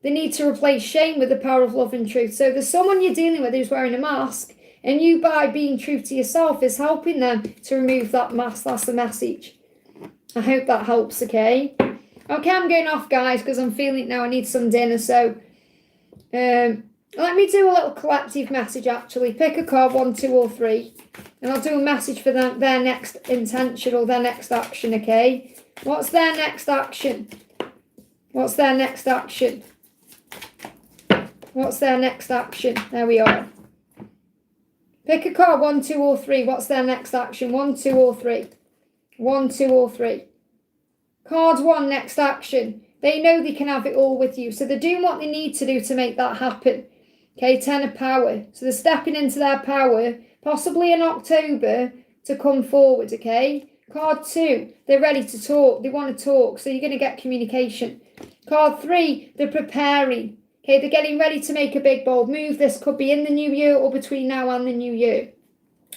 They need to replace shame with the power of love and truth. So there's someone you're dealing with who's wearing a mask, and you, by being true to yourself, is helping them to remove that mask. That's the message. I hope that helps, okay? Okay, I'm going off, guys, because I'm feeling it now. I need some dinner, so let me do a little collective message, actually. Pick a card, 1, 2, or 3, and I'll do a message for their next intention or their next action, okay? What's their next action? What's their next action? What's their next action? There we are. Pick a card, 1, 2, or 3. What's their next action? 1, 2, or 3. 1, 2, or 3. Card 1, next action. They know they can have it all with you. So they're doing what they need to do to make that happen. Okay, 10 of power. So they're stepping into their power, possibly in October, to come forward, okay? Card 2, they're ready to talk. They want to talk, so you're going to get communication. Card 3, they're preparing. Okay, they're getting ready to make a big, bold move. This could be in the new year or between now and the new year.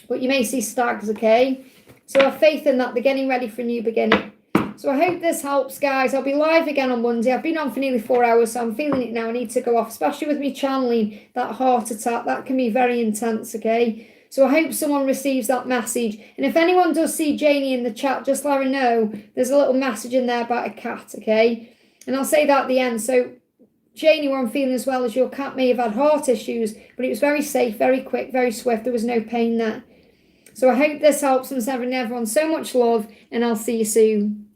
But you may see stags, okay? So have faith in that. They're getting ready for a new beginning. So I hope this helps, guys. I'll be live again on Monday. I've been on for nearly 4 hours, so I'm feeling it now. I need to go off, especially with me channeling that heart attack. That can be very intense, okay? So I hope someone receives that message. And if anyone does see Janie in the chat, just let her know there's a little message in there about a cat, okay? And I'll say that at the end. So Janie, what I'm feeling as well as your cat may have had heart issues, but it was very safe, very quick, very swift. There was no pain there. So I hope this helps. I'm sending everyone so much love, and I'll see you soon.